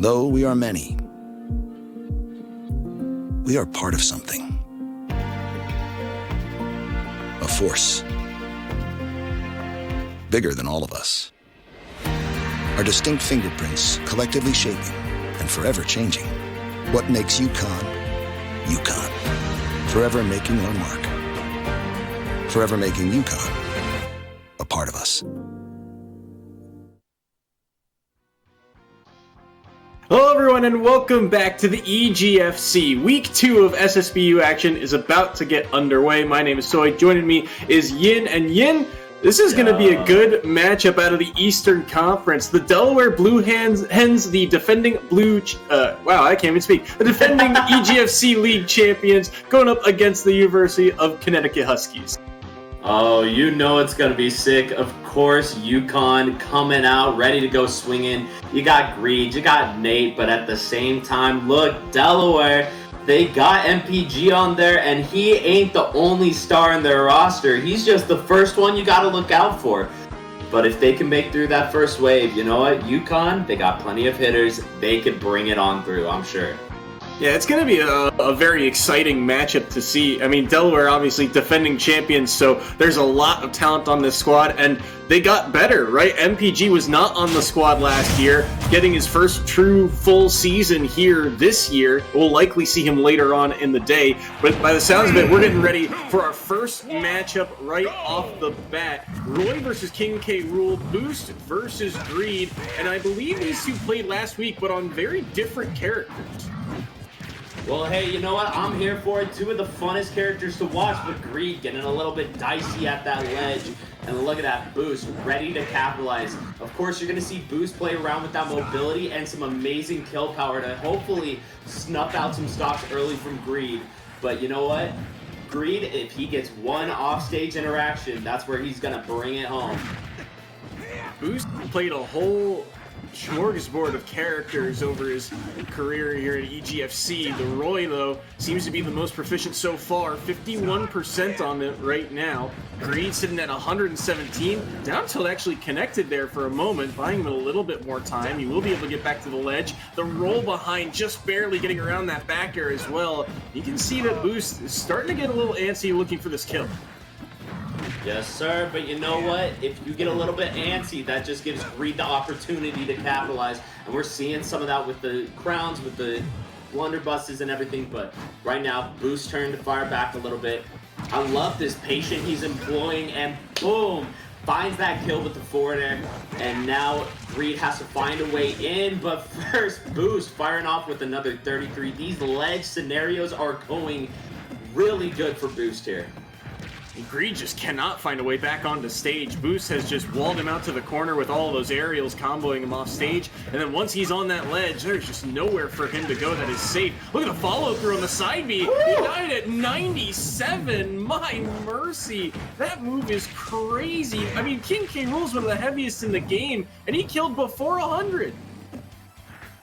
Though we are many, we are part of something. A force bigger than all of us. Our distinct fingerprints collectively shaping and forever changing what makes UConn, UConn. Forever making our mark. Forever making UConn a part of us. Hello everyone and welcome back to the EGFC. Week 2 of SSBU action is about to get underway. My name is Soy. Joining me is Yin. And Yin, this is going to be a good matchup out of the Eastern Conference. The Delaware Blue Hens, the defending I can't even speak. The defending EGFC League champions going up against the University of Connecticut Huskies. Oh, you know it's going to be sick. Of course, UConn coming out, ready to go swinging. You got Greed, you got Nate, but at the same time, look, Delaware, they got MPG on there, and he ain't the only star in their roster. He's just the first one you got to look out for. But if they can make through that first wave, you know what? UConn, they got plenty of hitters. They could bring it on through, I'm sure. Yeah, it's going to be a very exciting matchup to see. I mean, Delaware obviously defending champions, so there's a lot of talent on this squad, and they got better, right? MPG was not on the squad last year, getting his first true full season here this year. We'll likely see him later on in the day, but by the sounds of it, we're getting ready for our first matchup right off the bat. Roy versus King K. Rool, Boost versus Greed, and I believe these two played last week, but on very different characters. Well, hey, you know what? I'm here for it. Two of the funnest characters to watch, but Greed getting a little bit dicey at that ledge. And look at that Boost, ready to capitalize. Of course, you're going to see Boost play around with that mobility and some amazing kill power to hopefully snuff out some stocks early from Greed. But you know what? Greed, if he gets one offstage interaction, that's where he's going to bring it home. Boost played a whole smorgasbord of characters over his career here at EGFC. The Roy, though, seems to be the most proficient so far, 51% on it right now. Greed sitting at 117, down till actually connected there for a moment, buying him a little bit more time. He will be able to get back to the ledge. The roll behind, just barely getting around that back air as well. You can see that Boost is starting to get a little antsy looking for this kill. Yes, sir, but you know what? If you get a little bit antsy, that just gives Greed the opportunity to capitalize. And we're seeing some of that with the crowns, with the blunderbusses and everything. But right now, Boost's turn to fire back a little bit. I love this patient he's employing, and boom! Finds that kill with the forward air. And now Greed has to find a way in. But first, Boost firing off with another 33. These ledge scenarios are going really good for Boost here. Greed just cannot find a way back onto stage. Boost has just walled him out to the corner with all of those aerials comboing him off stage. And then once he's on that ledge, there's just nowhere for him to go that is safe. Look at the follow through on the side B. He died at 97. My mercy. That move is crazy. I mean, King K. Rool's one of the heaviest in the game, and he killed before 100.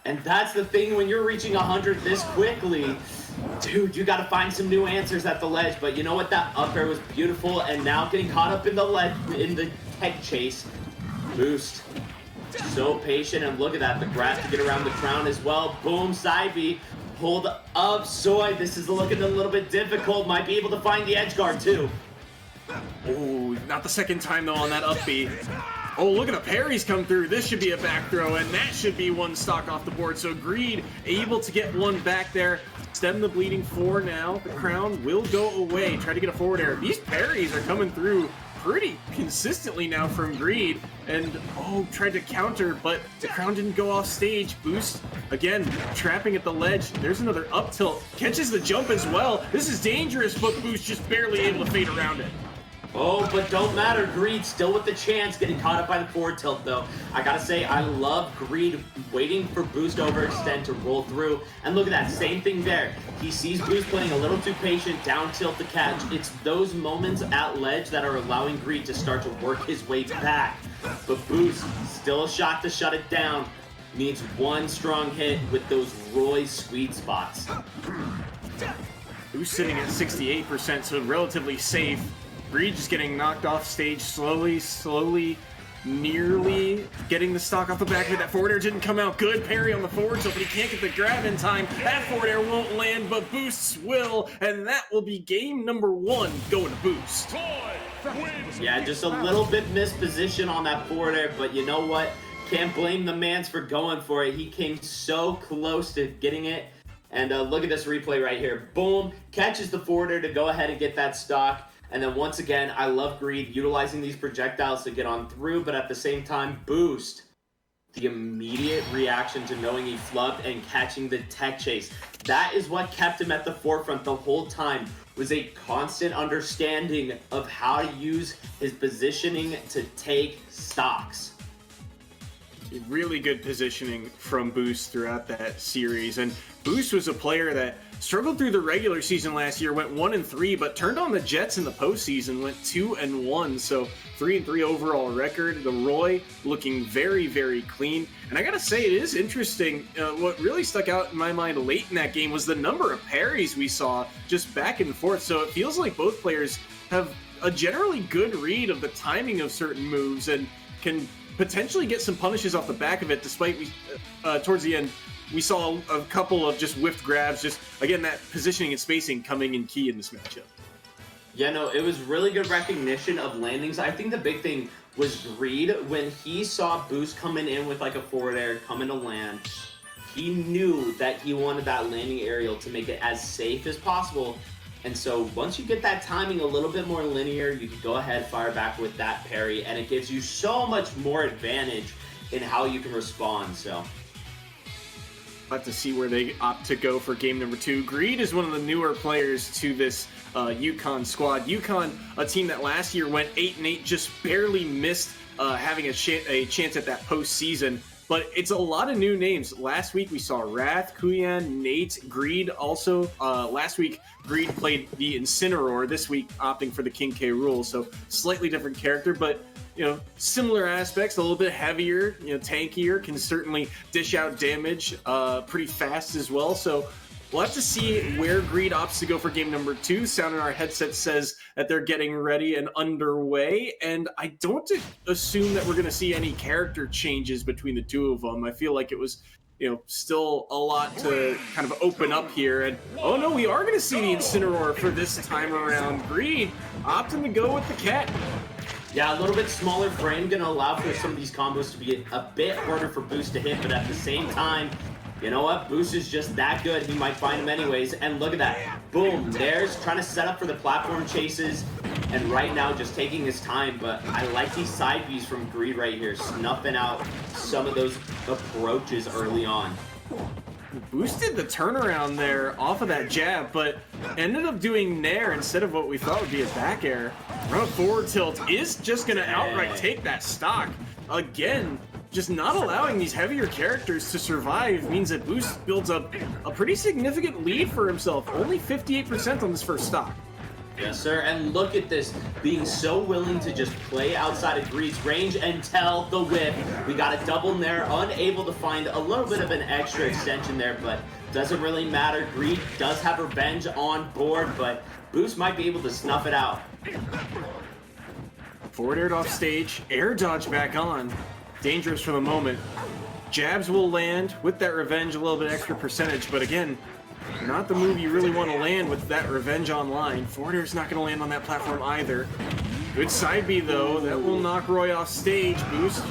And that's the thing when you're reaching 100 this quickly. Dude, you got to find some new answers at the ledge. But you know what? That up air was beautiful. And now getting caught up in the ledge, in the head chase. Boost. So patient. And look at that. The grab to get around the crown as well. Boom. Side B. Hold up. Soy. This is looking a little bit difficult. Might be able to find the edge guard too. Oh, not the second time though on that up B. Oh, look at the parries come through. This should be a back throw, and that should be one stock off the board. So Greed able to get one back there. Stem the bleeding for now. The crown will go away. Try to get a forward air. These parries are coming through pretty consistently now from Greed. And, tried to counter, but the crown didn't go off stage. Boost, again, trapping at the ledge. There's another up tilt. Catches the jump as well. This is dangerous, but Boost just barely able to fade around it. Oh, but don't matter. Greed still with the chance, getting caught up by the forward tilt, though. I gotta say, I love Greed waiting for Boost to overextend to roll through. And look at that, same thing there. He sees Boost playing a little too patient, down tilt to catch. It's those moments at ledge that are allowing Greed to start to work his way back. But Boost, still a shot to shut it down. Needs one strong hit with those Roy sweet spots. Boost sitting at 68%, so relatively safe. Greed just getting knocked off stage slowly. nearly getting the stock off the back of it. That forward air didn't come out good. Parry on the forward tilt, but he can't get the grab in time. That forward air won't land, but boosts will, and that will be game number 1 going to boost. Yeah, just a little bit misposition on that forward air, but you know what? Can't blame the mans for going for it. He came so close to getting it. And look at this replay right here. Boom, catches the forward air to go ahead and get that stock. And then once again, I love Greed utilizing these projectiles to get on through, but at the same time, boost. The immediate reaction to knowing he flubbed and catching the tech chase. That is what kept him at the forefront the whole time, was a constant understanding of how to use his positioning to take stocks. Really good positioning from Boost throughout that series. And Boost was a player that struggled through the regular season last year, went 1-3, but turned on the Jets in the postseason, went 2-1. So 3-3 overall record. The Roy looking very, very clean. And I gotta say, it is interesting. What really stuck out in my mind late in that game was the number of parries we saw just back and forth. So it feels like both players have a generally good read of the timing of certain moves and can potentially get some punishes off the back of it, despite towards the end we saw a couple of just whiffed grabs. Just again, that positioning and spacing coming in key in this matchup. Yeah, no, it was really good recognition of landings. I think the big thing was Greed. When he saw Boost coming in with like a forward air, coming to land, he knew that he wanted that landing aerial to make it as safe as possible. And so once you get that timing a little bit more linear, you can go ahead, fire back with that parry, and it gives you so much more advantage in how you can respond. So we'll have to see where they opt to go for game number 2. Greed is one of the newer players to this UConn squad. UConn, a team that last year went 8-8, just barely missed having a chance at that postseason. But it's a lot of new names. Last week we saw Wrath, Kuyan, Nate, Greed also. Last week Greed played the Incineroar. This week opting for the King K. Rool. So slightly different character, but similar aspects. A little bit heavier, tankier. Can certainly dish out damage pretty fast as well. So we'll have to see where Greed opts to go for game number 2. Sound in our headset says that they're getting ready and underway, and I don't assume that we're going to see any character changes between the two of them. I feel like it was, still a lot to kind of open up here, and oh no, we are going to see the Incineroar for this time around. Greed opting to go with the Cat. Yeah, a little bit smaller frame, going to allow for some of these combos to be a bit harder for Boost to hit, but at the same time, you know what? Boost is just that good. He might find him anyways. And look at that. Boom. There's trying to set up for the platform chases. And right now just taking his time. But I like these side Bs from Greed right here. Snuffing out some of those approaches early on. Boosted the turnaround there off of that jab, but ended up doing Nair instead of what we thought would be a back air. Run forward tilt is just going to outright take that stock. Again, just not allowing these heavier characters to survive means that Boost builds up a pretty significant lead for himself. Only 58% on this first stock. Yes, sir. And look at this. Being so willing to just play outside of Greed's range and tell the whip. We got a double Nair, unable to find a little bit of an extra extension there, but doesn't really matter. Greed does have revenge on board, but Boost might be able to snuff it out. Forward aired off stage, air dodge back on. Dangerous for the moment. Jabs will land with that revenge, a little bit extra percentage, but again, not the move you really want to land with that revenge online. Forward air's not going to land on that platform either. Good side B though, that will knock Roy off stage. Boost.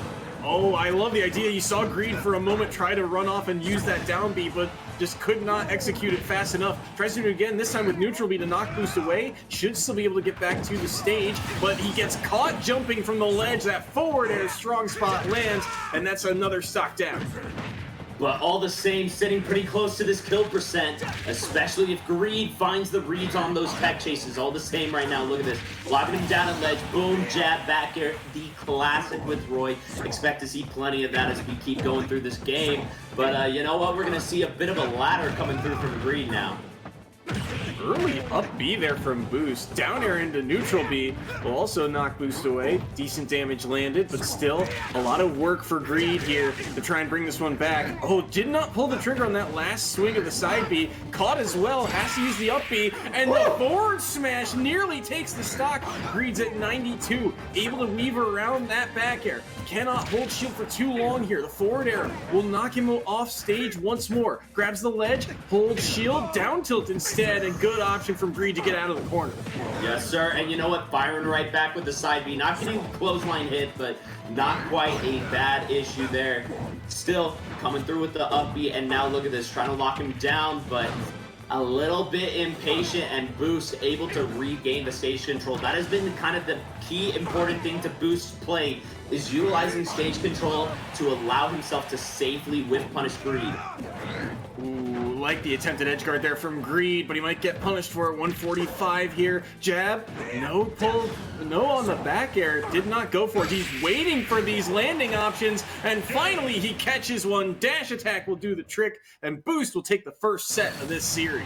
Oh, I love the idea. You saw Greed for a moment try to run off and use that down B, but just could not execute it fast enough. Tries to do it again, this time with neutral B to knock Boost away. Should still be able to get back to the stage, but he gets caught jumping from the ledge. That forward air strong spot lands, and that's another stock down. But all the same, sitting pretty close to this kill percent, especially if Greed finds the reads on those tech chases. All the same right now, look at this. Locking him down at ledge, boom, jab, back air, the classic with Roy. Expect to see plenty of that as we keep going through this game. But you know what? We're going to see a bit of a ladder coming through from Greed now. Early up B there from Boost. Down air into neutral B will also knock Boost away. Decent damage landed, but still a lot of work for Greed here to try and bring this one back. Oh, did not pull the trigger on that last swing of the side B. Caught as well, has to use the up B, and the forward smash nearly takes the stock. Greed's at 92, able to weave around that back air. Cannot hold shield for too long here. The forward air will knock him off stage once more. Grabs the ledge, holds shield, down tilt instead, and good option from Greed to get out of the corner. Yes, sir. And you know what? Firing right back with the side B. Not getting a clothesline hit, but not quite a bad issue there. Still coming through with the up B, and now look at this, trying to lock him down, but a little bit impatient, and Boost able to regain the stage control. That has been kind of the key important thing to Boost's play, is utilizing stage control to allow himself to safely whiff punish Greed. Ooh, like the attempted edge guard there from Greed, but he might get punished for it. 145 here. Jab, no pull, no on the back air. Did not go for it. He's waiting for these landing options, and finally he catches one. Dash attack will do the trick, and Boost will take the first set of this series.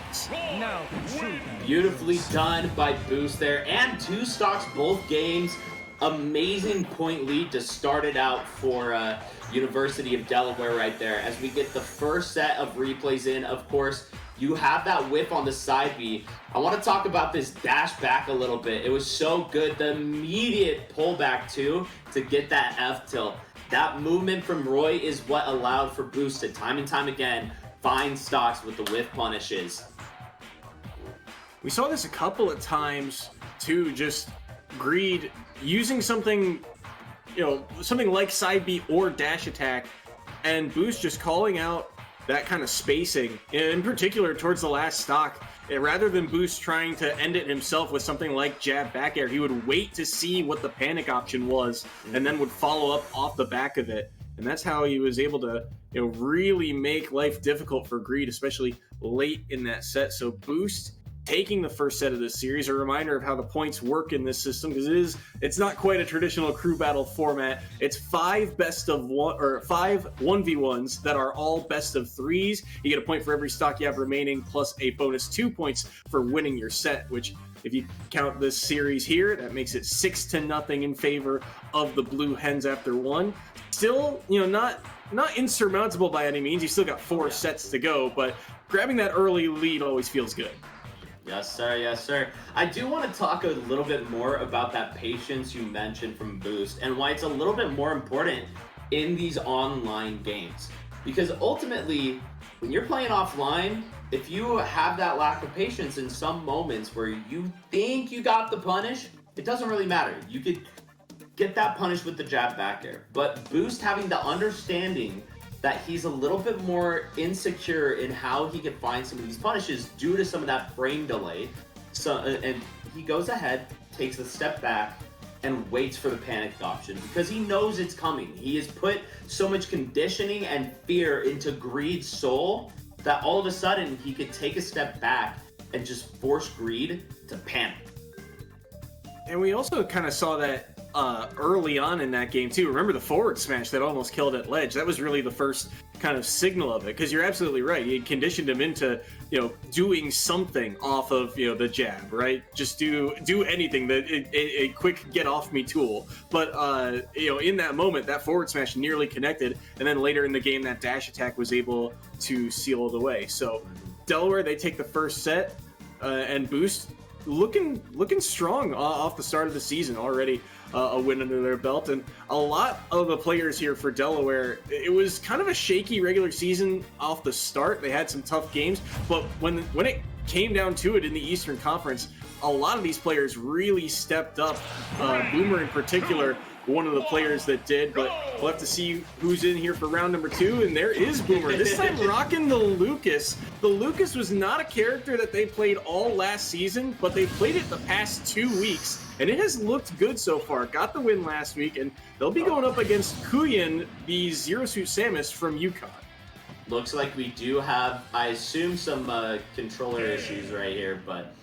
Beautifully done by Boost there, and 2 stocks both games. Amazing point lead to start it out for University of Delaware right there. As we get the first set of replays in, of course, you have that whip on the side B. I want to talk about this dash back a little bit. It was so good. The immediate pullback too to get that F tilt. That movement from Roy is what allowed for Boost to time and time again find stocks with the whiff punishes. We saw this a couple of times too, just Greed using something, something like side B or dash attack, and Boost just calling out that kind of spacing, in particular towards the last stock. Rather than Boost trying to end it himself with something like jab back air, he would wait to see what the panic option was and then would follow up off the back of it. And that's how he was able to really make life difficult for Greed, especially late in that set. So Boost taking the first set of this series, a reminder of how the points work in this system, because it's not quite a traditional crew battle format. It's 5 best of 1 or 5 1v1s that are all best of 3s. You get a point for every stock you have remaining, plus a bonus 2 points for winning your set, which if you count this series here, that makes it 6-0 in favor of the Blue Hens after 1. Still, not insurmountable by any means. You still got 4 sets to go, but grabbing that early lead always feels good. Yes, sir. Yes, sir. I do want to talk a little bit more about that patience you mentioned from Boost and why it's a little bit more important in these online games. Because ultimately, when you're playing offline, if you have that lack of patience in some moments where you think you got the punish, it doesn't really matter. You could get that punish with the jab back air. But Boost having the understanding that he's a little bit more insecure in how he can find some of these punishes due to some of that frame delay. So, and he goes ahead, takes a step back, and waits for the panic option because he knows it's coming. He has put so much conditioning and fear into Greed's soul that all of a sudden he could take a step back and just force Greed to panic. And we also kind of saw that early on in that game too. Remember the forward smash that almost killed at ledge? That was really the first kind of signal of it, because you're absolutely right. You conditioned him into doing something off of the jab, right? Just do anything, that a quick get off me tool. But in that moment, that forward smash nearly connected, and then later in the game, that dash attack was able to seal it away. So Delaware, they take the first set, and Boost looking strong off the start of the season already. A win under their belt, and a lot of the players here for Delaware, it was kind of a shaky regular season off the start. They had some tough games, but when it came down to it in the Eastern Conference, a lot of these players really stepped up. Boomer in particular, one of the players that did, but we'll have to see who's in here for round number 2, and there is Boomer. This time rocking the Lucas. The Lucas was not a character that they played all last season, but they played it the past 2 weeks, and it has looked good so far. Got the win last week, and they'll be going up against Kuyan, the Zero Suit Samus from UConn. Looks like we do have, I assume, some controller issues right here, but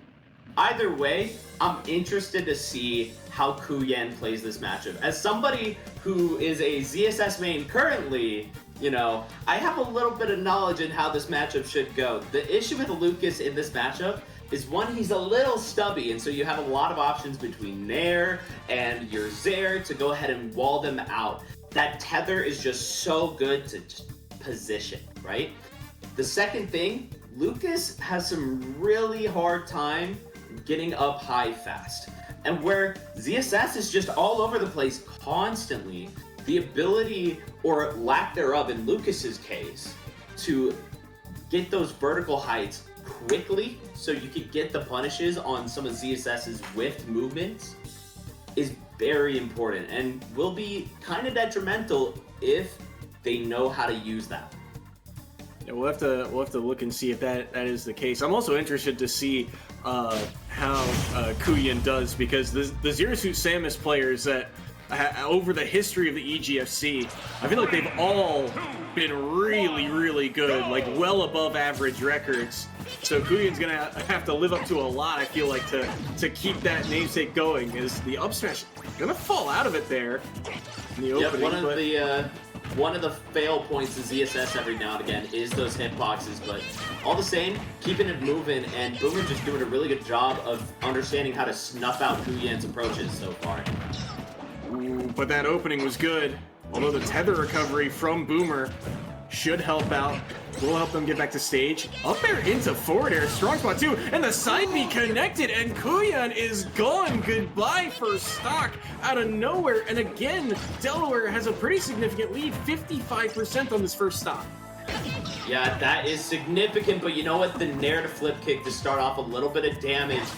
either way, I'm interested to see how Kuyan plays this matchup. As somebody who is a ZSS main currently, I have a little bit of knowledge in how this matchup should go. The issue with Lucas in this matchup, is one, he's a little stubby, and so you have a lot of options between Nair and your Zair to go ahead and wall them out. That tether is just so good to position, right? The second thing, Lucas has some really hard time getting up high fast. And where ZSS is just all over the place constantly, the ability, or lack thereof in Lucas's case, to get those vertical heights quickly so you could get the punishes on some of ZSS's whiffed movements is very important and will be kind of detrimental if they know how to use that. Yeah, we'll have to look and see if that is the case. I'm also interested to see how Kuyan does, because the Zero Suit Samus players that over the history of the EGFC, I feel like they've all been really, really good, like well above average records. So Kuyan's gonna have to live up to a lot, I feel like, to keep that namesake going. Is the up smash gonna fall out of it there in the opening? One of the fail points of ZSS every now and again is those hitboxes, but all the same, keeping it moving, and Boomer just doing a really good job of understanding how to snuff out Kuyan's approaches so far. Ooh, but that opening was good, although the tether recovery from Boomer should help out. Will help them get back to stage. Up air into forward air, strong spot too, and the side B connected, and Kuyan is gone. Goodbye first stock out of nowhere. And again, Delaware has a pretty significant lead, 55% on this first stock. Yeah, that is significant, but you know what? The Nair to flip kick to start off a little bit of damage.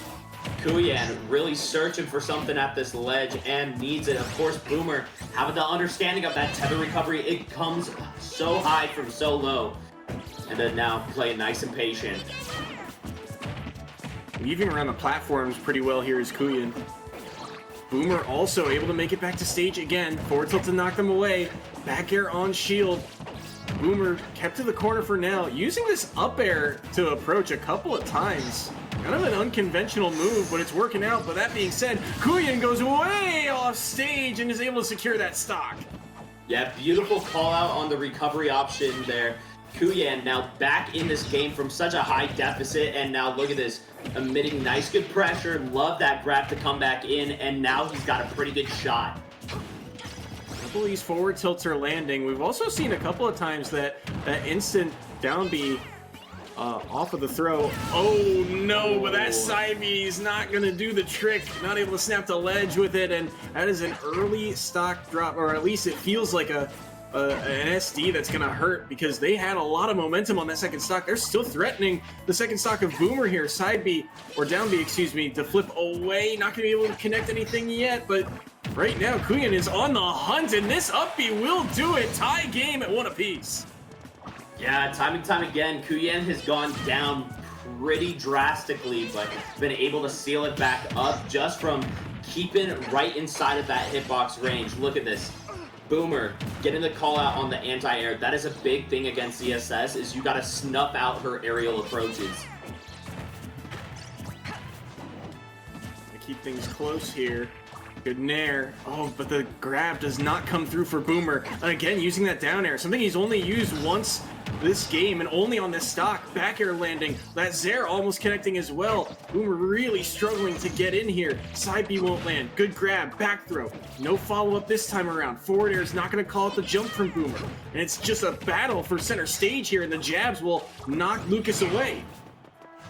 Kuyan really searching for something at this ledge and needs it. Of course, Boomer having the understanding of that tether recovery. It comes so high from so low. And then now playing nice and patient. Weaving around the platforms pretty well here is Kuyan. Boomer also able to make it back to stage again. Forward tilt to knock them away. Back air on shield. Boomer kept to the corner for now, using this up air to approach a couple of times. Kind of an unconventional move, but it's working out. But that being said, Kuyan goes way off stage and is able to secure that stock. Yeah, beautiful call out on the recovery option there. Kuyan now back in this game from such a high deficit, and now look at this, emitting nice good pressure. Love that grab to come back in, and now he's got a pretty good shot. Couple of these forward tilts are landing. We've also seen a couple of times that instant down B off of the throw. Oh no, but that side B is not gonna do the trick. Not able to snap the ledge with it, and that is an early stock drop, or at least it feels like an SD that's gonna hurt, because they had a lot of momentum on that second stock. They're still threatening the second stock of Boomer here. Side B, or down B, excuse me, to flip away. Not gonna be able to connect anything yet, but right now Kuyan is on the hunt, and this up B will do it. Tie game at 1 apiece. Yeah, time and time again, Kuyan has gone down pretty drastically, but been able to seal it back up just from keeping right inside of that hitbox range. Look at this. Boomer getting the call out on the anti-air. That is a big thing against ZSS, is you got to snuff out her aerial approaches. Keep things close here. Good nair. Oh, but the grab does not come through for Boomer. And again, using that down air, something he's only used once this game, and only on this stock. Back air landing. That Zair almost connecting as well. Boomer really struggling to get in here. Side B won't land. Good grab. Back throw. No follow-up this time around. Forward air is not going to call it the jump from Boomer. And it's just a battle for center stage here, and the jabs will knock Lucas away.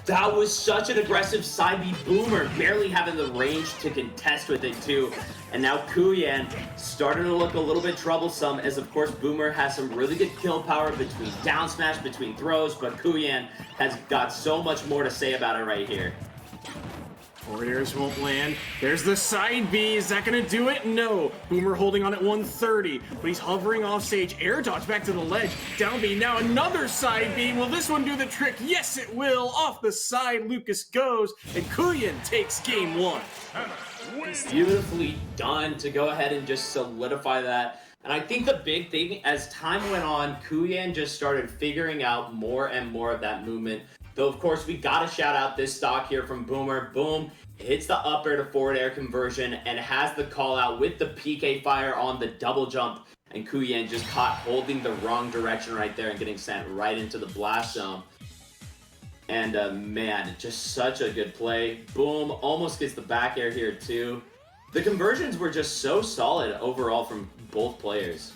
That was such an aggressive side B. Boomer barely having the range to contest with it too. And now Kuyan starting to look a little bit troublesome, as of course Boomer has some really good kill power between down smash, between throws, but Kuyan has got so much more to say about it right here. Forward airs won't land. There's the side B. Is that going to do it? No. Boomer holding on at 130, but he's hovering off stage. Air dodge back to the ledge. Down B. Now another side B. Will this one do the trick? Yes, it will. Off the side, Lucas goes, and Kuyan takes game 1. Beautifully done to go ahead and just solidify that. And I think the big thing, as time went on, Kuyan just started figuring out more and more of that movement. Though, of course, we got to shout out this stock here from Boomer. Boom, hits the up air to forward air conversion and has the call out with the PK fire on the double jump. And Kuyan just caught holding the wrong direction right there and getting sent right into the blast zone. And man, just such a good play. Boom, almost gets the back air here too. The conversions were just so solid overall from both players.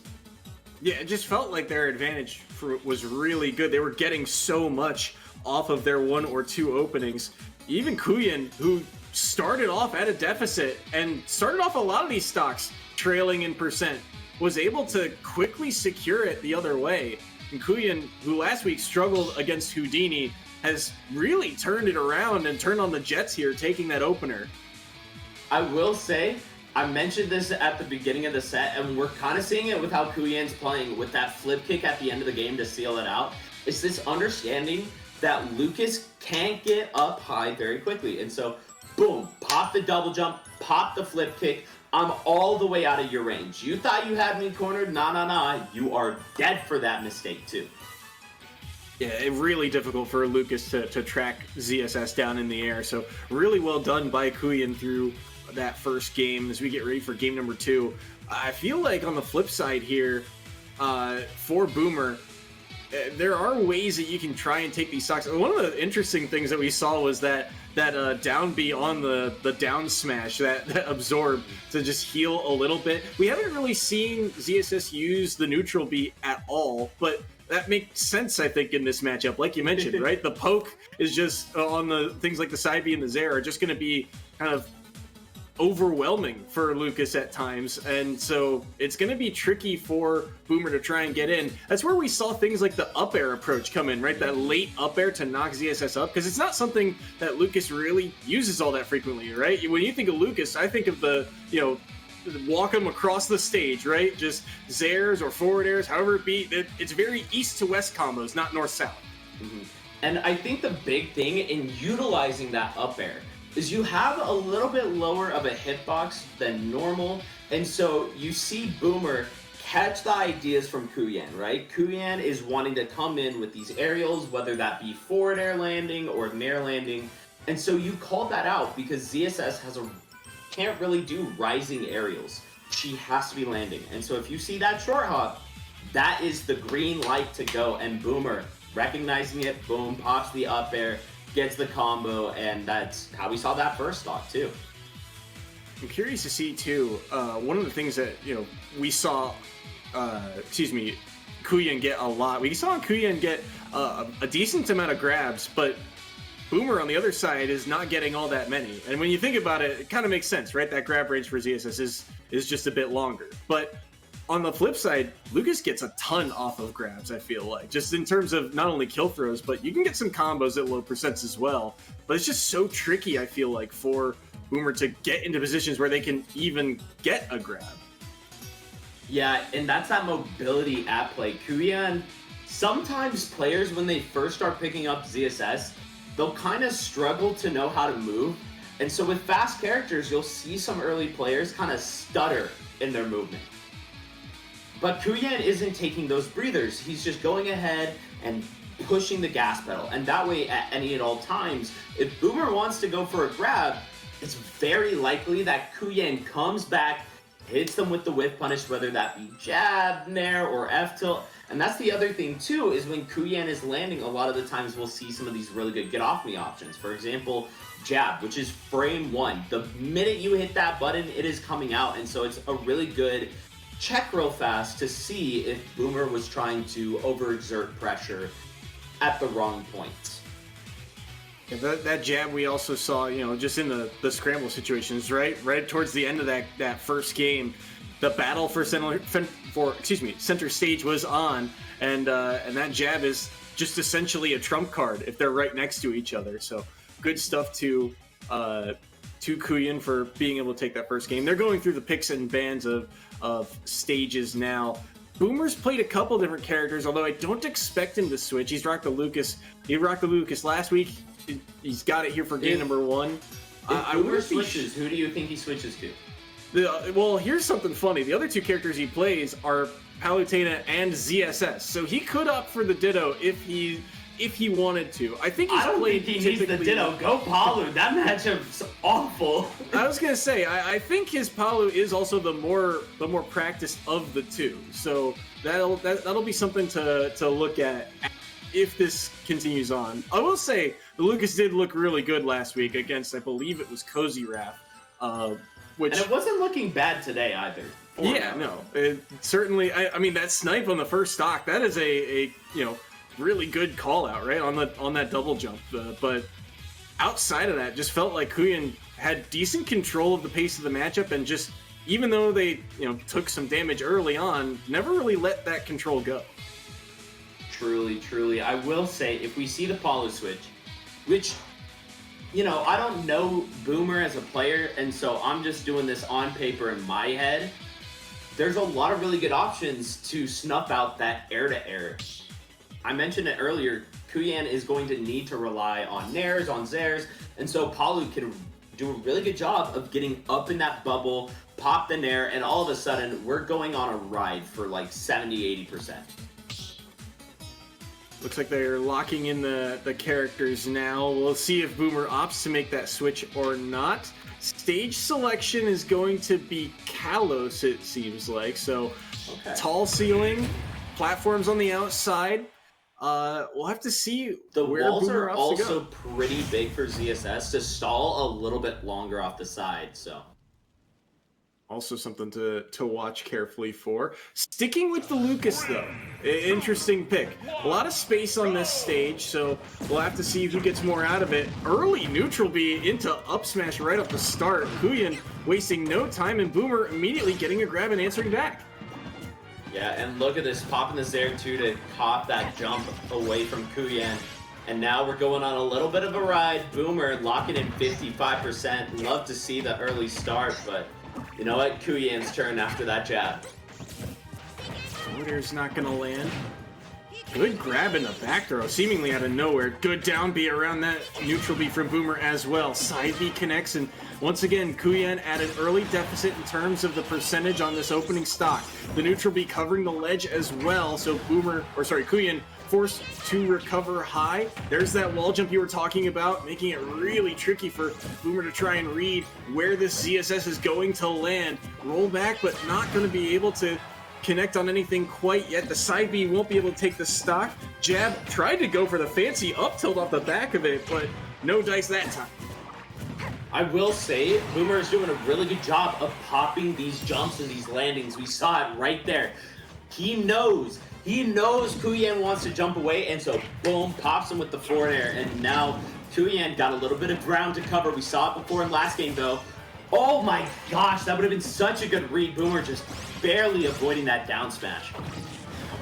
Yeah, it just felt like their advantage was really good. They were getting so much off of their 1 or 2 openings. Even Kuyen, who started off at a deficit and started off a lot of these stocks trailing in percent, was able to quickly secure it the other way. And Kuyen, who last week struggled against Houdini, has really turned it around and turned on the Jets here, taking that opener. I will say, I mentioned this at the beginning of the set, and we're kind of seeing it with how Kuyen's playing with that flip kick at the end of the game to seal it out. It's this understanding that Lucas can't get up high very quickly. And so, boom, pop the double jump, pop the flip kick. I'm all the way out of your range. You thought you had me cornered? Nah. You are dead for that mistake, too. Yeah, it really difficult for Lucas to track ZSS down in the air. So really well done by Kuyen through that first game as we get ready for game number 2. I feel like on the flip side here, for Boomer, there are ways that you can try and take these stocks. One of the interesting things that we saw was that down B on the down smash, that absorb to just heal a little bit. We haven't really seen ZSS use the neutral B at all, but that makes sense, I think, in this matchup. Like you mentioned, right? The poke is just on the things like the side B and the Zair are just going to be kind of overwhelming for Lucas at times, and so it's going to be tricky for Boomer to try and get in. That's where we saw things like the up air approach come in, right? That late up air to knock ZSS up, because it's not something that Lucas really uses all that frequently, right? When you think of Lucas, I think of the, walk him across the stage, right? Just Zairs or forward airs, however it be. It's very east to west combos, not north south. Mm-hmm. And I think the big thing in utilizing that up air is you have a little bit lower of a hitbox than normal, and so you see Boomer catch the ideas from Kuyen, right? Kuyen is wanting to come in with these aerials, whether that be forward air landing or nair landing, and so you called that out because ZSS can't really do rising aerials. She has to be landing, and so if you see that short hop, that is the green light to go, and Boomer, recognizing it, boom, pops the up air, gets the combo, and that's how we saw that first stock too. I'm curious to see too, one of the things that we saw Kuyen get a lot. We saw Kuyen get a decent amount of grabs, but Boomer on the other side is not getting all that many. And when you think about it, it kind of makes sense, right? That grab range for ZSS is just a bit longer. But on the flip side, Lucas gets a ton off of grabs, I feel like. Just in terms of not only kill throws, but you can get some combos at low percents as well. But it's just so tricky, I feel like, for Boomer to get into positions where they can even get a grab. Yeah, and that's that mobility at play. Kuyen, sometimes players, when they first start picking up ZSS, they'll kind of struggle to know how to move. And so with fast characters, you'll see some early players kind of stutter in their movement. But Kuyen isn't taking those breathers. He's just going ahead and pushing the gas pedal. And that way, at any and all times, if Boomer wants to go for a grab, it's very likely that Kuyen comes back, hits them with the whiff punish, whether that be jab, nair, or F-tilt. And that's the other thing, too, is when Kuyen is landing, a lot of the times we'll see some of these really good get-off-me options. For example, jab, which is frame 1. The minute you hit that button, it is coming out. And so it's a really good check real fast to see if Boomer was trying to overexert pressure at the wrong point. Yeah, that jab we also saw, just in the scramble situations, right towards the end of that first game, the battle for center stage was on, and that jab is just essentially a trump card if they're right next to each other. So good stuff to Kuyen for being able to take that first game. They're going through the picks and bans of stages now. Boomer's played a couple different characters, although I don't expect him to switch. He's rocked the Lucas. He rocked the Lucas last week. He's got it here for game number 1. If Boomer switches, who do you think he switches to? Well, here's something funny. The other 2 characters he plays are Palutena and ZSS, so he could opt for the Ditto if he wanted to. I think he's played. Think he needs the Ditto. Go Palu. That matchup's awful. I was gonna say, I think his Palu is also the more practiced of the 2. So that'll be something to look at if this continues on. I will say, the Lucas did look really good last week against, I believe it was Cozy Wrath. Which, and it wasn't looking bad today either. Yeah, no. It certainly, I mean, that snipe on the first stock, that is a really good call out, right? On that double jump. But outside of that, just felt like Kuyan had decent control of the pace of the matchup, and just, even though they, took some damage early on, never really let that control go. Truly, truly. I will say, if we see the Palu switch, which, I don't know Boomer as a player, and so I'm just doing this on paper in my head. There's a lot of really good options to snuff out that air-to-air. I mentioned it earlier, Kuyan is going to need to rely on nairs, on zairs, and so Palu can do a really good job of getting up in that bubble, pop the nair, and all of a sudden, we're going on a ride for like 70-80%. Looks like they're locking in the characters now. We'll see if Boomer opts to make that switch or not. Stage selection is going to be Kalos, it seems like. So, okay. Tall ceiling, platforms on the outside. We'll have to see where walls Boomer are opts to go. also pretty big for ZSS to stall a little bit longer off the side, so... Also something to watch carefully for. Sticking with the Lucas, though. Interesting pick. A lot of space on this stage, so we'll have to see who gets more out of it. Early neutral B into up smash right off the start. Kuyan wasting no time, and Boomer immediately getting a grab and answering back. Yeah, and look at this, popping this there too to pop that jump away from Kuyan. And now we're going on a little bit of a ride. Boomer locking in 55%. Love to see the early start, but... You know what? Kuyan's turn after that jab. Forwarder's not gonna land. Good grab in the back throw, seemingly out of nowhere. Good down B around that neutral B from Boomer as well. Side B connects, and once again, Kuyan at an early deficit in terms of the percentage on this opening stock. The neutral B covering the ledge as well, so Kuyan forced to recover high. There's that wall jump you were talking about, making it really tricky for Boomer to try and read where this ZSS is going to land. Roll back, but not going to be able to connect on anything quite yet. The side B won't be able to take the stock. Jab tried to go for the fancy up tilt off the back of it, but no dice that time. I will say, Boomer is doing a really good job of popping these jumps and these landings. We saw it right there. He knows Kuyan wants to jump away, and so boom, pops him with the forward air, and now Kuyan got a little bit of ground to cover. We saw it before in last game, though. Oh my gosh, that would have been such a good read. Boomer just barely avoiding that down smash.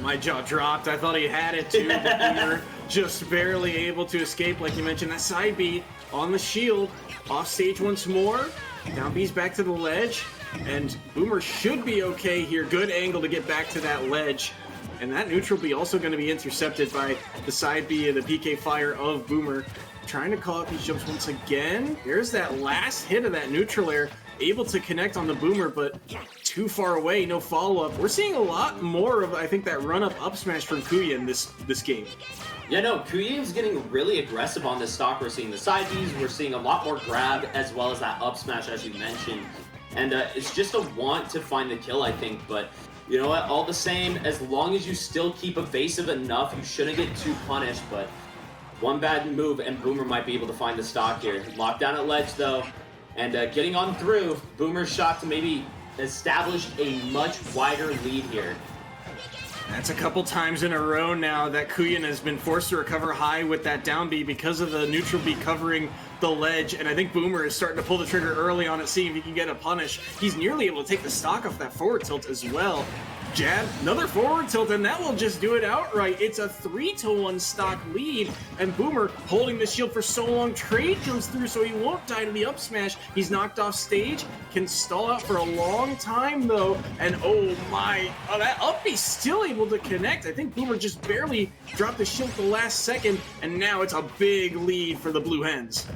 My jaw dropped. I thought he had it too, but Boomer just barely able to escape. Like you mentioned, that side B on the shield, off stage once more. Down B's back to the ledge, and Boomer should be okay here. Good angle to get back to that ledge. And that neutral B also going to be intercepted by the side B and the PK fire of Boomer. Trying to call out these jumps once again. There's that last hit of that neutral air. Able to connect on the Boomer, but too far away, no follow-up. We're seeing a lot more of, I think, that run-up smash from Kuyan this game. Yeah, no, Kuyan's getting really aggressive on this stock. We're seeing the side Bs, we're seeing a lot more grab, as well as that up smash, as you mentioned. And it's just a want to find the kill, I think, but... You know what, all the same, as long as you still keep evasive enough, you shouldn't get too punished, but one bad move and Boomer might be able to find the stock here. Locked down at ledge, though, and getting on through, Boomer's shot to maybe establish a much wider lead here. That's a couple times in a row now that Kuyan has been forced to recover high with that down B because of the neutral B covering the ledge, and I think Boomer is starting to pull the trigger early on it, seeing if he can get a punish. He's nearly able to take the stock off that forward tilt as well. Jab, another forward tilt, and that will just do it outright. It's a 3-1 stock lead, and Boomer holding the shield for so long. Trade comes through, so he won't die to the up smash. He's knocked off stage, can stall out for a long time, though, and oh my, that up B still able to connect. I think Boomer just barely dropped the shield at the last second, and now it's a big lead for the Blue Hens.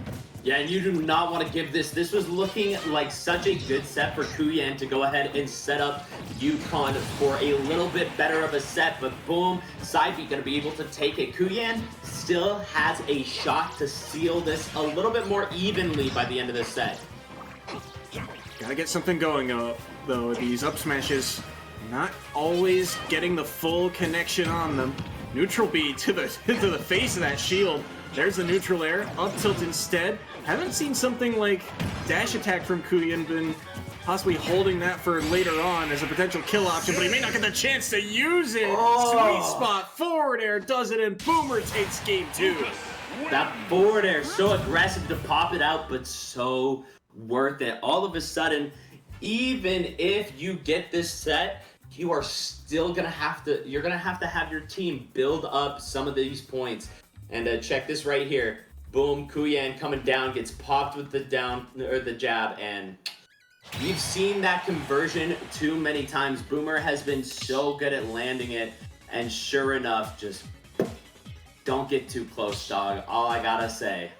Yeah, and you do not want to give this. This was looking like such a good set for Kuyan to go ahead and set up UConn for a little bit better of a set, but boom, side B going to be able to take it. Kuyan still has a shot to seal this a little bit more evenly by the end of this set. Gotta get something going, though. These up smashes not always getting the full connection on them. Neutral B to the face of that shield. There's the neutral air, up tilt instead. Haven't seen something like dash attack from Kuyan, been possibly holding that for later on as a potential kill option, but he may not get the chance to use it. Sweet spot, forward air does it, and Boomer takes game 2. That forward air, so aggressive to pop it out, but so worth it. All of a sudden, even if you get this set, you are still gonna have to, you're gonna have to have your team build up some of these points. And check this right here. Boom, Kuyan coming down, gets popped with the down, or the jab, and we've seen that conversion too many times. Boomer has been so good at landing it, and sure enough, just don't get too close, dog. All I gotta say.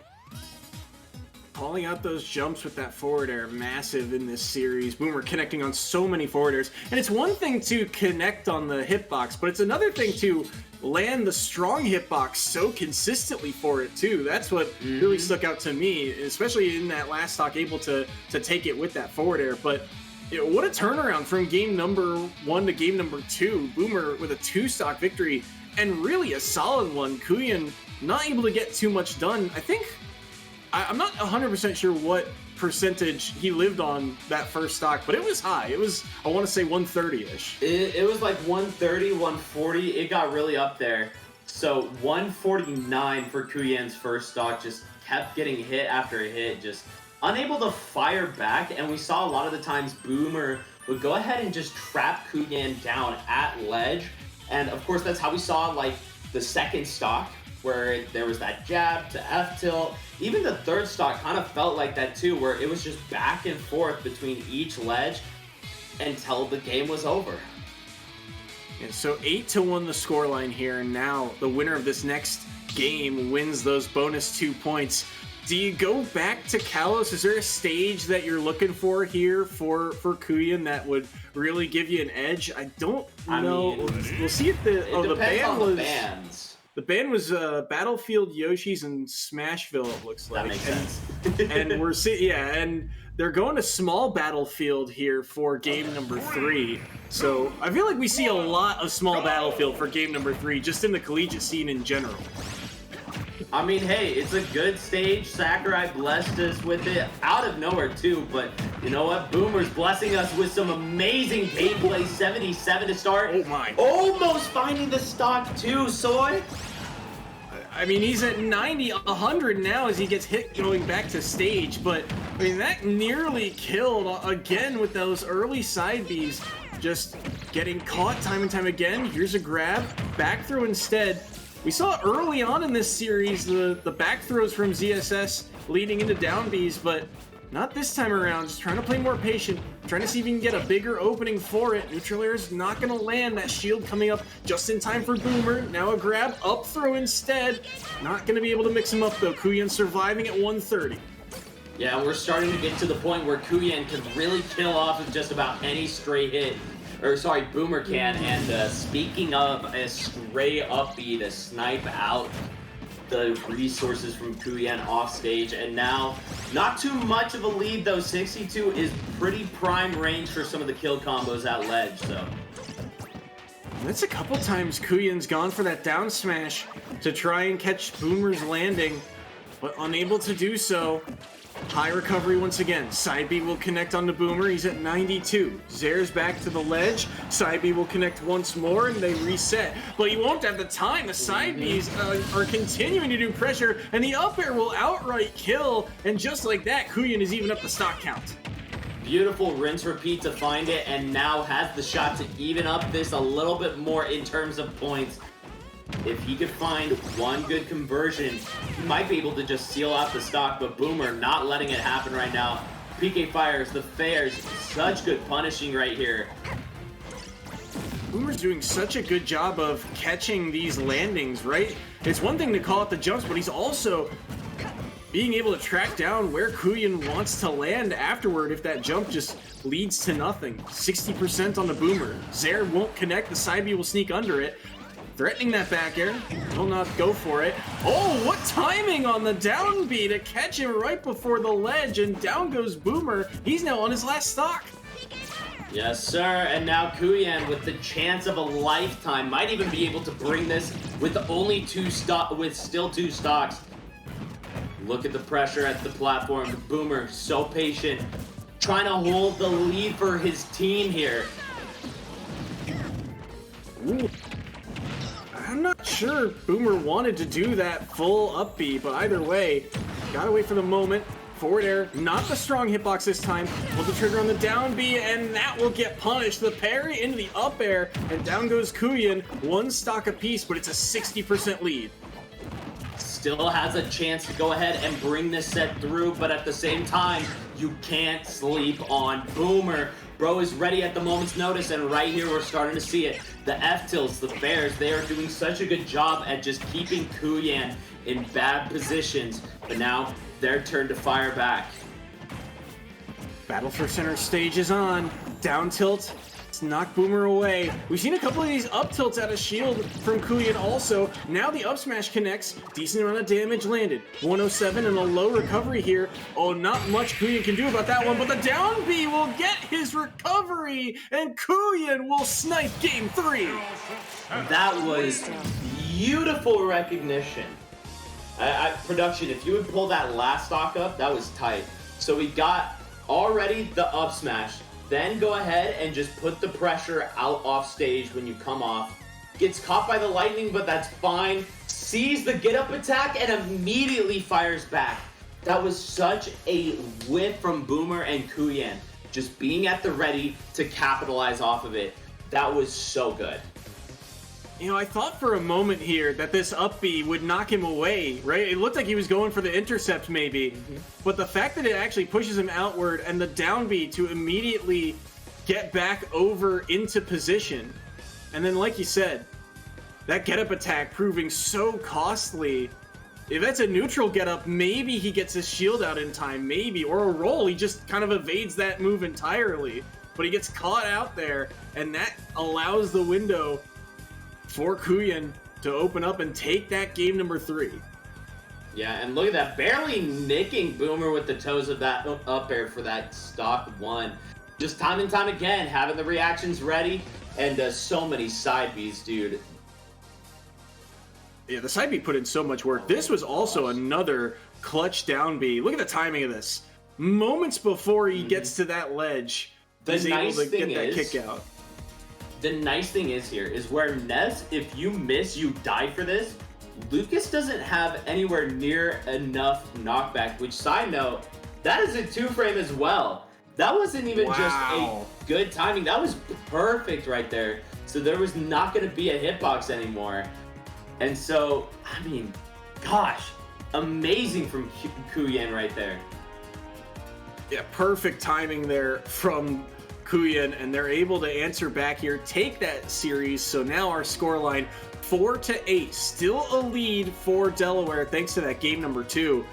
Calling out those jumps with that forward air, massive in this series. Boomer connecting on so many forward airs. And it's one thing to connect on the hitbox, but it's another thing to land the strong hitbox so consistently for it too. That's what really stuck out to me, especially in that last stock, able to take it with that forward air. But what a turnaround from game number 1 to game number 2. Boomer with a 2-stock victory, and really a solid one. Kuyan not able to get too much done. I think, I'm not 100% sure what percentage he lived on that first stock, but it was high. It was, I want to say 130-ish. It was like 130, 140. It got really up there. So 149 for Kuyan's first stock, just kept getting hit after hit, just unable to fire back. And we saw a lot of the times Boomer would go ahead and just trap Kuyan down at ledge. And of course, that's how we saw like the second stock, where there was that jab to F tilt. Even the third stock kind of felt like that too, where it was just back and forth between each ledge until the game was over. And so 8-1 the scoreline here, and now the winner of this next game wins those bonus 2 points. Do you go back to Kalos? Is there a stage that you're looking for here for Kuyan that would really give you an edge? I don't know. We'll see if the bands. The band was Battlefield Yoshi's and Smashville, it looks like. That makes sense. And we're and they're going to small Battlefield here for game number 3. So I feel like we see a lot of small Battlefield for game number 3, just in the collegiate scene in general. I mean, hey, it's a good stage. Sakurai blessed us with it out of nowhere too, but you know what? Boomer's blessing us with some amazing gameplay. 77 to start. Oh my. Almost finding the stock too, Soy. I mean, he's at 90, 100 now as he gets hit going back to stage, but I mean, that nearly killed again with those early side Bs, just getting caught time and time again. Here's a grab, back throw instead. We saw early on in this series the back throws from ZSS leading into down Bs, but not this time around. Just trying to play more patient, trying to see if he can get a bigger opening for it. Neutral air is not going to land. That shield coming up just in time for Boomer. Now a grab, up throw instead. Not going to be able to mix him up though. Kuyan surviving at 130. Yeah, we're starting to get to the point where Kuyan can really kill off with just about any stray hit. Or sorry, Boomer can. And speaking of a stray up B to snipe out the resources from Kuyan off stage, and now not too much of a lead though. 62 is pretty prime range for some of the kill combos at ledge. So that's a couple times Kuyan's gone for that down smash to try and catch Boomer's landing, but unable to do so. High recovery once again. Side B will connect onto Boomer. He's at 92. Zare's back to the ledge. Side B will connect once more and they reset. But he won't have the time. The side Bs are continuing to do pressure, and the up air will outright kill. And just like that, Kuyan is even up the stock count. Beautiful rinse repeat to find it, and now has the shot to even up this a little bit more in terms of points. If he could find one good conversion, he might be able to just seal out the stock, but Boomer not letting it happen right now. PK fires, the fairs, such good punishing right here. Boomer's doing such a good job of catching these landings, right? It's one thing to call out the jumps, but he's also being able to track down where Kuyan wants to land afterward if that jump just leads to nothing. 60% on the Boomer. Zare won't connect, the side B will sneak under it. Threatening that back air, will not go for it. Oh, what timing on the down B to catch him right before the ledge, and down goes Boomer. He's now on his last stock. Yes, sir. And now Kuyan with the chance of a lifetime might even be able to bring this with only still two stocks. Look at the pressure at the platform. Boomer, so patient, trying to hold the lead for his team here. Ooh. I'm not sure Boomer wanted to do that full up B, but either way, gotta wait for the moment. Forward air, not the strong hitbox this time. Pull the trigger on the down B, and that will get punished. The parry into the up air, and down goes Kuyan. One stock apiece, but it's a 60% lead. Still has a chance to go ahead and bring this set through, but at the same time, you can't sleep on Boomer. Bro is ready at the moment's notice, and right here we're starting to see it. The F-tilts, the Bears, they are doing such a good job at just keeping Kuyan in bad positions, but now their turn to fire back. Battle for center stage is on. Down tilt. Let's knock Boomer away. We've seen a couple of these up tilts out of shield from Kuyan also. Now the up smash connects. Decent amount of damage landed. 107 and a low recovery here. Oh, not much Kuyan can do about that one, but the down B will get his recovery, and Kuyan will snipe game 3. That was beautiful recognition. Production, if you would pull that last stock up, that was tight. So we got already the up smash, then go ahead and just put the pressure out off stage when you come off. Gets caught by the lightning, but that's fine. Sees the get up attack and immediately fires back. That was such a whiff from Boomer and Kuyan, just being at the ready to capitalize off of it. That was so good. You know, I thought for a moment here that this up B would knock him away, right? It looked like he was going for the intercept maybe, but the fact that it actually pushes him outward and the down B to immediately get back over into position. And then like you said, that get up attack proving so costly. If that's a neutral get up, maybe he gets his shield out in time, maybe, or a roll, he just kind of evades that move entirely. But he gets caught out there, and that allows the window for Kuyan to open up and take that game number 3. Yeah, and look at that, barely nicking Boomer with the toes of that up air for that stock 1. Just time and time again, having the reactions ready, and so many side Bs, dude. Yeah, the side B put in so much work. This was also another clutch down B. Look at the timing of this. Moments before he gets to that ledge, he's able to get that kick out. The nice thing is here is where Nez, if you miss, you die for this. Lucas doesn't have anywhere near enough knockback, which, side note, that is a 2-frame as well. That wasn't even just a good timing. That was perfect right there. So there was not going to be a hitbox anymore. And so, I mean, gosh, amazing from Kuyan right there. Yeah, perfect timing there from Kuyan, and they're able to answer back here, take that series. So now our scoreline 4-8, still a lead for Delaware thanks to that game number 2,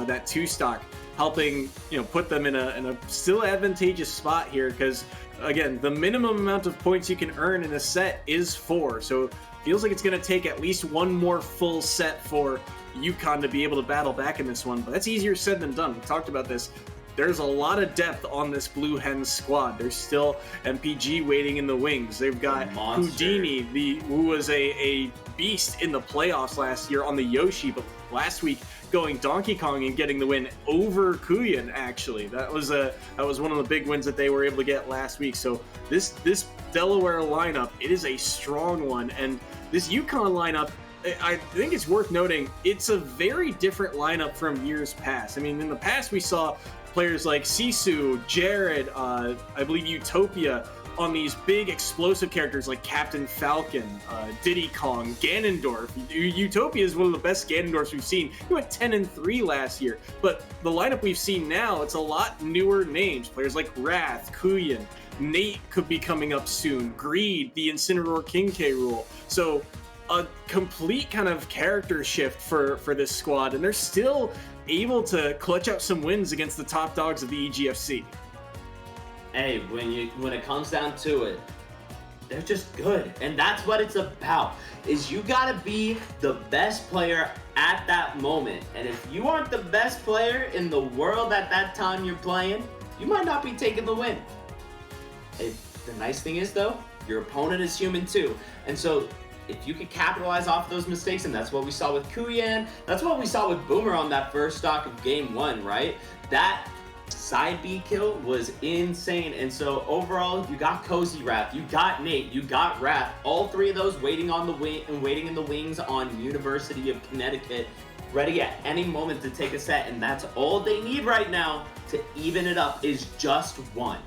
that 2 stock, helping put them in a still advantageous spot here, because again, the minimum amount of points you can earn in a set is 4. So feels like it's going to take at least one more full set for UConn to be able to battle back in this one, but that's easier said than done. We talked about this. There's a lot of depth on this Blue Hens squad. There's still MPG waiting in the wings. They've got Houdini, who was a beast in the playoffs last year on the Yoshi, but last week going Donkey Kong and getting the win over Kuyan, actually. That was one of the big wins that they were able to get last week. So this Delaware lineup, it is a strong one. And this UConn lineup, I think it's worth noting, it's a very different lineup from years past. I mean, in the past we saw players like Sisu, Jared, I believe Utopia, on these big explosive characters like Captain Falcon, Diddy Kong, Ganondorf. Utopia is one of the best Ganondorfs we've seen. He went 10-3 last year. But the lineup we've seen now, it's a lot newer names. Players like Wrath, Kuyan, Nate could be coming up soon, Greed, the Incineroar King K. Rool. So a complete kind of character shift for this squad, and they're still able to clutch up some wins against the top dogs of the EGFC. Hey, when it comes down to it, they're just good, and that's what it's about. Is you gotta be the best player at that moment, and if you aren't the best player in the world at that time you're playing, you might not be taking the win. Hey, The nice thing is, though, your opponent is human too. And so if you could capitalize off those mistakes, and that's what we saw with Kuyan, that's what we saw with Boomer on that first stock of game 1, right? That side B kill was insane. And so overall, you got Cozy Wrath, you got Nate, you got Wrath, all 3 of those waiting on the wing and waiting in the wings on University of Connecticut, ready at any moment to take a set. And that's all they need right now to even it up, is just 1.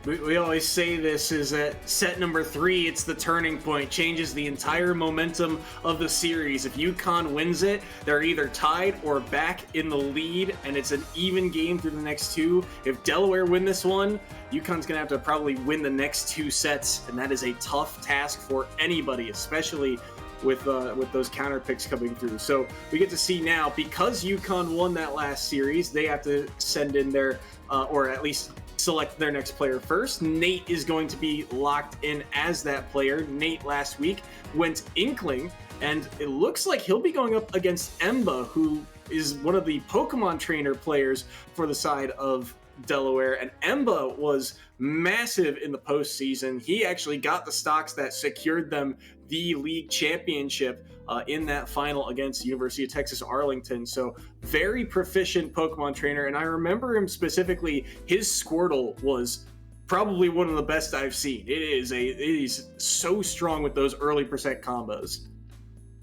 We always say this is at set number 3, it's the turning point, changes the entire momentum of the series. If UConn wins it, they're either tied or back in the lead, and it's an even game through the next 2. If Delaware win this one, UConn's gonna have to probably win the next 2 sets, and that is a tough task for anybody, especially with those counter picks coming through. So we get to see now, because UConn won that last series, they have to send in their, or at least select their next player first. Nate is going to be locked in as that player. Nate last week went Inkling, and it looks like he'll be going up against Emba, who is one of the Pokemon trainer players for the side of Delaware. And Emba was massive in the postseason. He actually got the stocks that secured them the league championship in that final against the University of Texas Arlington. So very proficient Pokemon trainer, and I remember him specifically, his Squirtle was probably one of the best I've seen. It is so strong with those early percent combos.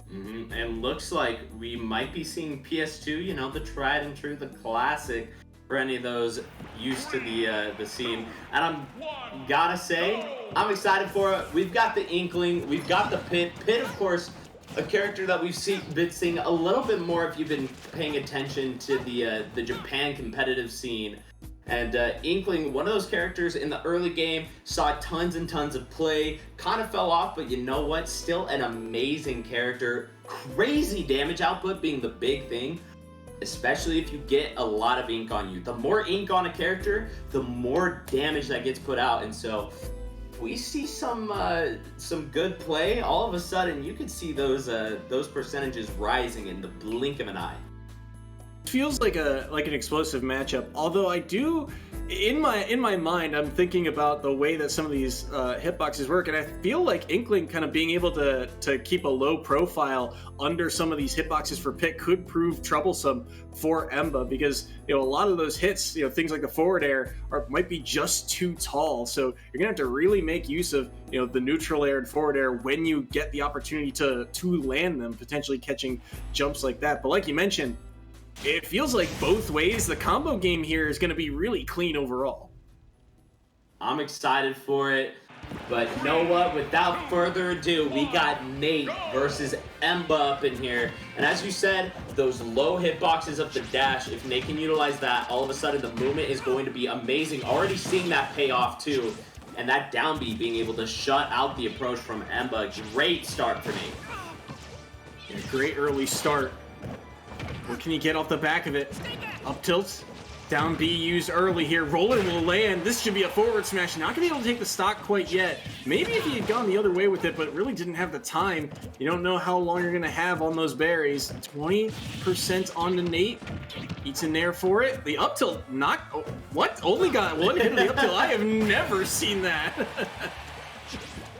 And looks like we might be seeing PS2, you know, the tried and true, the classic, for any of those used to the scene. And I'm gotta say, I'm excited for it. We've got the Inkling, we've got the Pit, of course, a character that we've been seeing a little bit more if you've been paying attention to the Japan competitive scene. And Inkling, one of those characters in the early game, saw tons and tons of play, kind of fell off, but you know what? Still an amazing character. Crazy damage output being the big thing, especially if you get a lot of ink on you. The more ink on a character, the more damage that gets put out. And so we see some good play, all of a sudden you can see those percentages rising in the blink of an eye. Feels like an explosive matchup. Although I do, in my mind, I'm thinking about the way that some of these hitboxes work, and I feel like Inkling kind of being able to keep a low profile under some of these hitboxes for Pitt could prove troublesome for Emba, because a lot of those hits, things like the forward air might be just too tall. So you're gonna have to really make use of the neutral air and forward air when you get the opportunity to land them, potentially catching jumps like that. But like you mentioned, it feels like both ways. The combo game here is going to be really clean overall. I'm excited for it, but you know what? Without further ado, we got Nate versus Emba up in here. And as you said, those low hitboxes of the dash, if Nate can utilize that, all of a sudden the movement is going to be amazing. Already seeing that pay off too. And that down B being able to shut out the approach from Emba. Great start for Nate. Yeah, great early start. What can you get off the back of it? Up tilts, down B used early here. Roller will land. This should be a forward smash. Not gonna be able to take the stock quite yet. Maybe if he had gone the other way with it, but really didn't have the time. You don't know how long you're gonna have on those berries. 20% on to Nate. Eats in there for it. The up tilt, what? Only got one hit of the up tilt. I have never seen that.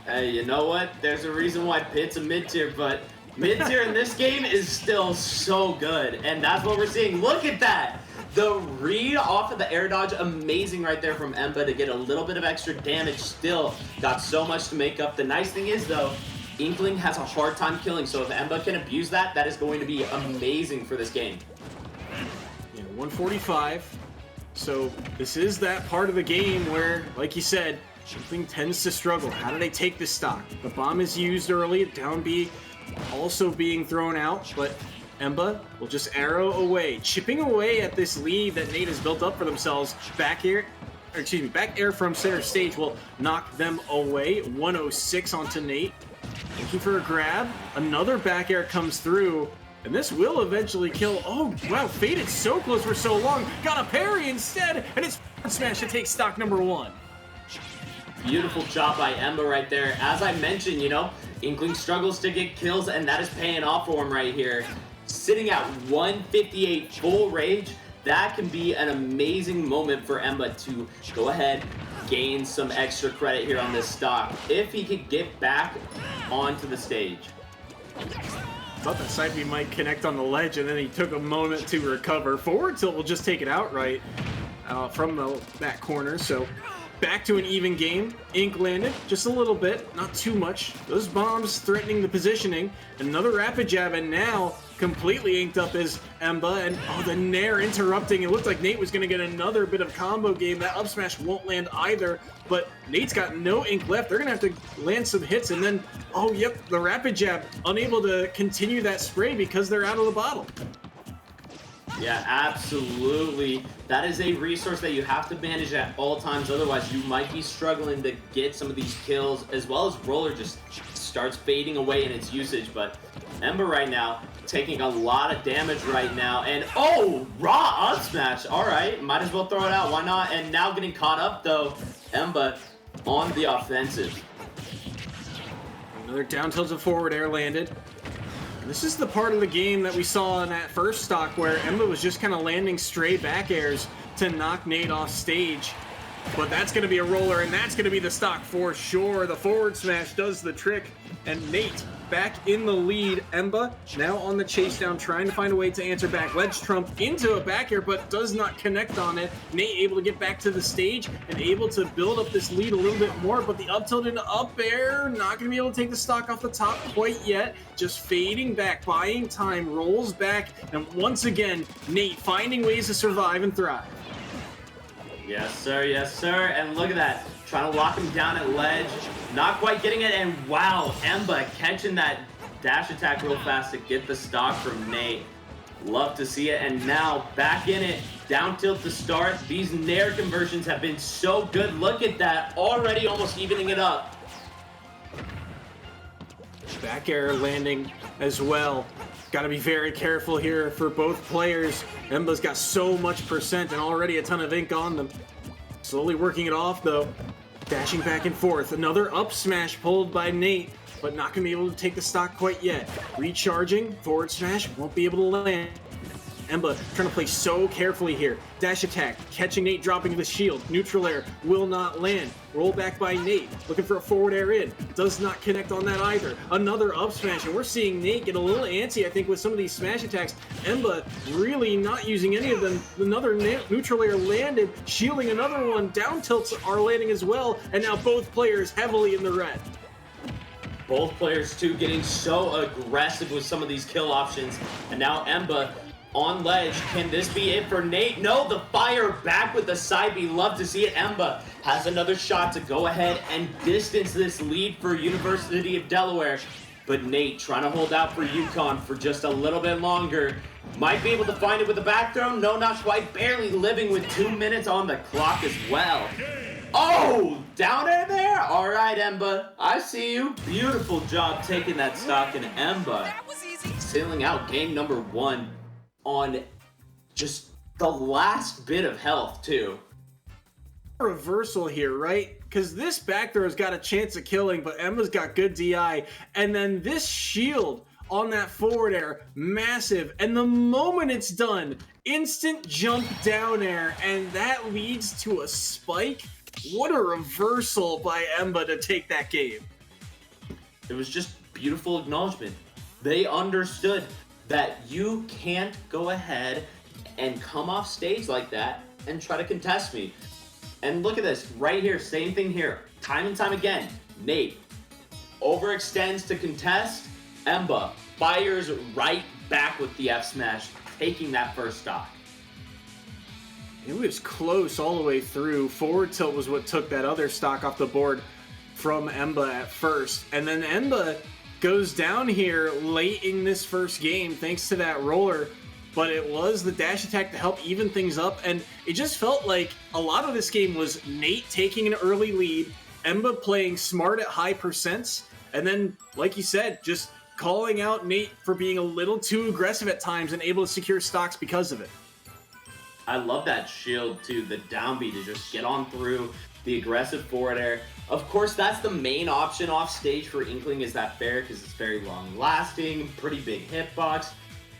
Hey, you know what? There's a reason why Pitt's a mid-tier, but mid-tier in this game is still so good, and that's what we're seeing. Look at that! The read off of the air dodge, amazing right there from Emba to get a little bit of extra damage. Still got so much to make up. The nice thing is, though, Inkling has a hard time killing, so if Emba can abuse that, that is going to be amazing for this game. Yeah, 145. So this is that part of the game where, like you said, Inkling tends to struggle. How do they take this stock? The bomb is used early, down B also being thrown out, but Emba will just arrow away, chipping away at this lead that Nate has built up for themselves. Back air from center stage will knock them away. 106 onto Nate. Looking for a grab. Another back air comes through, and this will eventually kill. Oh, wow, faded so close for so long. Got a parry instead, and it's smash to take stock number 1. Beautiful job by Emba right there. As I mentioned, Inkling struggles to get kills, and that is paying off for him right here. Sitting at 158 full rage, that can be an amazing moment for Emba to go ahead, gain some extra credit here on this stock, if he could get back onto the stage. Thought that side B might connect on the ledge, and then he took a moment to recover. Forward tilt will just take it outright from that corner, so back to an even game. Ink landed just a little bit, not too much. Those bombs threatening the positioning. Another rapid jab, and now completely inked up is Emba, and the Nair interrupting. It looked like Nate was going to get another bit of combo game. That up smash won't land either, but Nate's got no ink left. They're going to have to land some hits, and then, the rapid jab, unable to continue that spray because they're out of the bottle. Yeah, absolutely. That is a resource that you have to manage at all times. Otherwise, you might be struggling to get some of these kills, as well as Roller just starts fading away in its usage. But Emba right now taking a lot of damage right now. And raw up smash. All right, might as well throw it out. Why not? And now getting caught up, though, Emba on the offensive. Another down tilt to forward air landed. This is the part of the game that we saw in that first stock where Emba was just kind of landing stray back airs to knock Nate off stage. But that's going to be a roller, and that's going to be the stock for sure. The forward smash does the trick, and Nate back in the lead. Emba now on the chase down, trying to find a way to answer back. Ledge trump into a back air, but does not connect on it. Nate able to get back to the stage and able to build up this lead a little bit more, but the up tilt into up air, not going to be able to take the stock off the top quite yet. Just fading back, buying time, rolls back, and once again, Nate finding ways to survive and thrive. Yes, sir. Yes, sir. And look at that. Trying to lock him down at ledge. Not quite getting it. And wow, Emba catching that dash attack real fast to get the stock from Nate. Love to see it. And now back in it. Down tilt to start. These Nair conversions have been so good. Look at that. Already almost evening it up. Back air landing as well. Got to be very careful here for both players. Emba's got so much percent and already a ton of ink on them. Slowly working it off though. Dashing back and forth. Another up smash pulled by Nate, but not going to be able to take the stock quite yet. Recharging, forward smash, won't be able to land. Emba trying to play so carefully here. Dash attack, catching Nate dropping the shield. Neutral air will not land. Roll back by Nate, looking for a forward air in. Does not connect on that either. Another up smash, and we're seeing Nate get a little antsy, I think, with some of these smash attacks. Emba really not using any of them. Another neutral air landed, shielding another one. Down tilts are landing as well, and now both players heavily in the red. Both players, too, getting so aggressive with some of these kill options. And now Emba on ledge. Can this be it for Nate? No, the fire back with the side B. Love to see it. Emba has another shot to go ahead and distance this lead for University of Delaware. But Nate trying to hold out for UConn for just a little bit longer. Might be able to find it with a back throw. No, not quite. Barely living with 2 minutes on the clock as well. Down in there? All right, Emba. I see you. Beautiful job taking that stock, and Emba sailing out game number 1 on just the last bit of health, too. Reversal here, right? Because this back throw's got a chance of killing, but Emba's got good DI. And then this shield on that forward air, massive. And the moment it's done, instant jump down air, and that leads to a spike. What a reversal by Emba to take that game. It was just beautiful acknowledgement. They understood that you can't go ahead and come off stage like that and try to contest me. And look at this, right here, same thing here. Time and time again, Nate overextends to contest. Emba fires right back with the F smash, taking that first stock. It was close all the way through. Forward tilt was what took that other stock off the board from Emba at first. And then Emba goes down here late in this first game thanks to that roller, but it was the dash attack to help even things up, and it just felt like a lot of this game was Nate taking an early lead, Emba playing smart at high percents, and then, like you said, just calling out Nate for being a little too aggressive at times and able to secure stocks because of it. I love that shield too, the down B to just get on through, the aggressive forward air. Of course, that's the main option off stage for Inkling, is that fair, because it's very long lasting, pretty big hitbox.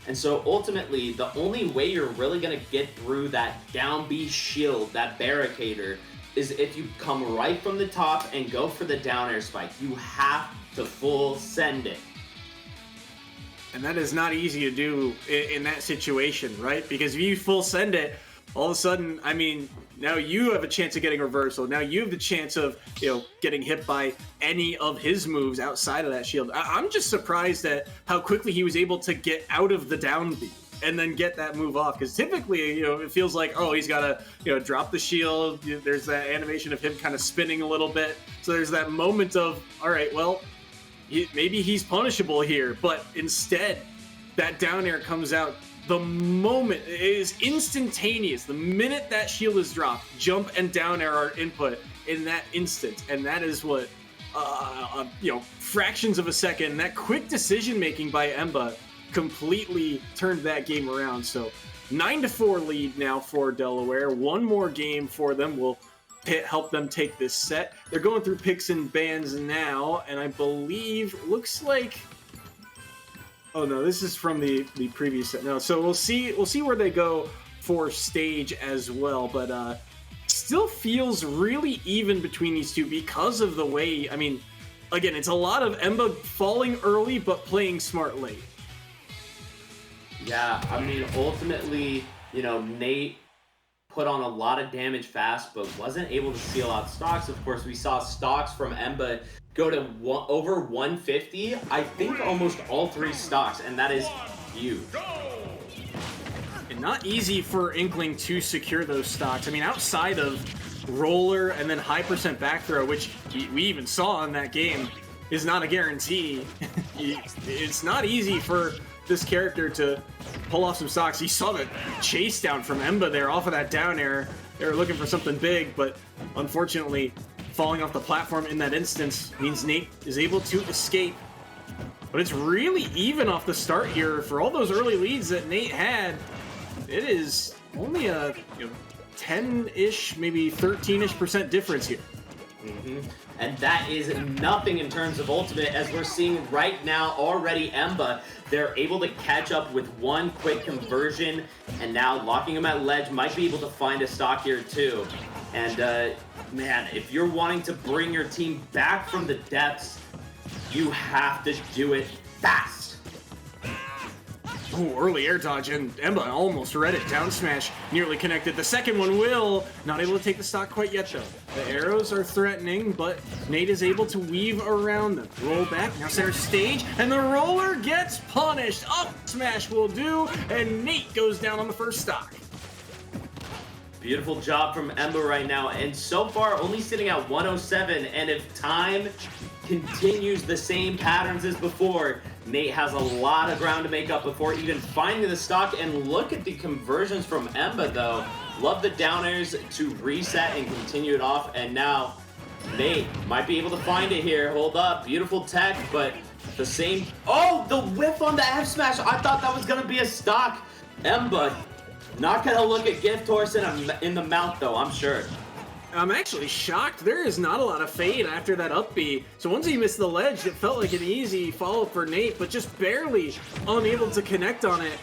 And so ultimately, the only way you're really going to get through that down B shield, that barricader, is if you come right from the top and go for the down air spike. You have to full send it. And that is not easy to do in that situation, right? Because if you full send it, all of a sudden, I mean, now you have a chance of getting reversal. Now you have the chance of, getting hit by any of his moves outside of that shield. I'm just surprised at how quickly he was able to get out of the down B and then get that move off. Because typically, it feels like, oh, he's got to, drop the shield. There's that animation of him kind of spinning a little bit. So there's that moment of, all right, well, maybe he's punishable here. But instead, that down air comes out. The moment, it is instantaneous. The minute that shield is dropped, jump and down air are input in that instant. And that is what, fractions of a second, that quick decision making by Emba completely turned that game around. So 9-4 lead now for Delaware. One more game for them will help them take this set. They're going through picks and bans now, and I believe, looks like, oh no, this is from the previous set. No, so we'll see where they go for stage as well, but still feels really even between these two because of the way, I mean, again, it's a lot of Emba falling early but playing smart late. Yeah, I mean, ultimately, Nate put on a lot of damage fast, but wasn't able to seal out stocks. Of course, we saw stocks from Emba go to over 150. I think almost all 3 stocks, and that is huge. And not easy for Inkling to secure those stocks. I mean, outside of roller and then high percent back throw, which we even saw in that game, is not a guarantee. It's not easy for this character to pull off some stocks. You saw the chase down from Emba there off of that down air. They were looking for something big, but unfortunately, falling off the platform in that instance means Nate is able to escape. But it's really even off the start here. For all those early leads that Nate had, it is only a 10-ish, maybe 13-ish% difference here. Mm-hmm. And that is nothing in terms of ultimate, as we're seeing right now already Emba, they're able to catch up with one quick conversion, and now locking him at ledge might be able to find a stock here too. And man, if you're wanting to bring your team back from the depths, you have to do it fast. Ooh, early air dodge, and Emba almost read it. Down smash, nearly connected. The second one will. Not able to take the stock quite yet, though. The arrows are threatening, but Nate is able to weave around them. Roll back, now center stage, and the roller gets punished. Up smash will do, and Nate goes down on the first stock. Beautiful job from Emba right now, and so far only sitting at 107, and if time continues the same patterns as before, Nate has a lot of ground to make up before even finding the stock. And look at the conversions from Emba though. Love the down airs to reset and continue it off, and now Nate might be able to find it here. Hold up, beautiful tech, but the same, oh, the whiff on the F smash. I thought that was gonna be a stock. Emba not gonna look at Gift Horse in the mouth though, I'm sure. I'm actually shocked. There is not a lot of fade after that up B. So once he missed the ledge, it felt like an easy follow for Nate, but just barely unable to connect on it.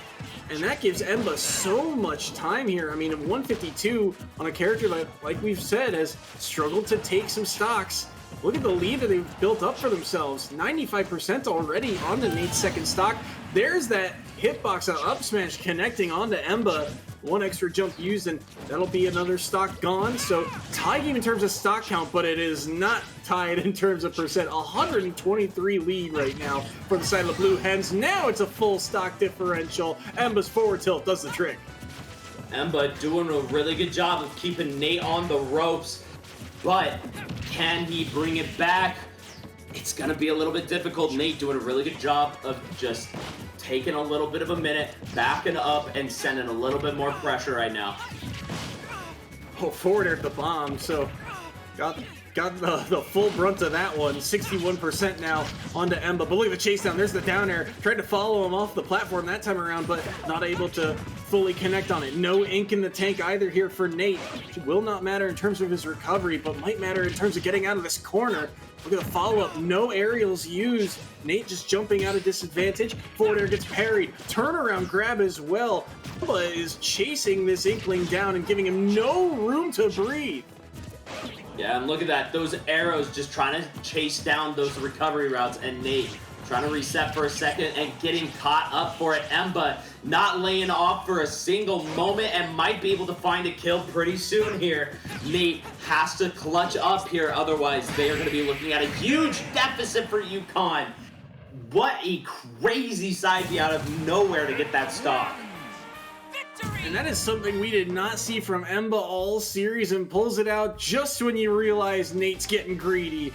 And that gives Emba so much time here. I mean, 152 on a character that, like we've said, has struggled to take some stocks. Look at the lead that they've built up for themselves. 95% already on the Nate's second stock. There's that hitbox on up smash connecting onto Emba. One extra jump used, and that'll be another stock gone. So tie game in terms of stock count, but it is not tied in terms of percent. 123 lead right now for the side of the Blue Hens. Now it's a full stock differential. Emba's forward tilt does the trick. Emba doing a really good job of keeping Nate on the ropes, but can he bring it back? It's gonna be a little bit difficult. Nate doing a really good job of just taking a little bit of a minute, backing up, and sending a little bit more pressure right now. Oh, forward air at the bomb. So got the full brunt of that one. 61% now onto Emba. But look at the chase down. There's the down air. Tried to follow him off the platform that time around, but not able to fully connect on it. No ink in the tank either here for Nate. It will not matter in terms of his recovery, but might matter in terms of getting out of this corner. Look at the follow-up. No aerials used. Nate just jumping out of disadvantage. Forward air gets parried. Turnaround grab as well. Emba is chasing this Inkling down and giving him no room to breathe. Yeah, and look at that. Those arrows just trying to chase down those recovery routes, and Nate trying to reset for a second and getting caught up for it. Emba not laying off for a single moment and might be able to find a kill pretty soon here. Nate has to clutch up here, otherwise they are going to be looking at a huge deficit for UConn. What a crazy side B out of nowhere to get that stock. And that is something we did not see from Emba all series, and pulls it out just when you realize Nate's getting greedy.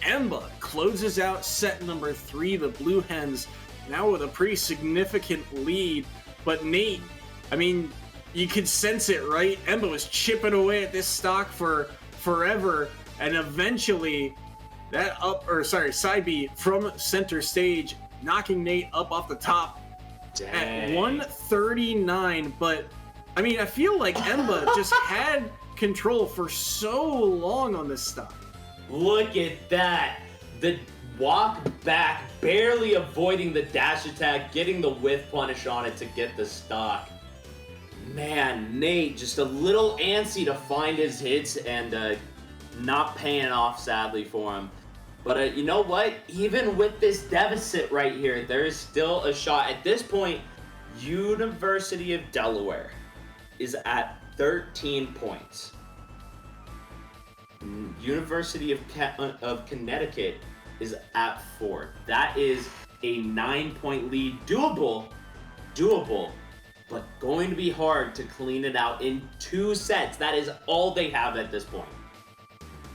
Emba closes out set number 3, the Blue Hens, now with a pretty significant lead. But Nate, I mean, you could sense it, right? Emba was chipping away at this stock for forever, and eventually that side B from center stage, knocking Nate up off the top. Dang. At 139, but I mean, I feel like Emba just had control for so long on this stock. Look at that. The walk back, barely avoiding the dash attack, getting the whiff punish on it to get the stock. Man, Nate just a little antsy to find his hits, and not paying off sadly for him. But you know what? Even with this deficit right here, there is still a shot. At this point, University of Delaware is at 13 points. University of Connecticut is at 4. That is a 9-point lead. Doable, but going to be hard to clean it out in 2 sets. That is all they have at this point.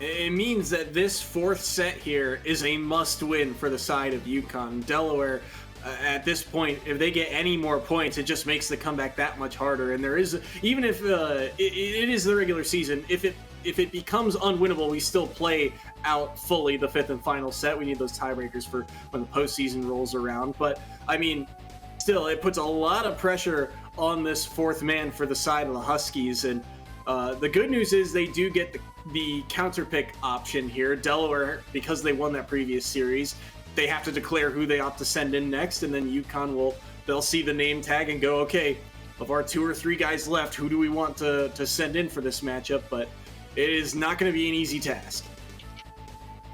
It means that this 4th set here is a must-win for the side of UConn. Delaware, at this point, if they get any more points, it just makes the comeback that much harder. And there is, even if it is the regular season, if it becomes unwinnable, we still play out fully the 5th and final set. We need those tiebreakers for when the postseason rolls around. But I mean, still, it puts a lot of pressure on this 4th man for the side of the Huskies. And the good news is they do get the counter pick option here. Delaware, because they won that previous series, they have to declare who they opt to send in next, and then UConn they'll see the name tag and go, okay, of our 2 or 3 guys left, who do we want to send in for this matchup? But it is not going to be an easy task.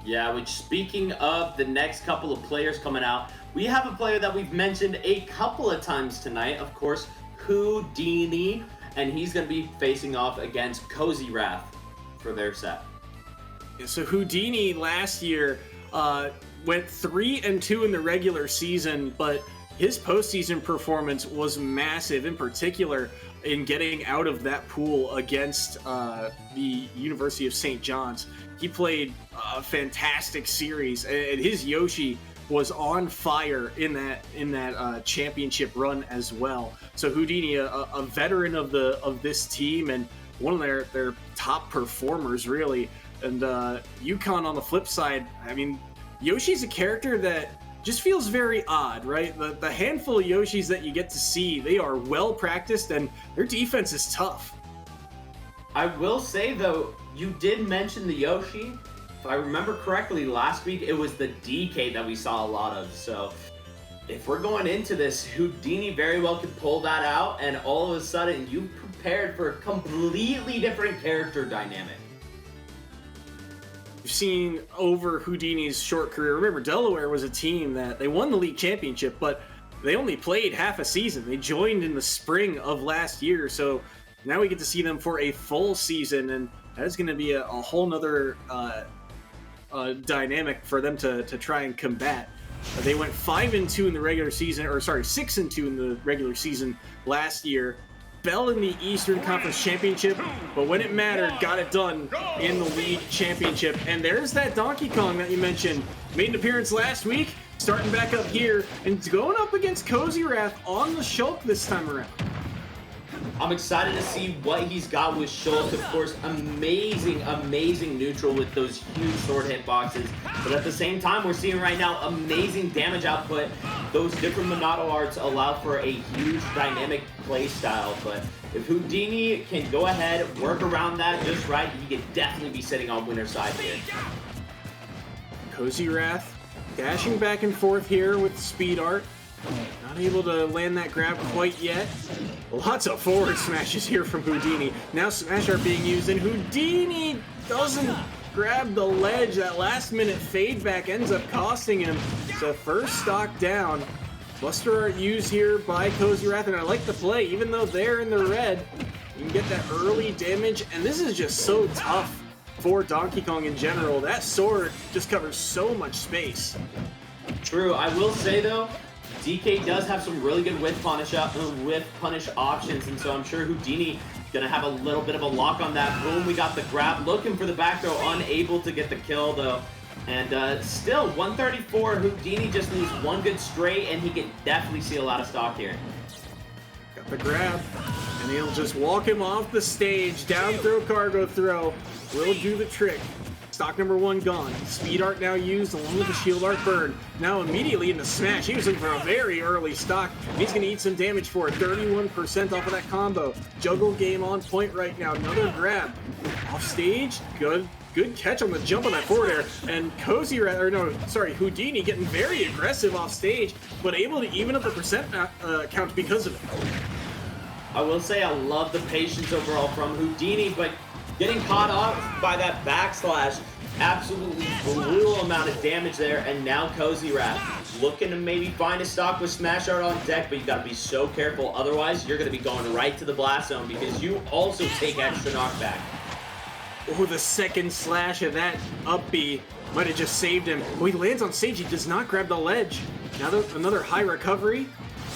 Yeah, which, speaking of the next couple of players coming out, we have a player that we've mentioned a couple of times tonight, of course, Houdini, and he's going to be facing off against Cozy Wrath for their set. So Houdini last year went 3-2 in the regular season, but his postseason performance was massive, in particular in getting out of that pool against the University of St. John's. He played a fantastic series, and his Yoshi was on fire in that championship run as well. So Houdini, a veteran of this team, and one of their top performers, really. And UConn on the flip side, I mean, Yoshi's a character that just feels very odd, right? The handful of Yoshis that you get to see, they are well practiced, and their defense is tough. I will say, though, you did mention the Yoshi. If I remember correctly, last week it was the DK that we saw a lot of. So if we're going into this, Houdini very well could pull that out, and all of a sudden you prepared for a completely different character dynamic. We've seen over Houdini's short career. Remember, Delaware was a team that they won the league championship, but they only played half a season. They joined in the spring of last year, so now we get to see them for a full season, and that is going to be a whole nother dynamic for them to try and combat. They went 5-2 in the regular season, 6-2 in the regular season last year. Fell in the Eastern Conference Championship, but when it mattered, got it done in the league championship. And there's that Donkey Kong that you mentioned. Made an appearance last week, starting back up here, and going up against Cozy Wrath on the Shulk this time around. I'm excited to see what he's got with Schultz. Of course, amazing, amazing neutral with those huge sword hitboxes. But at the same time, we're seeing right now amazing damage output. Those different Monado arts allow for a huge dynamic play style. But if Houdini can go ahead, work around that just right, he could definitely be sitting on winner's side here. Cozy Wrath dashing back and forth here with speed art. Not able to land that grab quite yet. Lots of forward smashes here from Houdini. Now smash art being used, and Houdini doesn't grab the ledge. That last minute fade back ends up costing him. So first stock down. Buster art used here by Cozy Wrath, and I like the play. Even though they're in the red, you can get that early damage, and this is just so tough for Donkey Kong in general. That sword just covers so much space. True. I will say, though, DK does have some really good whiff punish options, and so I'm sure Houdini gonna have a little bit of a lock on that. Boom, we got the grab, looking for the back throw, unable to get the kill though. And still, 134, Houdini just needs one good straight, and he can definitely see a lot of stock here. Got the grab, and he'll just walk him off the stage. Down throw, cargo throw, will do the trick. Stock number one gone. Speed art now used along with the shield art burn. Now immediately into smash. He was looking for a very early stock. He's going to eat some damage for it. 31% off of that combo. Juggle game on point right now. Another grab. Off stage. Good catch on the jump on that forward air. And Houdini getting very aggressive off stage, but able to even up the percent count because of it. I will say I love the patience overall from Houdini, but getting caught off by that backslash, absolutely brutal amount of damage there, and now Cozy Wrath looking to maybe find a stock with Smash Art on deck, but you gotta be so careful, otherwise you're gonna be going right to the blast zone because you also take extra knockback. Oh, the second slash of that up B might have just saved him. Oh, he lands on stage, he does not grab the ledge. Now another high recovery.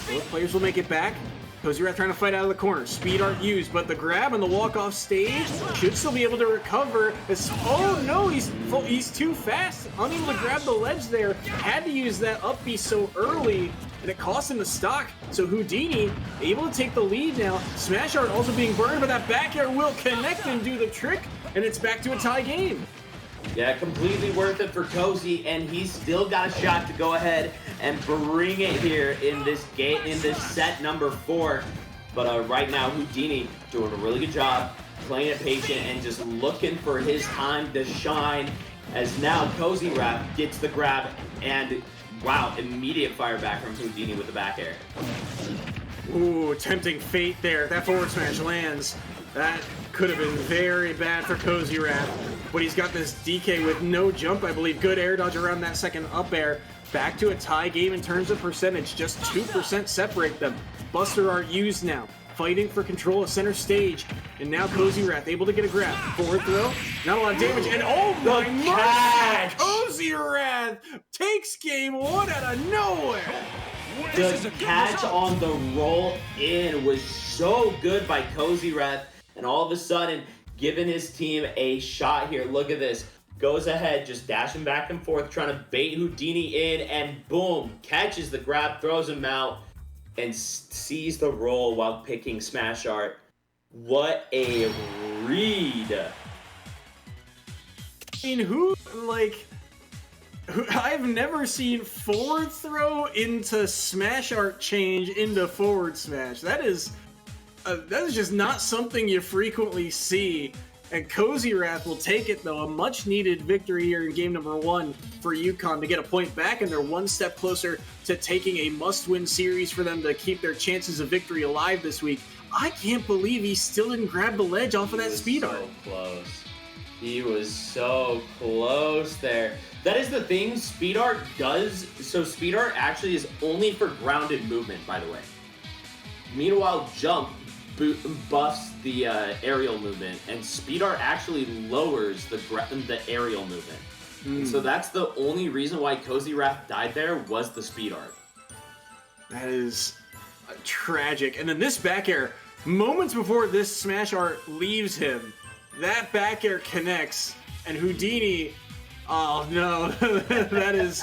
Both players will make it back. Cozy Wrath trying to fight out of the corner. Speed art used, but the grab on the walk off stage should still be able to recover. Oh no, he's too fast. Unable to grab the ledge there. Had to use that up B so early, and it cost him the stock. So Houdini able to take the lead now. Smash art also being burned, but that back air will connect and do the trick, and it's back to a tie game. Yeah, completely worth it for Cozy, and he's still got a shot to go ahead and bring it here in this game, in this set number 4. But right now, Houdini doing a really good job, playing it patient and just looking for his time to shine. As now Cozy Wrath gets the grab, and wow, immediate fire back from Houdini with the back air. Ooh, tempting fate there. That forward smash lands. That could have been very bad for Cozy Wrath, but he's got this DK with no jump, I believe. Good air dodge around that second up air. Back to a tie game in terms of percentage. Just 2% separate them. Buster art used now, fighting for control of center stage. And now Cozy Wrath able to get a grab. Forward throw, not a lot of damage, and oh my god! Cozy Wrath takes game 1 out of nowhere! The catch on the roll in was so good by Cozy Wrath, and all of a sudden, giving his team a shot here. Look at this. Goes ahead, just dashing back and forth, trying to bait Houdini in, and boom, catches the grab, throws him out, and sees the roll while picking Smash Art. What a read. I mean, I've never seen forward throw into Smash Art change into forward smash. That is just not something you frequently see. And Cozy Wrath will take it, though. A much-needed victory here in game number 1 for UConn to get a point back, and they're one step closer to taking a must-win series for them to keep their chances of victory alive this week. I can't believe he still didn't grab the ledge off of that speed art. So close. He was so close there. That is the thing speed art does. So speed art actually is only for grounded movement, by the way. Meanwhile, jump buffs the aerial movement, and speed art actually lowers the aerial movement. And so that's the only reason why Cozy Wrath died there, was the speed art. That is tragic. And then this back air, moments before this smash art leaves him, that back air connects, and Houdini, oh no, that is,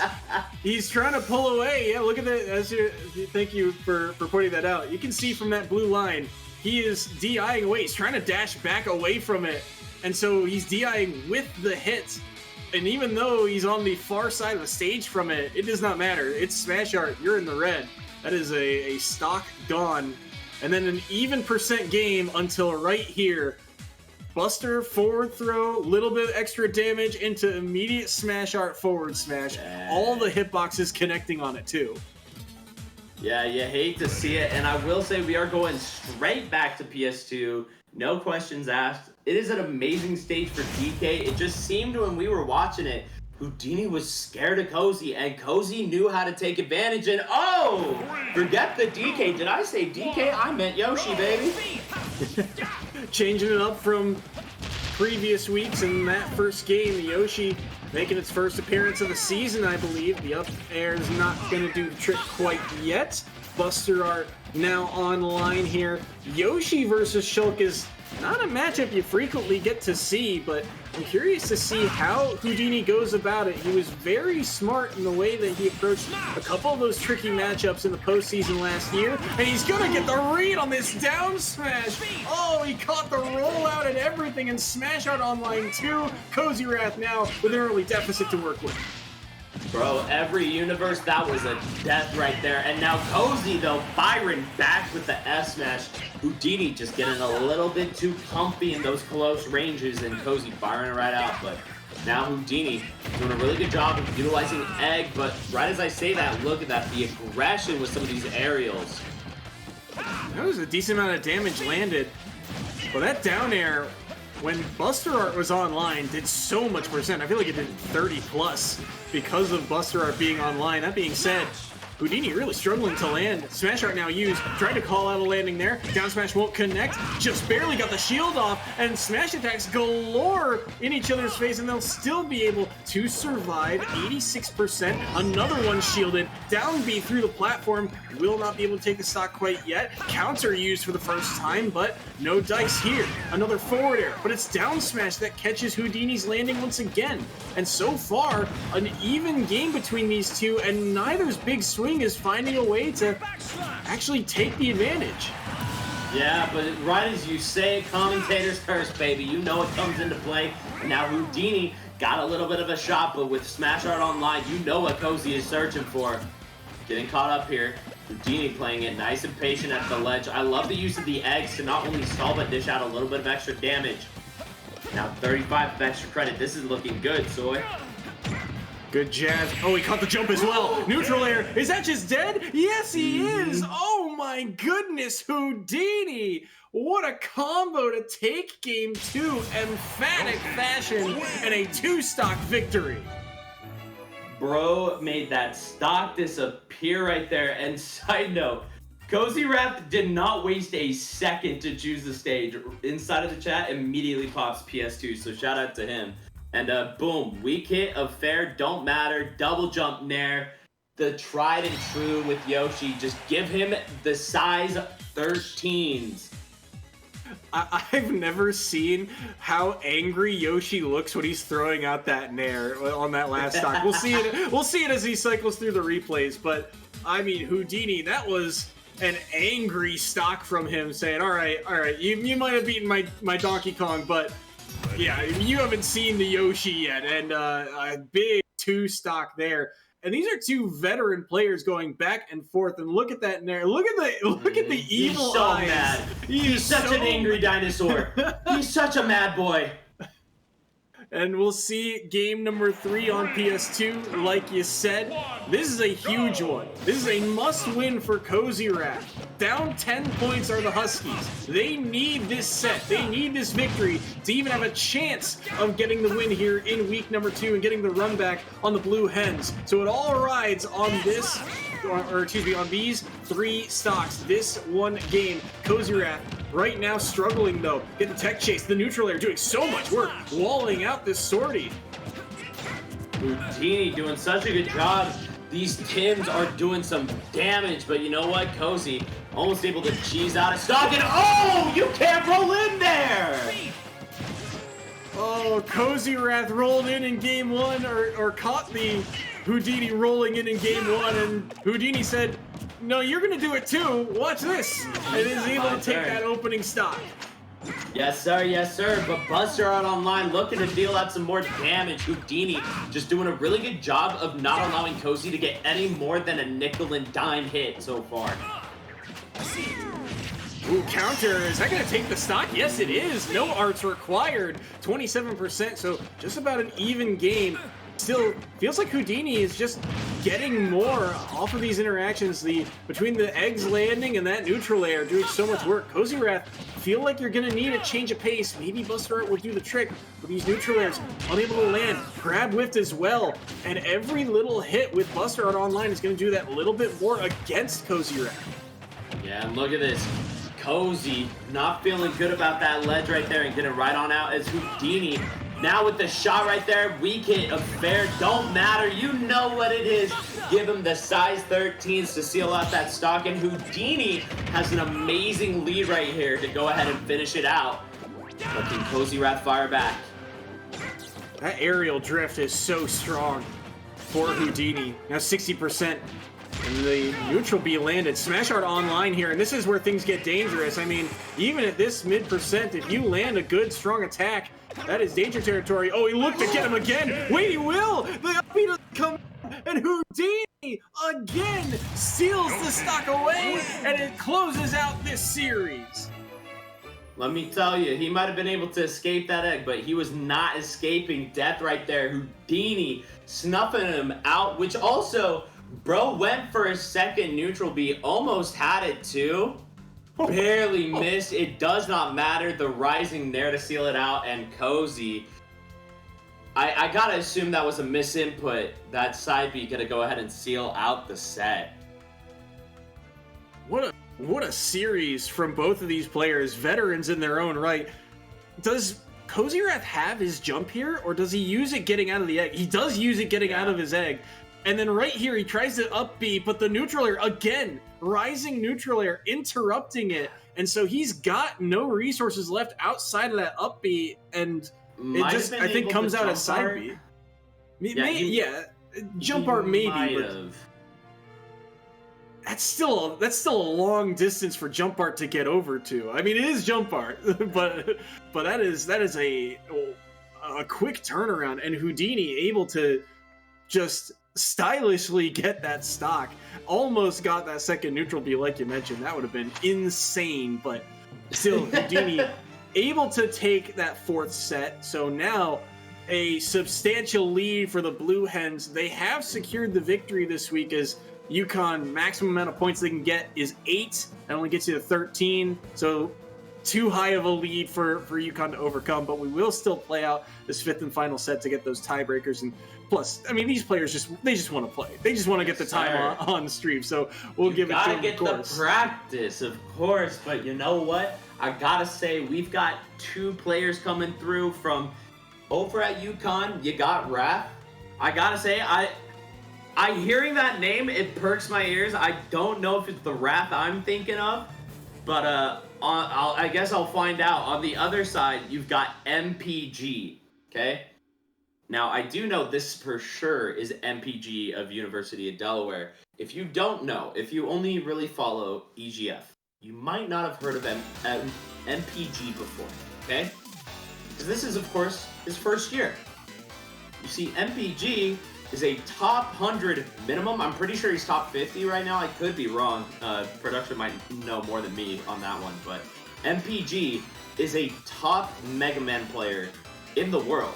he's trying to pull away. Yeah, look at that. Thank you for pointing that out. You can see from that blue line, he is DIing away. He's trying to dash back away from it. And so he's DIing with the hit. And even though he's on the far side of the stage from it, it does not matter. It's Smash Art. You're in the red. That is a stock gone. And then an even percent game until right here. Buster, forward throw, little bit of extra damage into immediate Smash Art forward smash. Yeah. All the hitboxes connecting on it too. Yeah, you hate to see it. And I will say we are going straight back to PS2. No questions asked. It is an amazing stage for DK. It just seemed when we were watching it, Houdini was scared of Cozy, and Cozy knew how to take advantage. And oh, forget the DK. Did I say DK? I meant Yoshi, baby. Changing it up from previous weeks in that first game, Yoshi making its first appearance of the season, I believe. The up air is not going to do the trick quite yet. Buster Art now online here. Yoshi versus Shulk is not a matchup you frequently get to see, but I'm curious to see how Houdini goes about it. He was very smart in the way that he approached a couple of those tricky matchups in the postseason last year, and he's gonna get the read on this down smash. Oh, he caught the rollout and everything, and Smash Art online too. Cozy Wrath now with an early deficit to work with. Bro, every universe, that was a death right there. And now Cozy, though, Byron back with the S smash. Houdini just getting a little bit too comfy in those close ranges, and Cozy firing it right out. But now Houdini doing a really good job of utilizing Egg. But right as I say that, look at that, the aggression with some of these aerials. That was a decent amount of damage landed. Well, that down air, when Buster Art was online, did so much percent. I feel like it did 30 plus because of Buster Art being online. That being said, Houdini really struggling to land. Smash Art now used, trying to call out a landing there. Down smash won't connect, just barely got the shield off, and smash attacks galore in each other's face, and they'll still be able to survive. 86%, another one shielded. Down B through the platform, will not be able to take the stock quite yet. Counter used for the first time, but no dice here. Another forward air, but it's down smash that catches Houdini's landing once again. And so far, an even game between these two, and neither's big swing is finding a way to actually take the advantage. Yeah, but right as you say, commentators first, baby. You know it comes into play. And now Houdini got a little bit of a shot, but with Smash Art online, you know what Cozy is searching for. Getting caught up here. Houdini playing it nice and patient at the ledge. I love the use of the eggs to not only stall but dish out a little bit of extra damage. Now 35 of extra credit. This is looking good, Soy. Good jab. Oh, he caught the jump as well. Neutral air. Is that just dead? Yes, he is. Oh my goodness, Houdini. What a combo to take game two. Emphatic fashion and a two-stock victory. Bro made that stock disappear right there. And side note, Cozy Rep did not waste a second to choose the stage. Inside of the chat, immediately pops PS2, so shout out to him. And boom, weak hit of fair, don't matter, double jump nair. The tried and true with Yoshi, just give him the size 13s. I've never seen how angry Yoshi looks when he's throwing out that nair on that last stock. We'll see it. We'll see it as he cycles through the replays. But I mean, Houdini, that was an angry stock from him, saying, "All right, you might have beaten my Donkey Kong, but yeah, you haven't seen the Yoshi yet." And a big two stock there. And these are two veteran players going back and forth. And look at that nair. Look at the evil He's so eyes. mad. He's such an angry dinosaur. He's such a mad boy. And we'll see game number 3 on PS2. Like you said, this is a huge one. This is a must-win for Cozy Rat. Down 10 points are the Huskies. They need this set. They need this victory to even have a chance of getting the win here in week number 2 and getting the run back on the Blue Hens. So it all rides on this, or excuse me, on these 3 stocks. This one game. Cozy Rat right now struggling though. Get the tech chase, the neutral air doing so much work, walling out this sortie. Houdini doing such a good job. These Tims are doing some damage, but you know what? Cozy almost able to cheese out a stock, and oh, you can't roll in there! Oh, Cozy Wrath rolled in game 1, or caught the Houdini rolling in game 1, and Houdini said, no, you're gonna do it too. Watch this. It is able to take that opening stock. Yes, sir. Yes, sir. But Buster out online looking to deal out some more damage. Houdini just doing a really good job of not allowing Cozy to get any more than a nickel and dime hit so far. Ooh, counter. Is that going to take the stock? Yes, it is. No arts required. 27%, so just about an even game. Still, feels like Houdini is just getting more off of these interactions. Between the eggs landing and that neutral air doing so much work. Cozy Wrath, feel like you're going to need a change of pace. Maybe Buster Art will do the trick, but these neutral airs unable to land. Grab whiffed as well, and every little hit with Buster Art online is going to do that little bit more against Cozy Wrath. Yeah, and look at this. Cozy not feeling good about that ledge right there and getting right on out as Houdini. Now with the shot right there, weak hit of fair, don't matter. You know what it is. Give him the size 13s to seal out that stock. And Houdini has an amazing lead right here to go ahead and finish it out. But can Cozy Wrath fire back? That aerial drift is so strong for Houdini. Now 60%. And the neutral B landed. Smash Art online here, and this is where things get dangerous. I mean, even at this mid-percent, if you land a good, strong attack, that is danger territory. Oh, he looked to get him again. Wait, he will. The upbeat doesn't come, and Houdini again steals the stock away, and it closes out this series. Let me tell you, he might have been able to escape that egg, but he was not escaping death right there. Houdini snuffing him out, which also... Bro went for a second neutral B, almost had it too. Barely missed. It does not matter. The rising there to seal it out, and Cozy. I gotta assume that was a misinput. That side B gonna go ahead and seal out the set. What a series from both of these players, veterans in their own right. Does Cozy Wrath have his jump here, or does he use it getting out of the egg? He does use it getting out of his egg. And then right here, he tries to up B, but the neutral air, again, rising neutral air, interrupting it. And so he's got no resources left outside of that up B, and it just, I think, comes out as side B. Jump art maybe, but that's still a long distance for jump art to get over to. I mean, it is jump art, but that is a quick turnaround, and Houdini able to just stylishly get that stock. Almost got that second neutral B, like you mentioned. That would have been insane, but still, Houdini able to take that fourth set. So now a substantial lead for the Blue Hens. They have secured the victory this week, as UConn maximum amount of points they can get is 8. That only gets you to 13. So too high of a lead for UConn to overcome, but we will still play out this fifth and final set to get those tiebreakers. And plus, I mean, these players just want to play. They just want to get the time on the stream. So we'll give it to them. Gotta get the practice, of course. But you know what? I gotta say, we've got 2 players coming through from over at UConn. You got Wrath. I gotta say, I hearing that name, it perks my ears. I don't know if it's the Wrath I'm thinking of, but I guess I'll find out. On the other side, you've got MPG, okay? Now, I do know this for sure is MPG of University of Delaware. If you don't know, if you only really follow EGF, you might not have heard of MPG before, okay? Because this is, of course, his first year. You see, MPG is a top 100 minimum. I'm pretty sure he's top 50 right now. I could be wrong. Production might know more than me on that one. But MPG is a top Mega Man player in the world.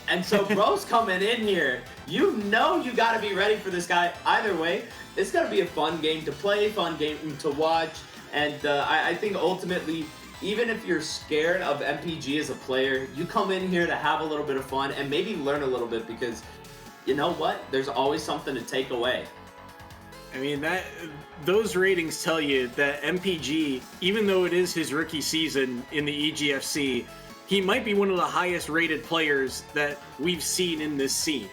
And so bro's coming in here. You know you got to be ready for this guy. Either way, it's going to be a fun game to play, fun game to watch. And I think ultimately, even if you're scared of MPG as a player, you come in here to have a little bit of fun and maybe learn a little bit, because you know what? There's always something to take away. I mean, those ratings tell you that MPG, even though it is his rookie season in the EGFC, he might be one of the highest rated players that we've seen in this scene.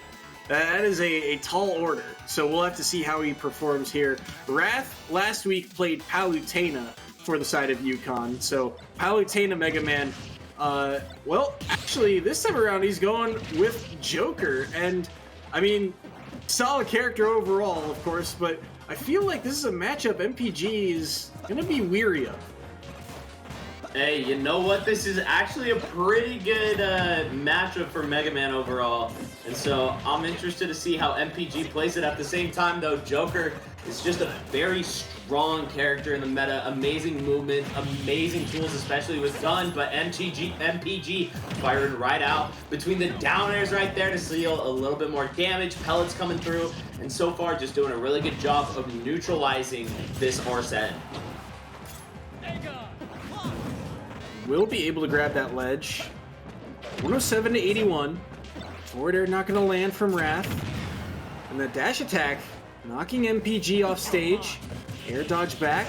That is a tall order, so we'll have to see how he performs here. Wrath last week played Palutena for the side of UConn, so Palutena Mega Man. Well, actually, this time around he's going with Joker, and I mean, solid character overall, of course, but I feel like this is a matchup MPG is going to be weary of. Hey, you know what? This is actually a pretty good matchup for Mega Man overall. And so I'm interested to see how MPG plays it. At the same time, though, Joker is just a very strong character in the meta. Amazing movement, amazing tools, especially with gun. But MPG firing right out between the down airs right there to seal a little bit more damage. Pellets coming through. And so far, just doing a really good job of neutralizing this Arsene. Will be able to grab that ledge. 107 to 81. Forward air not going to land from Wrath. And the dash attack knocking MPG off stage. Air dodge back.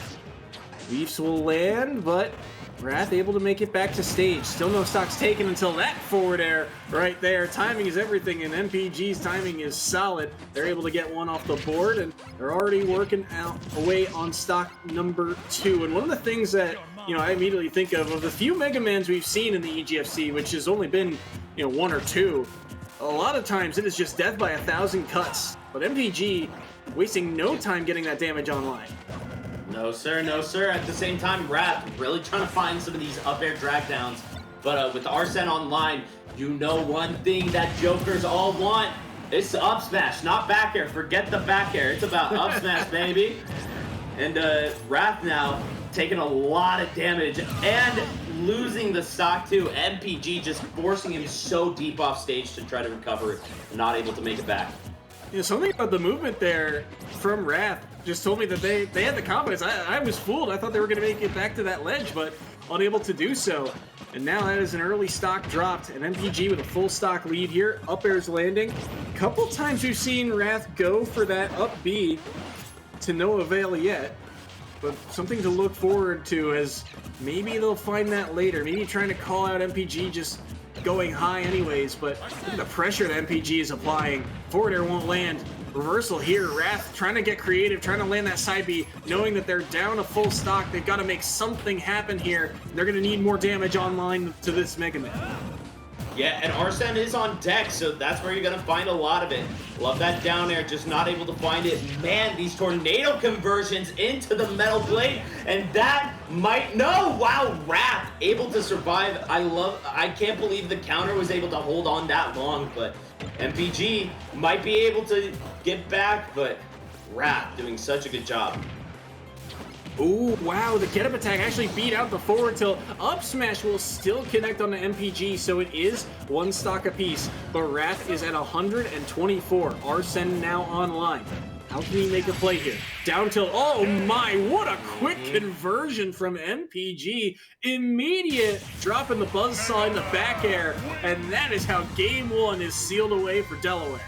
Leafs will land, but Wrath able to make it back to stage. Still no stocks taken until that forward air right there. Timing is everything, and MPG's timing is solid. They're able to get one off the board, and they're already working out away on stock number 2. And one of the things that I immediately think of the few Mega Mans we've seen in the EGFC, which has only been, 1 or 2, a lot of times it is just death by 1,000 cuts. But MPG wasting no time getting that damage online. No, sir, no, sir. At the same time, Wrath really trying to find some of these up air drag downs. But with Arsene online, one thing that Jokers all want. It's the up smash, not back air. Forget the back air. It's about up smash, baby. And Wrath now taking a lot of damage and losing the stock too. MPG just forcing him so deep off stage to try to recover it. Not able to make it back. Something about the movement there from Wrath just told me that they had the confidence. I was fooled. I thought they were going to make it back to that ledge, but unable to do so. And now that is an early stock dropped, and MPG with a full stock lead here. Up air's landing. A couple times we've seen Wrath go for that up B to no avail yet. But something to look forward to, as maybe they'll find that later. Maybe trying to call out MPG just going high anyways, but look at the pressure that MPG is applying. Forward air won't land. Reversal here. Wrath trying to get creative, trying to land that side B, knowing that they're down a full stock. They've got to make something happen here. They're going to need more damage online to this Mega Man. Yeah, and Arsene is on deck, so that's where you're going to find a lot of it. Love that down air, just not able to find it. Man, these tornado conversions into the metal blade, and that might... No! Wow, Wrath able to survive. I can't believe the counter was able to hold on that long, but MPG might be able to get back, but Wrath doing such a good job. Ooh, wow, the get-up attack actually beat out the forward tilt. Up smash will still connect on the MPG, so it is one stock apiece. But Wrath is at 124. Arsene now online. How can he make a play here? Down tilt. Oh my, what a quick conversion from MPG. Immediate drop in the buzzsaw in the back air. And that is how game 1 is sealed away for Delaware.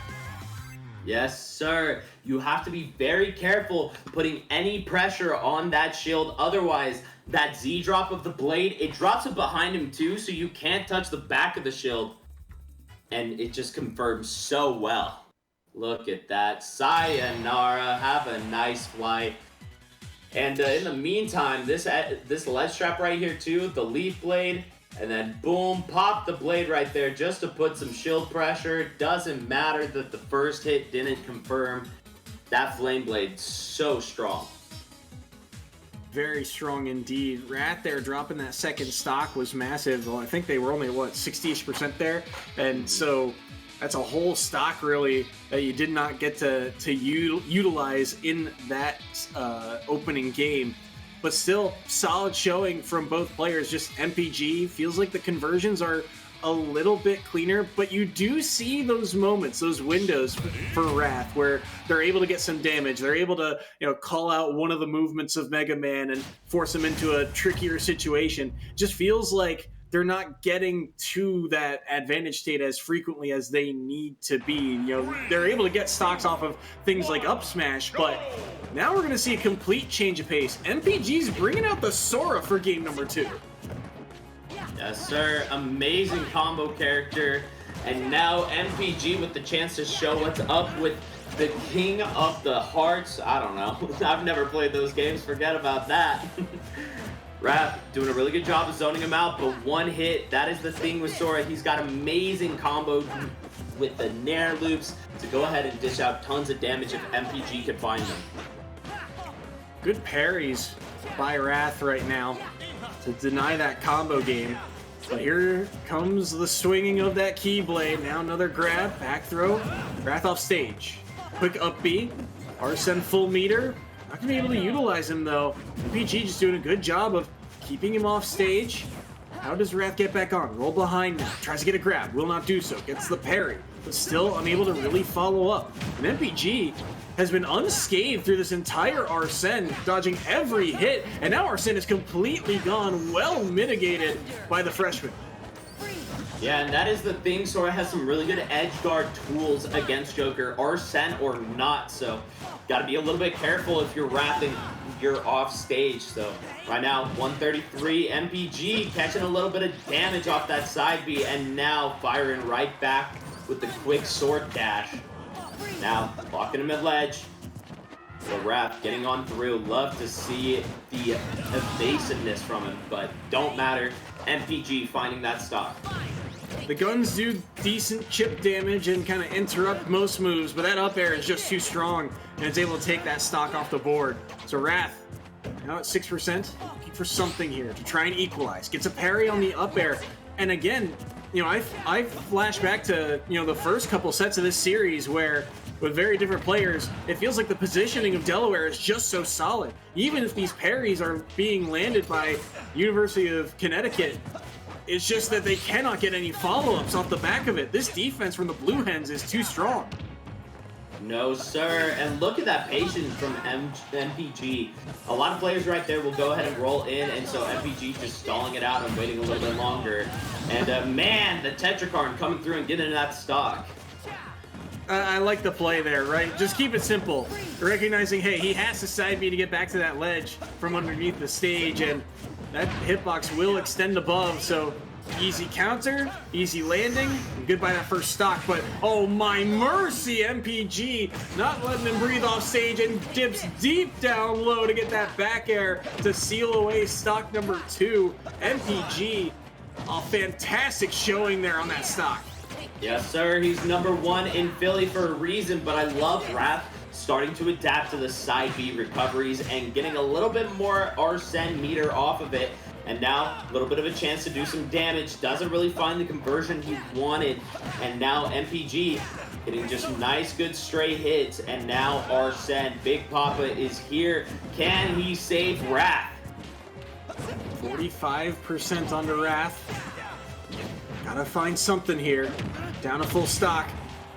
Yes, sir. You have to be very careful putting any pressure on that shield. Otherwise, that Z drop of the blade, it drops it behind him too, so you can't touch the back of the shield. And it just confirms so well. Look at that. Sayonara. Have a nice flight. And in the meantime, this ledge trap right here too, the leaf blade. And then boom, pop the blade right there just to put some shield pressure. Doesn't matter that the first hit didn't confirm. That flame blade, so strong. Very strong indeed. Wrath there dropping that second stock was massive. Well, I think they were only, 60-ish% there? And so that's a whole stock really that you did not get to utilize in that opening game. But still, solid showing from both players. Just MPG feels like the conversions are a little bit cleaner, but you do see those moments, those windows for Wrath where they're able to get some damage. They're able to, call out one of the movements of Mega Man and force him into a trickier situation. Just feels like they're not getting to that advantage state as frequently as they need to be. They're able to get stocks off of things like up smash, but now we're going to see a complete change of pace. MPG's bringing out the Sora for game number 2. Yes, sir. Amazing combo character. And now MPG with the chance to show what's up with the King of the Hearts. I don't know. I've never played those games. Forget about that. Wrath doing a really good job of zoning him out, but one hit, that is the thing with Sora. He's got amazing combo with the Nair loops to go ahead and dish out tons of damage if MPG could find them. Good parries by Wrath right now to deny that combo game. But here comes the swinging of that Keyblade. Now another grab, back throw, Wrath off stage. Quick up B, Arsene full meter. Not gonna be able to utilize him though. MPG just doing a good job of keeping him off stage. How does Wrath get back on? Roll behind now, tries to get a grab, will not do so. Gets the parry, but still unable to really follow up. And MPG has been unscathed through this entire Arsene, dodging every hit, and now Arsene is completely gone, well mitigated by the freshman. Yeah, and that is the thing. Sora has some really good edge guard tools against Joker, Arsene or not, so got to be a little bit careful if you're wrapping your off stage. So right now, 133, MPG catching a little bit of damage off that side B, and now firing right back with the quick sword dash. Now, blocking him at ledge. The Wrath getting on through. Love to see the evasiveness from him, but don't matter. MPG finding that stock. The guns do decent chip damage and kind of interrupt most moves, but that up air is just too strong, and it's able to take that stock off the board. So Wrath, now at 6%, looking for something here to try and equalize. Gets a parry on the up air, and again, you know, I flash back to, you know, the first couple sets of this series where, with very different players, it feels like the positioning of Delaware is just so solid. Even if these parries are being landed by University of Connecticut, it's just that they cannot get any follow-ups off the back of it. This defense from the Blue Hens is too strong. No, sir. And look at that patience from MPG. A lot of players right there will go ahead and roll in, and so MPG just stalling it out and waiting a little bit longer. And man, the Tetrakarn coming through and getting that stock. I like the play there, right? Just keep it simple. Recognizing, hey, he has to side B to get back to that ledge from underneath the stage, and that hitbox will extend above, so easy counter, easy landing, and goodbye that first stock. But oh my mercy, MPG not letting him breathe off stage and dips deep down low to get that back air to seal away stock number 2. MPG, a fantastic showing there on that stock. Yes, sir. He's number 1 in Philly for a reason, but I love Wrath starting to adapt to the side B recoveries and getting a little bit more Arsene meter off of it. And now, a little bit of a chance to do some damage. Doesn't really find the conversion he wanted. And now MPG hitting just nice, good straight hits. And now Arsene, Big Papa is here. Can he save Wrath? 45% on the Wrath. Gotta find something here. Down a full stock.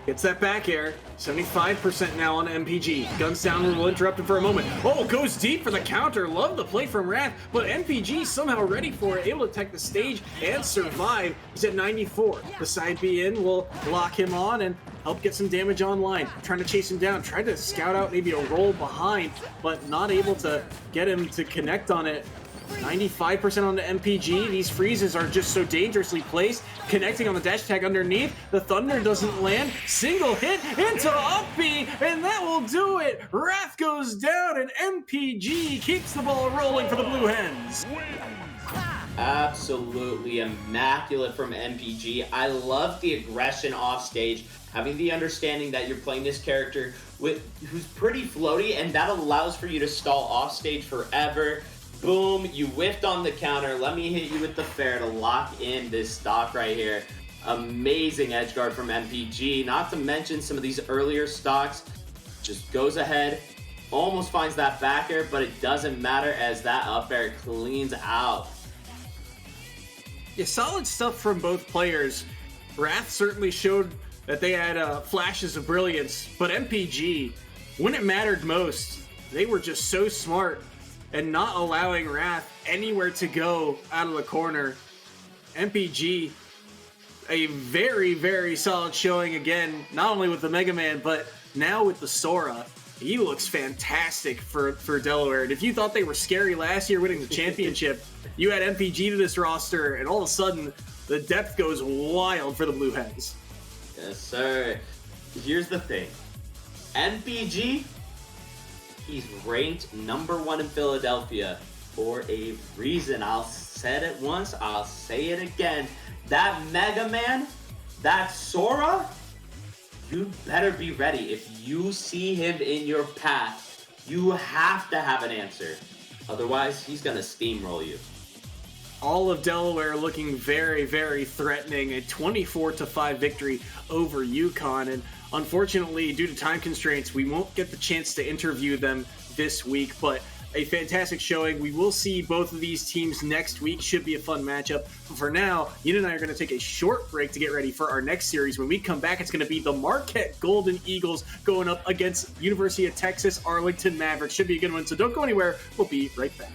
Gets that back air. 75% now on MPG. Guns down and will interrupt him for a moment. Oh, goes deep for the counter. Love the play from Wrath, but MPG somehow ready for it. Able to take the stage and survive. He's at 94. The side B in will lock him on and help get some damage online. Trying to chase him down. Tried to scout out maybe a roll behind, but not able to get him to connect on it. 95% on the MPG. These freezes are just so dangerously placed. Connecting on the dash attack underneath. The Thunder doesn't land. Single hit into up B, and that will do it. Wrath goes down, and MPG keeps the ball rolling for the Blue Hens. Absolutely immaculate from MPG. I love the aggression off stage, having the understanding that you're playing this character who's pretty floaty, and that allows for you to stall off stage forever. Boom, you whiffed on the counter. Let me hit you with the fair to lock in this stock right here. Amazing edge guard from MPG. Not to mention some of these earlier stocks. Just goes ahead, almost finds that back air, but it doesn't matter as that up air cleans out. Yeah, solid stuff from both players. Wrath certainly showed that they had flashes of brilliance, but MPG, when it mattered most, they were just so smart and not allowing Wrath anywhere to go out of the corner. MPG, a very, very solid showing again, not only with the Mega Man, but now with the Sora. He looks fantastic for Delaware. And if you thought they were scary last year winning the championship, you had MPG to this roster, and all of a sudden, the depth goes wild for the Blue Hens. Yes, sir. Here's the thing. MPG, he's ranked number 1 in Philadelphia for a reason. I'll say it once, I'll say it again. That Mega Man, that Sora, you better be ready. If you see him in your path, You have to have an answer. Otherwise, he's going to steamroll you. All of Delaware looking very, very threatening. A 24-5 victory over UConn. And unfortunately, due to time constraints, we won't get the chance to interview them this week. But a fantastic showing. We will see both of these teams next week. Should be a fun matchup. But for now, Yin and I are going to take a short break to get ready for our next series. When we come back, it's going to be the Marquette Golden Eagles going up against University of Texas Arlington Mavericks. Should be a good one, so don't go anywhere. We'll be right back.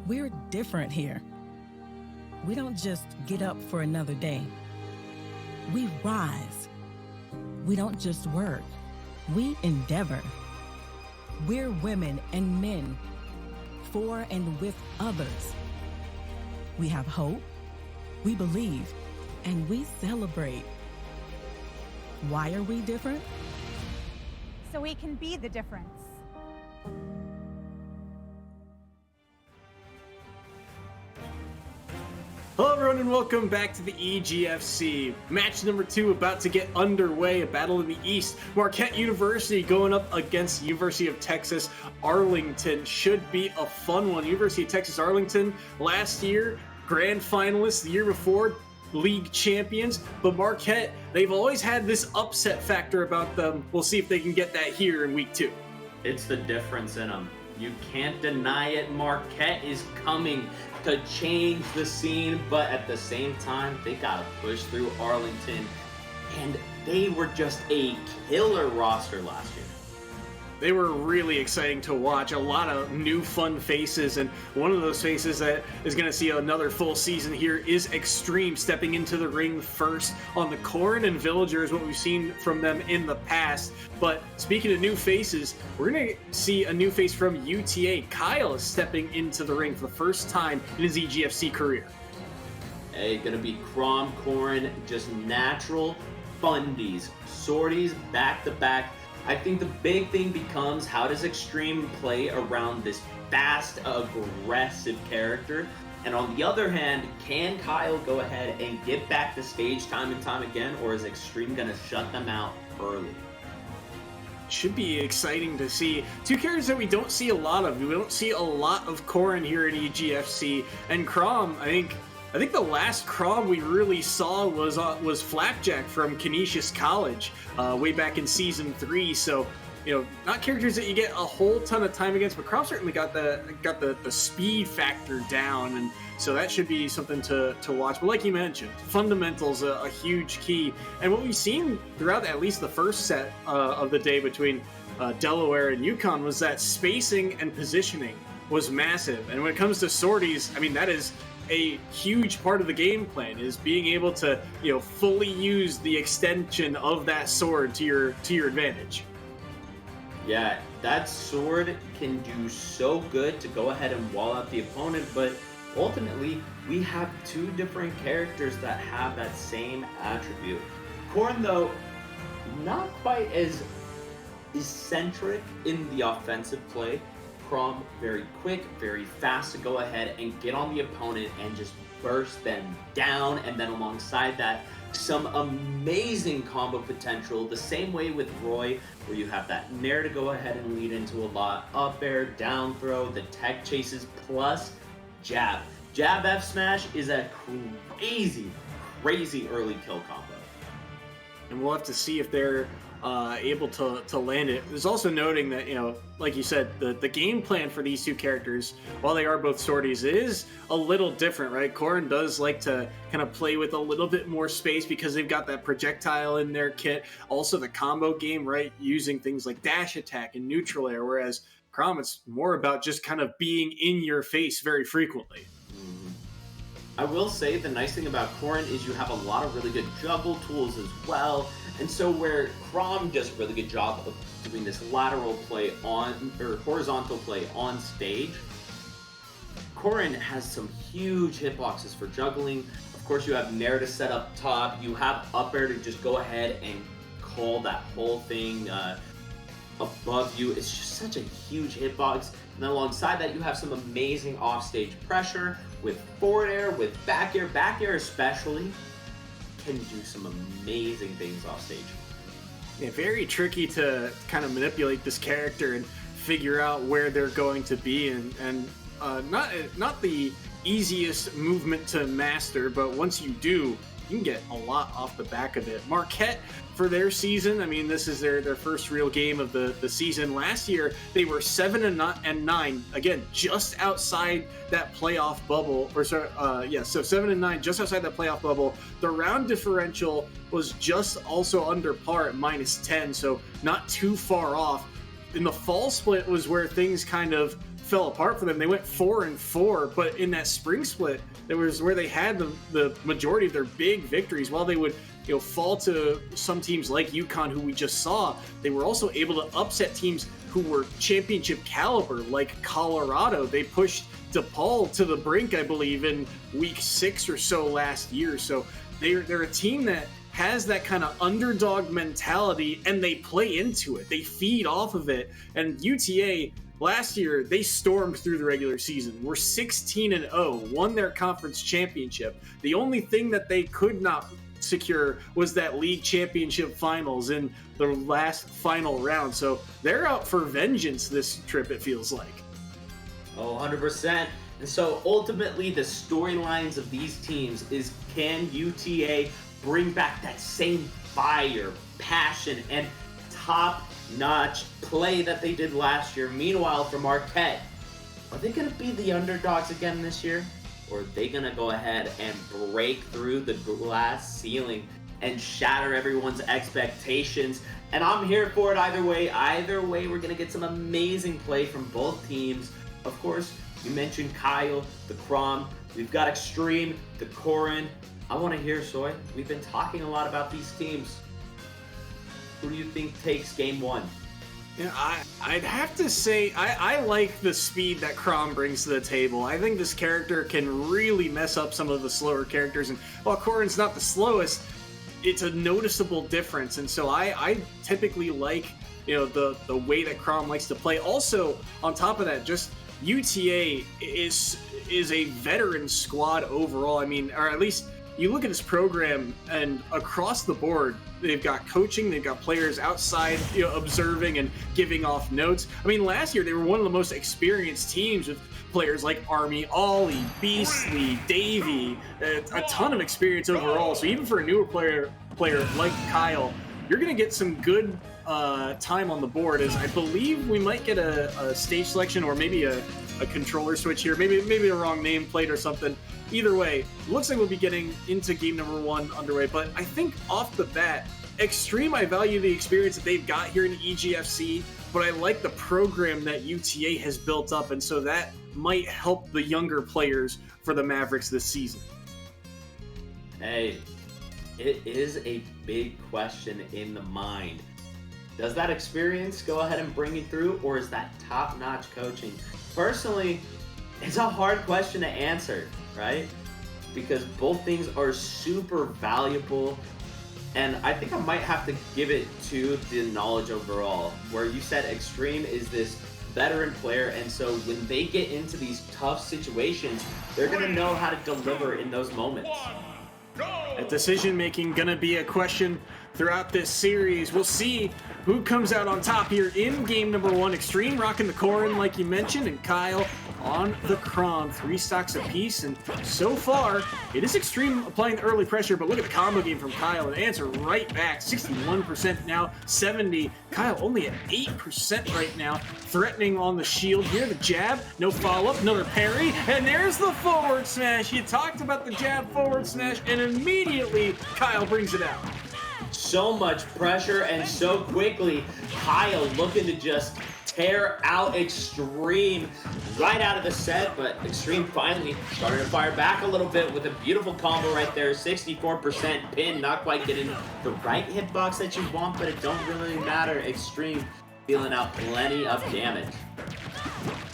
We're different here. We don't just get up for another day. We rise. We don't just work. We endeavor. We're women and men, for and with others. We have hope, we believe, and we celebrate. Why are we different? So we can be the difference. Hello everyone, and welcome back to the EGFC. Match number 2 about to get underway, a battle in the East. Marquette University going up against University of Texas Arlington. Should be a fun one. University of Texas Arlington last year, grand finalists. The year before, league champions. But Marquette, they've always had this upset factor about them. We'll see if they can get that here in week 2. It's the difference in them. You can't deny it. Marquette is coming to change the scene, but at the same time, they got to push through Arlington, and they were just a killer roster last year. They were really exciting to watch. A lot of new fun faces, and one of those faces that is going to see another full season here is Extreme, stepping into the ring first on the Corrin and Villager is what we've seen from them in the past. But speaking of new faces, we're going to see a new face from UTA. Kyle is stepping into the ring for the first time in his EGFC career. Hey, going to be Crom, Corrin, just natural fundies, sorties back to back. I think the big thing becomes, how does Extreme play around this fast, aggressive character? And on the other hand, can Kyle go ahead and get back the stage time and time again, or is Extreme going to shut them out early? Should be exciting to see. Two characters that we don't see a lot of. We don't see a lot of Corrin here in EGFC. And Crom, I think the last Crom we really saw was Flapjack from Canisius College way back in season 3. So, not characters that you get a whole ton of time against, but Crom certainly got the speed factor down, and so that should be something to watch. But like you mentioned, fundamentals a huge key, and what we've seen throughout at least the first set of the day between Delaware and UConn was that spacing and positioning was massive. And when it comes to sorties, I mean, that is a huge part of the game plan, is being able to fully use the extension of that sword to your advantage. Yeah, that sword can do so good to go ahead and wall out the opponent, but ultimately we have two different characters that have that same attribute. Corrin, though, not quite as eccentric in the offensive play. Crom, very quick, very fast to go ahead and get on the opponent and just burst them down, and then alongside that, some amazing combo potential, the same way with Roy, where you have that nair to go ahead and lead into a lot, up air, down throw, the tech chases, plus jab. Jab F smash is a crazy early kill combo. And we'll have to see if they're able to land it. There's also noting that, like you said, the game plan for these two characters, while they are both sorties, it is a little different, right? Corrin does like to kind of play with a little bit more space because they've got that projectile in their kit. Also the combo game, right? Using things like dash attack and neutral air, whereas Crom, it's more about just kind of being in your face very frequently. I will say the nice thing about Corrin is you have a lot of really good juggle tools as well. And so where Crom does a really good job of doing this lateral play or horizontal play on stage, Corrin has some huge hitboxes for juggling. Of course, you have nair to set up top. You have up air to just go ahead and call that whole thing above you. It's just such a huge hitbox. And then alongside that, you have some amazing offstage pressure with forward air, with back air especially. Can do some amazing things off stage. Yeah, very tricky to kind of manipulate this character and figure out where they're going to be, and not the easiest movement to master, but once you do, you can get a lot off the back of it. Marquette, for their season, I mean, this is their first real game of the season. Last year, they were 7-9, again, just outside that playoff bubble. So 7-9, just outside that playoff bubble. The round differential was just also under par at -10, so not too far off. In the fall split was where things kind of fell apart for them. They went 4-4, but in that spring split, that was where they had the majority of their big victories. While they would fall to some teams like UConn, who we just saw, they were also able to upset teams who were championship caliber, like Colorado. They pushed DePaul to the brink, I believe, in week 6 or so last year. So they're a team that has that kind of underdog mentality, and they play into it. They feed off of it. And UTA, last year they stormed through the regular season. Were 16-0, won their conference championship. The only thing that they could not secure was that league championship finals in the last final round. So they're out for vengeance this trip, it feels like. Oh, 100%. And so ultimately the storylines of these teams is, can UTA bring back that same fire, passion, and top-notch play that they did last year? Meanwhile, for Marquette, are they going to be the underdogs again this year? Or are they going to go ahead and break through the glass ceiling and shatter everyone's expectations? And I'm here for it either way. Either way, we're going to get some amazing play from both teams. Of course, you mentioned Kyle, the Crom. We've got Extreme, the Corin. I want to hear, Soy. We've been talking a lot about these teams. Who do you think takes game one? Yeah, I'd have to say I like the speed that Crom brings to the table. I think this character can really mess up some of the slower characters. And while Corin's not the slowest, it's a noticeable difference. And so I typically like, the way that Crom likes to play. Also, on top of that, just UTA is a veteran squad overall. I mean, or at least you look at this program and across the board, they've got coaching, they've got players outside, observing and giving off notes. I mean, last year they were one of the most experienced teams with players like Army, Ollie, Beastly, Davey, a ton of experience overall. So even for a newer player like Kyle, you're going to get some good time on the board, as I believe we might get a stage selection or maybe a controller switch here, maybe a wrong nameplate or something. Either way, looks like we'll be getting into game number one underway, but I think off the bat, Extreme, I value the experience that they've got here in EGFC, but I like the program that UTA has built up, and so that might help the younger players for the Mavericks this season. Hey, it is a big question in the mind. Does that experience go ahead and bring you through, or is that top-notch coaching? Personally, it's a hard question to answer, right? Because both things are super valuable, and I think I might have to give it to the knowledge overall, where you said Extreme is this veteran player, and so when they get into these tough situations, they're going to know how to deliver in those moments. That decision-making going to be a question throughout this series. We'll see who comes out on top here in game number one. Extreme rocking the Corin, like you mentioned, and Kyle on the Crom. 3 stocks apiece, and so far, it is Extreme applying the early pressure, but look at the combo game from Kyle, and answer right back. 61% now, 70. Kyle only at 8% right now, threatening on the shield here. The jab, no follow-up, another parry, and there's the forward smash. You talked about the jab forward smash, and immediately Kyle brings it out. So much pressure and so quickly. Kyle looking to just tear out Extreme right out of the set, but Extreme finally starting to fire back a little bit with a beautiful combo right there. 64% pin, not quite getting the right hitbox that you want, but it don't really matter. Extreme dealing out plenty of damage.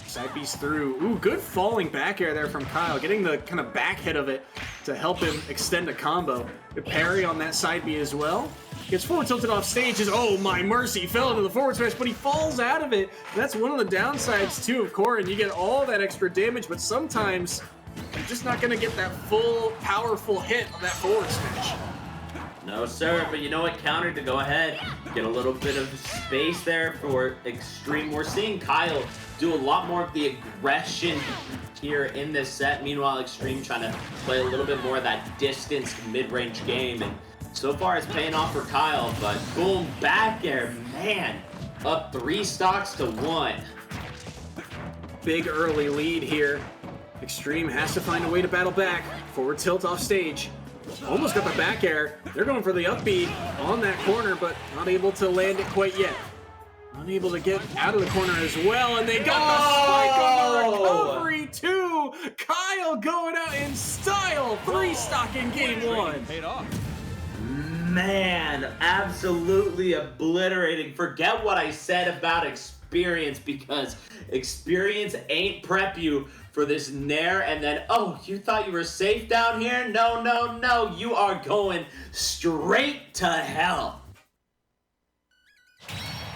Side piece through. Ooh, good falling back air there from Kyle, getting the kind of back hit of it to help him extend a combo. The parry on that side B as well. Gets forward tilted off stage. Oh my mercy, fell into the forward smash, but he falls out of it. That's one of the downsides too of Corin. You get all that extra damage, but sometimes you're just not going to get that full, powerful hit of that forward smash. No, sir, but you know what? Counter to go ahead. Get a little bit of space there for Extreme. We're seeing Kyle do a lot more of the aggression here in this set. Meanwhile, Extreme trying to play a little bit more of that distanced mid-range game. And so far, it's paying off for Kyle, but boom, back air, man. Up 3 stocks to 1. Big early lead here. Extreme has to find a way to battle back. Forward tilt off stage. Almost got the back air. They're going for the upbeat on that corner, but not able to land it quite yet. Unable to get out of the corner as well, and they got the spike on the recovery too. Kyle going out in style. 3 stock in game 1. Paid off. Man, absolutely obliterating. Forget what I said about experience, because experience ain't prep you for this Nair, and then, oh, you thought you were safe down here? No, no, no. You are going straight to hell.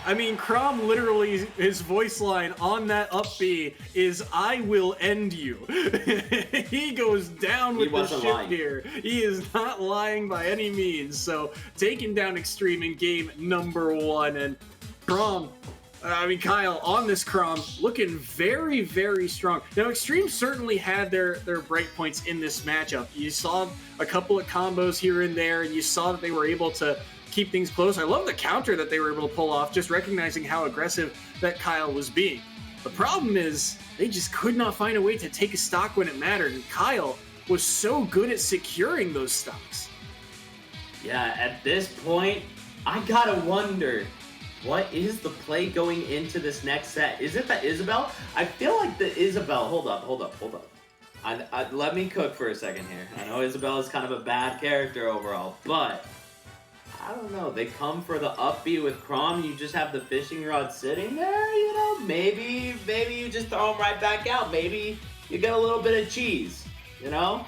I mean, Crom literally, his voice line on that up B is, "I will end you." He goes down with the ship here. He is not lying by any means. So, taking down Extreme in game number 1. And Crom, Kyle, on this Crom, looking very, very strong. Now, Extreme certainly had their break points in this matchup. You saw a couple of combos here and there, and you saw that they were able to keep things close. I love the counter that they were able to pull off, just recognizing how aggressive that Kyle was being. The problem is, they just could not find a way to take a stock when it mattered, and Kyle was so good at securing those stocks. Yeah, at this point, I gotta wonder, what is the play going into this next set? Is it the Isabel? I feel like the Isabel, hold up. Let me cook for a second here. I know Isabel is kind of a bad character overall, but I don't know. They come for the up B with Crom. You just have the fishing rod sitting there, you know? Maybe you just throw them right back out. Maybe you get a little bit of cheese, you know?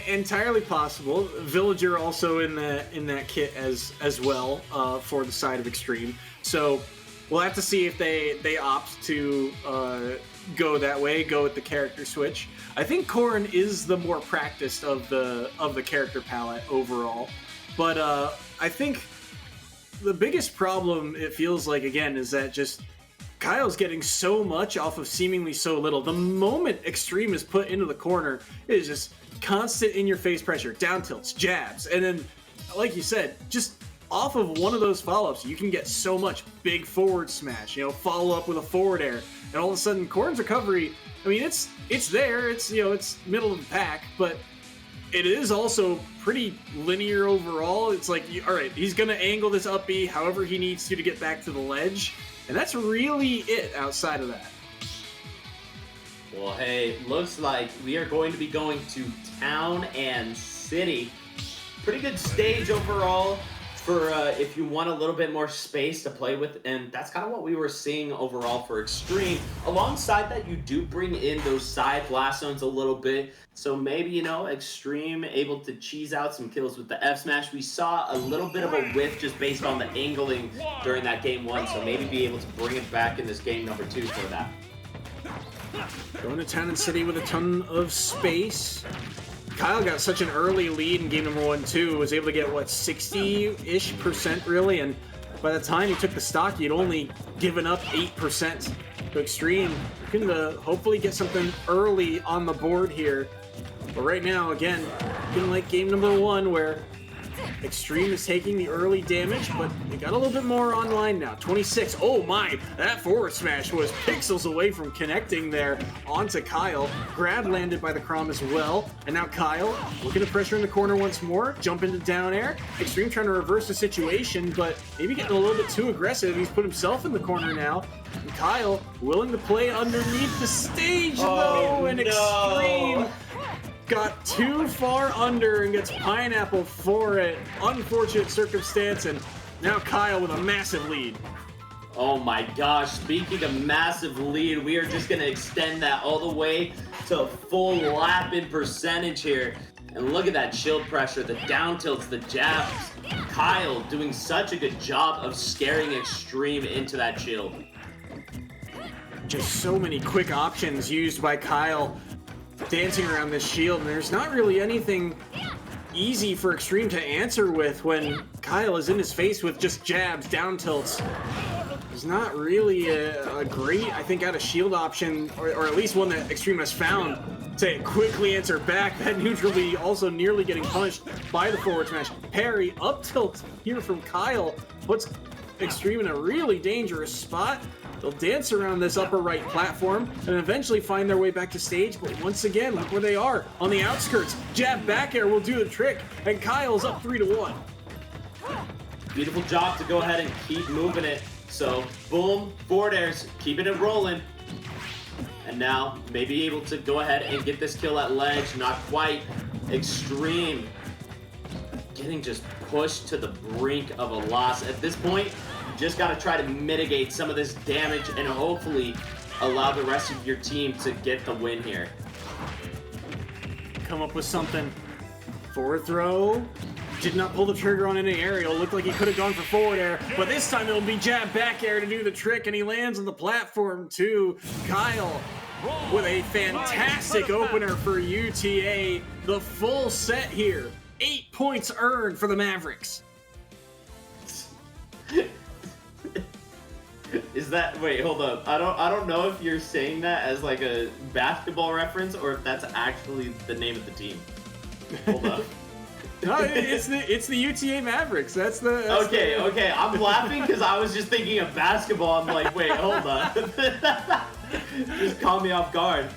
Entirely possible. Villager also in that kit as well for the side of Extreme. So we'll have to see if they opt to go that way, go with the character switch. I think Corrin is the more practiced of the character palette overall. But I think the biggest problem, it feels like, again, is that just Kyle's getting so much off of seemingly so little. The moment Extreme is put into the corner, it is just constant in-your-face pressure, down tilts, jabs, and then, like you said, just off of one of those follow-ups, you can get so much big forward smash, follow up with a forward air, and all of a sudden, Corrin's recovery, I mean, it's there, it's middle of the pack, but it is also pretty linear overall. It's like, all right, he's going to angle this up B however he needs to get back to the ledge. And that's really it outside of that. Well, hey, looks like we are going to be going to Town and City. Pretty good stage overall for if you want a little bit more space to play with, and that's kind of what we were seeing overall for Extreme. Alongside that, you do bring in those side blast zones a little bit, so maybe, Extreme able to cheese out some kills with the F smash. We saw a little bit of a whiff just based on the angling during that game 1, so maybe be able to bring it back in this game number 2 for that. Going to Town and City with a ton of space. Kyle got such an early lead in game number 1, too. Was able to get, 60-ish% really, and by the time he took the stock, he'd only given up 8% to Extreme. Looking to hopefully get something early on the board here. But right now, again, looking like game number 1, where Extreme is taking the early damage, but they got a little bit more online now. 26. Oh my, that forward smash was pixels away from connecting there onto Kyle. Grab landed by the Crom as well. And now Kyle looking to pressure in the corner once more. Jump into down air. Extreme trying to reverse the situation, but maybe getting a little bit too aggressive. He's put himself in the corner now. And Kyle willing to play underneath the stage though, and Extreme got too far under and gets pineapple for it. Unfortunate circumstance, and now Kyle with a massive lead. Oh my gosh, speaking of massive lead, we are just going to extend that all the way to full lap in percentage here. And look at that shield pressure, the down tilts, the jabs. Kyle doing such a good job of scaring Extreme into that shield. Just so many quick options used by Kyle dancing around this shield, and there's not really anything easy for Extreme to answer with when Kyle is in his face with just jabs, down tilts. There's not really a great, I think, out of shield option, or at least one that Extreme has found to quickly answer back. That neutral B also nearly getting punished by the forward smash. Parry, up tilt here from Kyle puts Extreme in a really dangerous spot. They'll dance around this upper right platform and eventually find their way back to stage, but once again, look where they are, on the outskirts. Jab back air will do the trick, and Kyle's up 3-1. Beautiful job to go ahead and keep moving it. So, boom, forward airs, keeping it rolling. And now, maybe able to go ahead and get this kill at ledge, not quite. Extreme getting just pushed to the brink of a loss. At this point, just got to try to mitigate some of this damage and hopefully allow the rest of your team to get the win here. Come up with something. Forward throw. Did not pull the trigger on any aerial. Looked like he could have gone for forward air, but this time it'll be jab back air to do the trick, and he lands on the platform too. Kyle with a fantastic opener for UTA. The full set here. 8 points earned for the Mavericks. Is that, wait, hold up. I don't know if you're saying that as like a basketball reference or if that's actually the name of the team. Hold up. No, it's the UTA Mavericks. That's Okay. I'm laughing because I was just thinking of basketball. I'm like, wait, hold on. Just caught me off guard.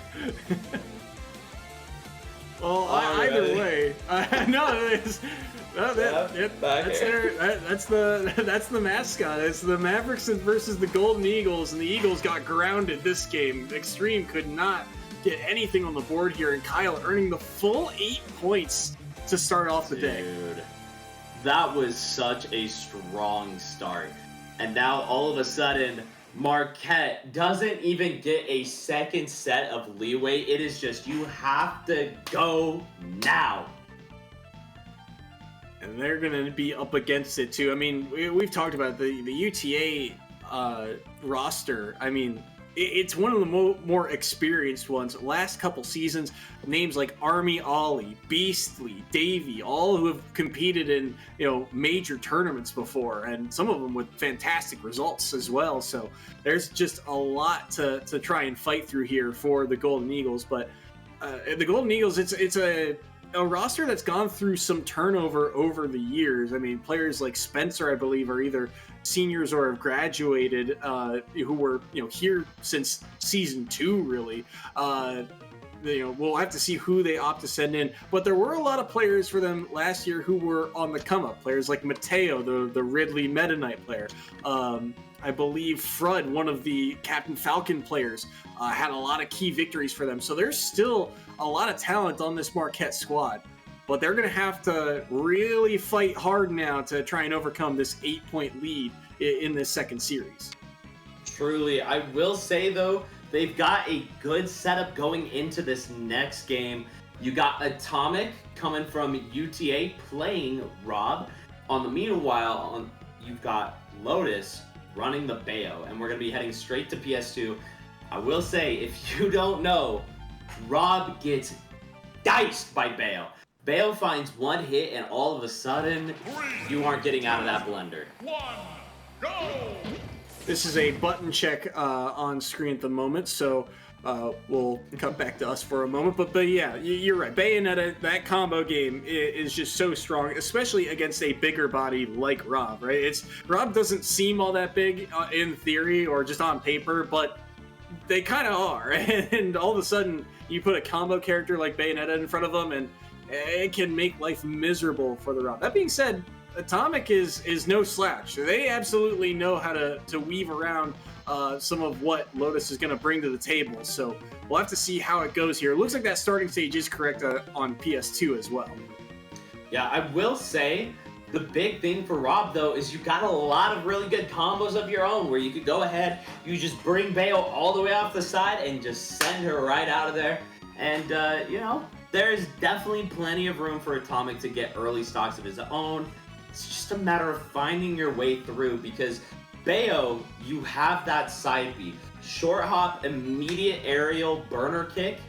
Well, either way, that's the mascot. It's the Mavericks versus the Golden Eagles, and the Eagles got grounded this game. Extreme could not get anything on the board here, and Kyle earning the full 8 points to start off the day. Dude, that was such a strong start. And now all of a sudden, Marquette doesn't even get a second set of leeway. It is just, you have to go now. And they're going to be up against it too. I mean, we've talked about the UTA roster. I mean, it's one of the more experienced ones. Last couple seasons, names like Army Ollie, Beastly, Davey, all who have competed in major tournaments before, and some of them with fantastic results as well. So there's just a lot to try and fight through here for the Golden Eagles. But the Golden Eagles, it's a roster that's gone through some turnover over the years. I mean, players like Spencer, I believe, are either seniors or have graduated, who were here since season 2, really. We'll have to see who they opt to send in, but there were a lot of players for them last year who were on the come up. Players like Mateo, the Ridley Meta Knight player. I believe Frud, one of the Captain Falcon players, had a lot of key victories for them. So there's still a lot of talent on this Marquette squad, but they're going to have to really fight hard now to try and overcome this 8-point lead in this second series. Truly, I will say though, they've got a good setup going into this next game. You got Atomic coming from UTA playing Rob. On the meanwhile, you've got Lotus running the Bayo, and we're going to be heading straight to PS2. I will say, if you don't know, Rob gets diced by Bayo. Bayo finds one hit, and all of a sudden, you aren't getting out of that blender. 1, go! This is a button check on screen at the moment, so we'll cut back to us for a moment. But yeah, you're right. Bayonetta, that combo game is just so strong, especially against a bigger body like Rob, right? Rob doesn't seem all that big in theory or just on paper, but they kind of are. And all of a sudden, you put a combo character like Bayonetta in front of them, and it can make life miserable for the Rob. That being said, Atomic is no slouch. They absolutely know how to weave around some of what Lotus is going to bring to the table. So we'll have to see how it goes here. It looks like that starting stage is correct on PS2 as well. Yeah, I will say the big thing for Rob, though, is you've got a lot of really good combos of your own where you could go ahead, you just bring Bayo all the way off the side and just send her right out of there. And, there's definitely plenty of room for Atomic to get early stocks of his own. It's just a matter of finding your way through, because Bayo, you have that side B. Short hop, immediate aerial burner kick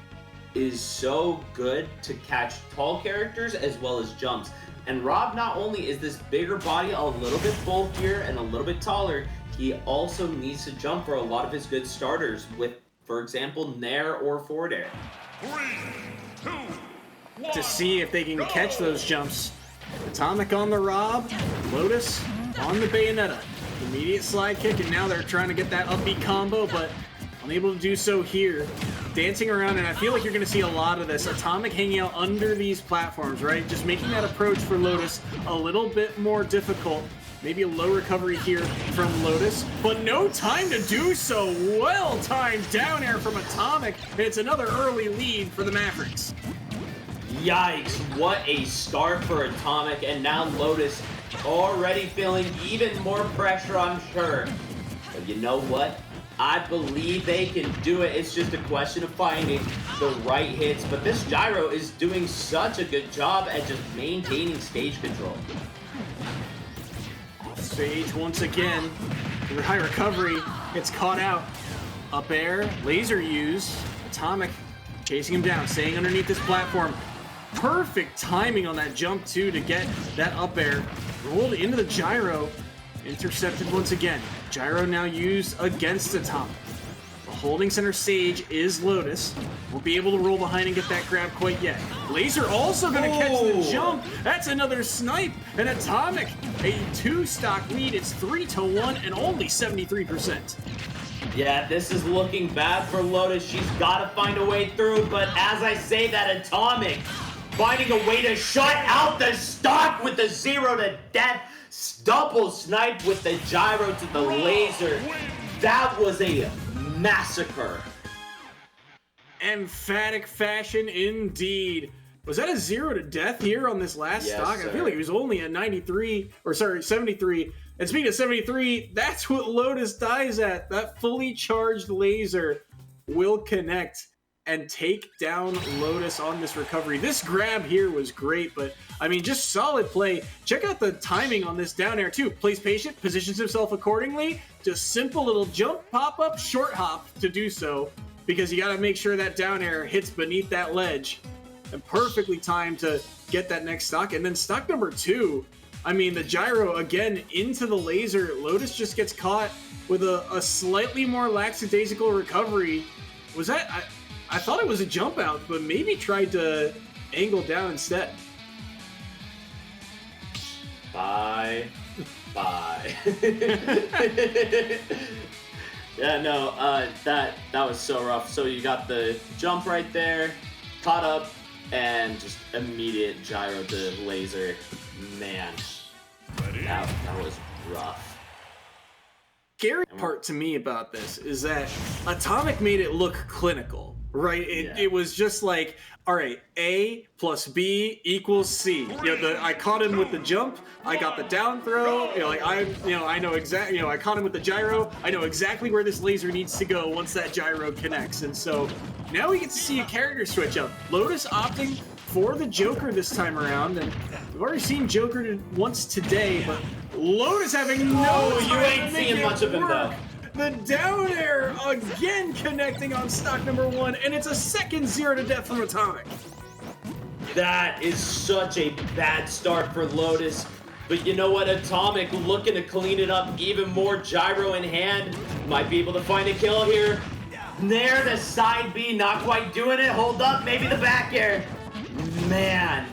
is so good to catch tall characters as well as jumps. And Rob not only is this bigger body a little bit bulkier and a little bit taller, he also needs to jump for a lot of his good starters with, for example, Nair or forward air. 3, 2, 1, To see if they can catch those jumps. Atomic on the Rob, Lotus on the Bayonetta. Immediate slide kick, and now they're trying to get that upbeat combo, but unable to do so here. Dancing around, and I feel like you're going to see a lot of this. Atomic hanging out under these platforms, right? Just making that approach for Lotus a little bit more difficult. Maybe a low recovery here from Lotus, but no time to do so. Well-timed down air from Atomic, and it's another early lead for the Mavericks. Yikes, what a start for Atomic, and now Lotus already feeling even more pressure, I'm sure. But you know what? I believe they can do it. It's just a question of finding the right hits. But this gyro is doing such a good job at just maintaining stage control. Off stage once again. High recovery gets caught out. Up air, laser use. Atomic chasing him down, staying underneath this platform. Perfect timing on that jump too to get that up air. Rolled into the gyro. Intercepted once again. Gyro now used against Atomic. The holding center stage is Lotus. Won't be able to roll behind and get that grab quite yet. Laser also going to catch the jump. That's another snipe. And Atomic, a 2-stock lead. It's 3-1 and only 73%. Yeah, this is looking bad for Lotus. She's got to find a way through. But as I say that, Atomic finding a way to shut out the stock with the 0 to death. Double snipe with the gyro to the laser. That was a massacre. Emphatic fashion indeed. Was that a 0 to death here on this last stock? Sir. I feel like it was only a 73. And speaking of 73, that's what Lotus dies at. That fully charged laser will connect and take down Lotus on this recovery. This grab here was great, but I mean, just solid play. Check out the timing on this down air too. Plays patient, positions himself accordingly. Just simple little jump, pop up, short hop to do so, because you got to make sure that down air hits beneath that ledge, and perfectly timed to get that next stock. And then stock number 2, I mean, the gyro again into the laser. Lotus just gets caught with a slightly more lackadaisical recovery. Was that... I thought it was a jump out, but maybe tried to angle down instead. Bye. Yeah, no, that was so rough. So you got the jump right there, caught up, and just immediate gyro to laser. Man, that was rough. Scary part to me about this is that Atomic made it look clinical, right? It was just like, all right, A plus B equals C. You know, I caught him with the jump, I got the down throw. I know exactly. I caught him with the gyro. I know exactly where this laser needs to go once that gyro connects. And so now we get to see a character switch up. Lotus opting for the Joker this time around, and we've already seen Joker once today, but Lotus having no you time ain't to make seeing it much of him, work. though. The down air again connecting on stock number 1, and it's a second 0 to death from Atomic. That is such a bad start for Lotus. But you know what? Atomic looking to clean it up even more. Gyro in hand. Might be able to find a kill here. There, the side B, not quite doing it. Hold up, maybe the back air. Man,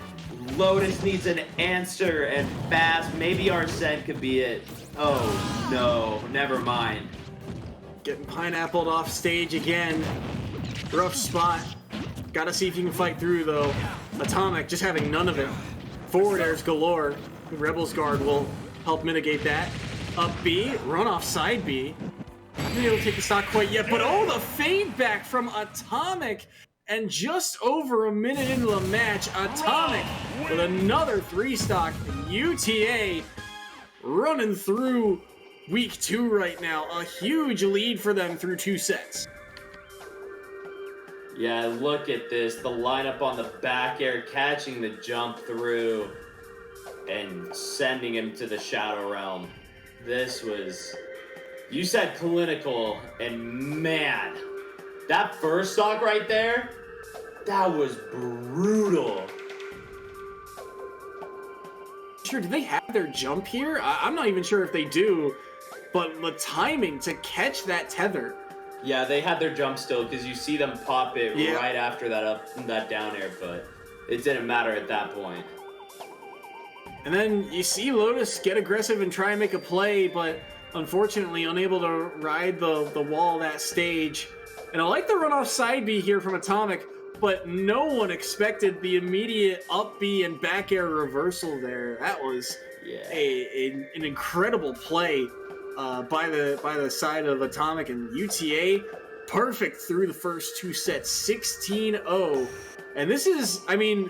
Lotus needs an answer and fast. Maybe Arsene could be it. Oh no, never mind. Getting pineappled off stage again. Rough spot. Gotta see if you can fight through though. Atomic just having none of it. Forward airs galore. Rebels guard will help mitigate that. Up B, run off side B. Not been able to take the stock quite yet, but the fade back from Atomic. And just over a minute into the match, Atomic with another 3-stock. UTA running through week 2 right now. A huge lead for them through 2 sets. Yeah, look at this. The lineup on the back air, catching the jump through and sending him to the Shadow Realm. This was... You said clinical, and man, that first stock right there, that was brutal. Sure, do they have their jump here? I'm not even sure if they do, but the timing to catch that tether. Yeah, they had their jump still because you see them pop it right after that down air, but it didn't matter at that point. And then you see Lotus get aggressive and try and make a play, but unfortunately unable to ride the wall that stage. And I like the run off side B here from Atomic, but no one expected the immediate up B and back air reversal there. That was an incredible play by the side of Atomic, and UTA perfect through the first 2 sets, 16-0. And this is, I mean,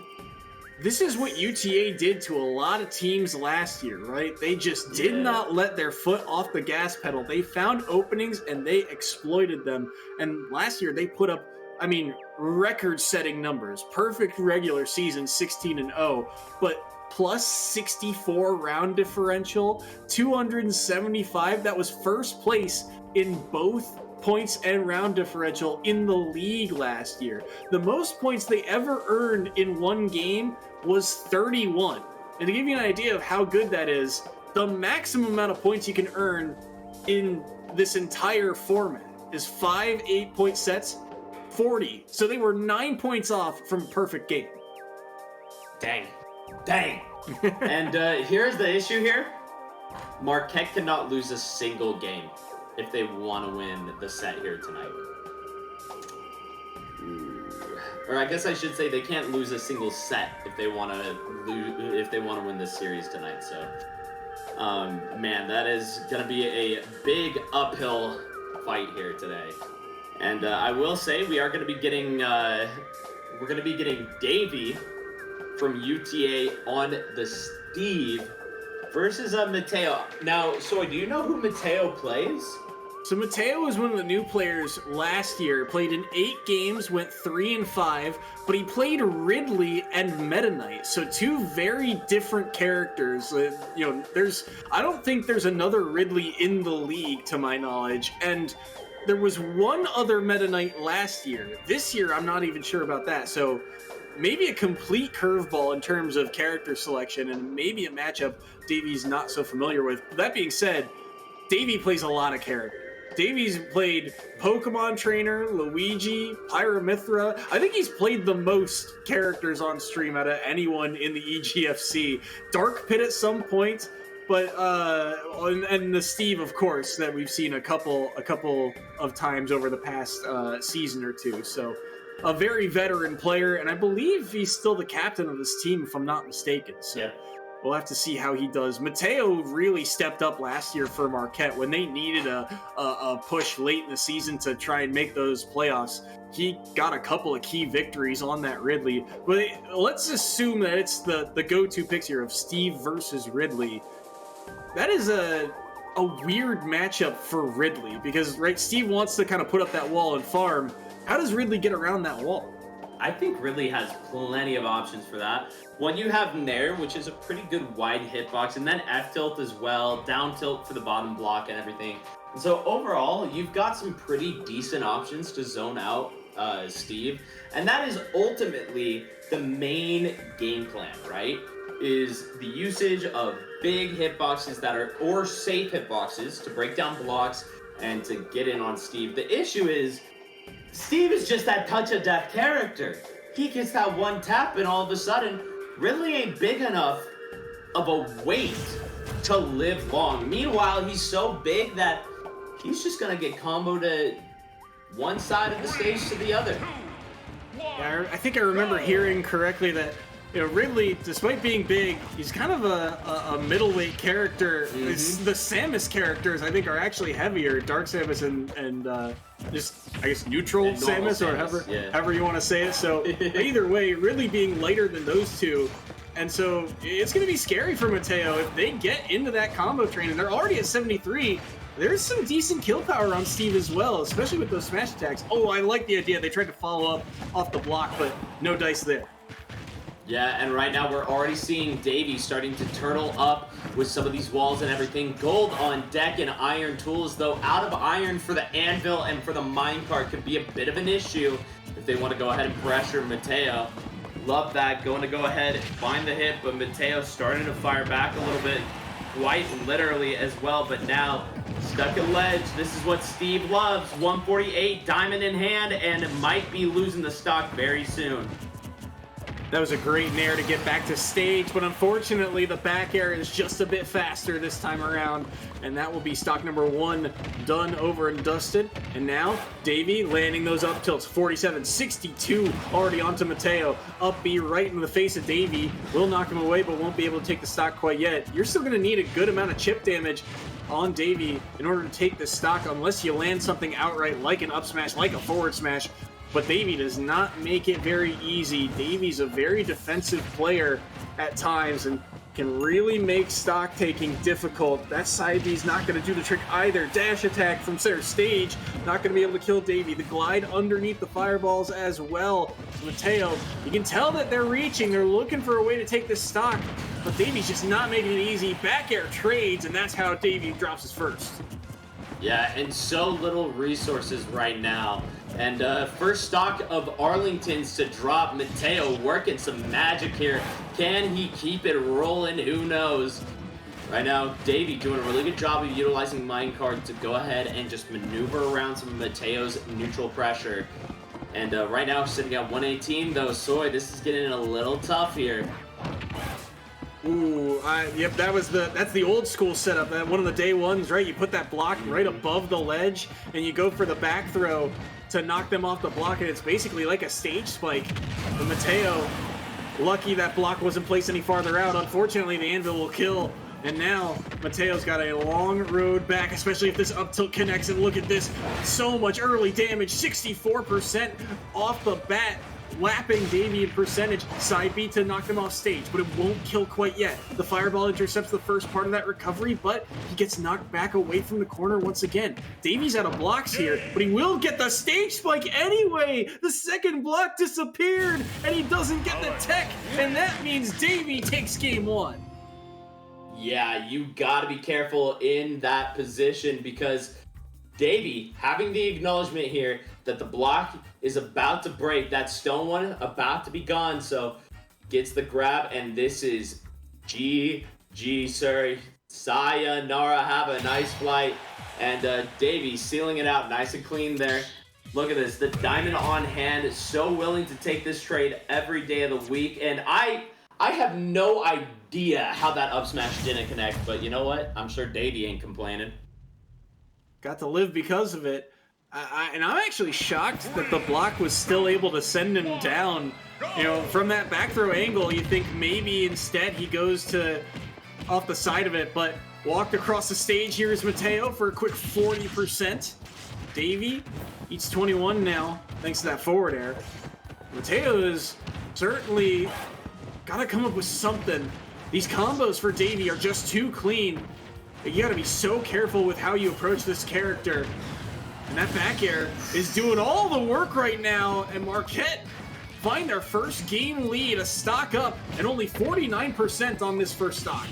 This is what UTA did to a lot of teams last year, right? They just did not let their foot off the gas pedal. They found openings and they exploited them. And last year they put up, I mean, record-setting numbers. Perfect regular season, 16-0, but plus 64 round differential, 275. That was first place in both points and round differential in the league last year. The most points they ever earned in one game was 31. And to give you an idea of how good that is, the maximum amount of points you can earn in this entire format is 5 8-point sets, 40. So they were 9 points off from a perfect game. Dang. And here's the issue here. Marquette cannot lose a single game if they want to win the set here tonight. Or I guess I should say they can't lose a single set if they want to win this series tonight. So, man, that is gonna be a big uphill fight here today. And I will say we are gonna be getting Davey from UTA on the Steve versus Mateo. Now, Soy, do you know who Mateo plays? So Mateo was one of the new players last year, played in 8 games, went 3-5, but he played Ridley and Meta Knight, so 2 very different characters. I don't think there's another Ridley in the league to my knowledge, and there was one other Meta Knight last year. This year, I'm not even sure about that, so maybe a complete curveball in terms of character selection, and maybe a matchup Davey's not so familiar with. That being said, Davey plays a lot of characters. Davey's played Pokemon Trainer, Luigi, Pyramithra. I think he's played the most characters on stream out of anyone in the EGFC. Dark Pit at some point, but and the Steve, of course, that we've seen a couple of times over the past season or two. So a very veteran player, and I believe he's still the captain of this team, if I'm not mistaken. So. Yeah. We'll have to see how he does. Mateo really stepped up last year for Marquette when they needed a push late in the season to try and make those playoffs. He got a couple of key victories on that Ridley. But let's assume that it's the go-to picks here of Steve versus Ridley. That is a weird matchup for Ridley because, right, Steve wants to kind of put up that wall and farm. How does Ridley get around that wall? I think Ridley has plenty of options for that. One, you have Nair, which is a pretty good wide hitbox, and then F-tilt as well, down tilt for the bottom block and everything. And so overall, you've got some pretty decent options to zone out Steve. And that is ultimately the main game plan, right? Is the usage of big hitboxes or safe hitboxes to break down blocks and to get in on Steve. The issue is, Steve is just that touch of death character. He gets that one tap and all of a sudden, Ridley ain't big enough of a weight to live long. Meanwhile, he's so big that he's just gonna get comboed to one side of the stage to the other. Yeah, I think I remember hearing correctly that Ridley, despite being big, he's kind of a middleweight character. Mm-hmm. The Samus characters, I think, are actually heavier. Dark Samus and just, I guess, neutral Samus, or however you want to say it. So either way, Ridley being lighter than those two. And so it's going to be scary for Mateo if they get into that combo train. And they're already at 73. There's some decent kill power on Steve as well, especially with those smash attacks. Oh, I like the idea. They tried to follow up off the block, but no dice there. Yeah, and right now we're already seeing Davey starting to turtle up with some of these walls and everything. Gold on deck and iron tools, though out of iron for the anvil and for the minecart could be a bit of an issue if they want to go ahead and pressure Mateo. Love that, going to go ahead and find the hit, but Mateo starting to fire back a little bit, quite literally as well, but now stuck at ledge. This is what Steve loves. 148, diamond in hand, and might be losing the stock very soon. That was a great nair to get back to stage, but unfortunately the back air is just a bit faster this time around, and that will be stock number 1 done, over and dusted. And now Davey landing those up tilts. 47-62 already onto Mateo. Up B right in the face of Davey. Will knock him away, but won't be able to take the stock quite yet. You're still going to need a good amount of chip damage on Davey in order to take this stock, unless you land something outright like an up smash, like a forward smash. but Davey does not make it very easy. Davey's a very defensive player at times and can really make stock taking difficult. That side B's not going to do the trick either. Dash attack from center stage, not going to be able to kill Davey. The glide underneath the fireballs as well. Mateo, you can tell that they're reaching. They're looking for a way to take this stock, but Davey's just not making it easy. Back air trades, and that's how Davey drops his first. Yeah, and so little resources right now. And first stock of Arlington's to drop. Mateo working some magic here. Can he keep it rolling? Who knows? Right now, Davey doing a really good job of utilizing minecart to go ahead and just maneuver around some of Mateo's neutral pressure. And right now, sitting at 118 though. Soy, this is getting a little tough here. Ooh, yep, that's the old school setup. One of the day ones, right? You put that block right above the ledge, and you go for the back throw to knock them off the block, and it's basically like a stage spike. But Mateo, lucky that block wasn't placed any farther out. Unfortunately, the anvil will kill, and now Mateo's got a long road back, especially if this up tilt connects, and look at this. So much early damage, 64% off the bat. Lapping Davey in percentage. Side B to knock them off stage, but it won't kill quite yet. The fireball intercepts the first part of that recovery, but he gets knocked back away from the corner once again. Davey's out of blocks here, but he will get the stage spike anyway. The second block disappeared, and he doesn't get the tech, and that means Davey takes game one. Yeah, you gotta be careful in that position because Davey having the acknowledgement here that the block is about to break, that stone one about to be gone, so gets the grab, and this is GG, sir. Sayonara, have a nice flight, and Davey sealing it out nice and clean there. Look at this, the diamond on hand is so willing to take this trade every day of the week, and I have no idea how that up smash didn't connect, but you know what? I'm sure Davey ain't complaining. Got to live because of it. And I'm actually shocked that the block was still able to send him down. You know, from that back throw angle, you think maybe instead he goes to off the side of it, but walked across the stage. Here is Mateo for a quick 40%. Davey eats 21 now, thanks to that forward air. Mateo is certainly got to come up with something. These combos for Davey are just too clean. You got to be so careful with how you approach this character. And that back air is doing all the work right now, and Marquette find their first game lead, a stock up, and only 49% on this first stock.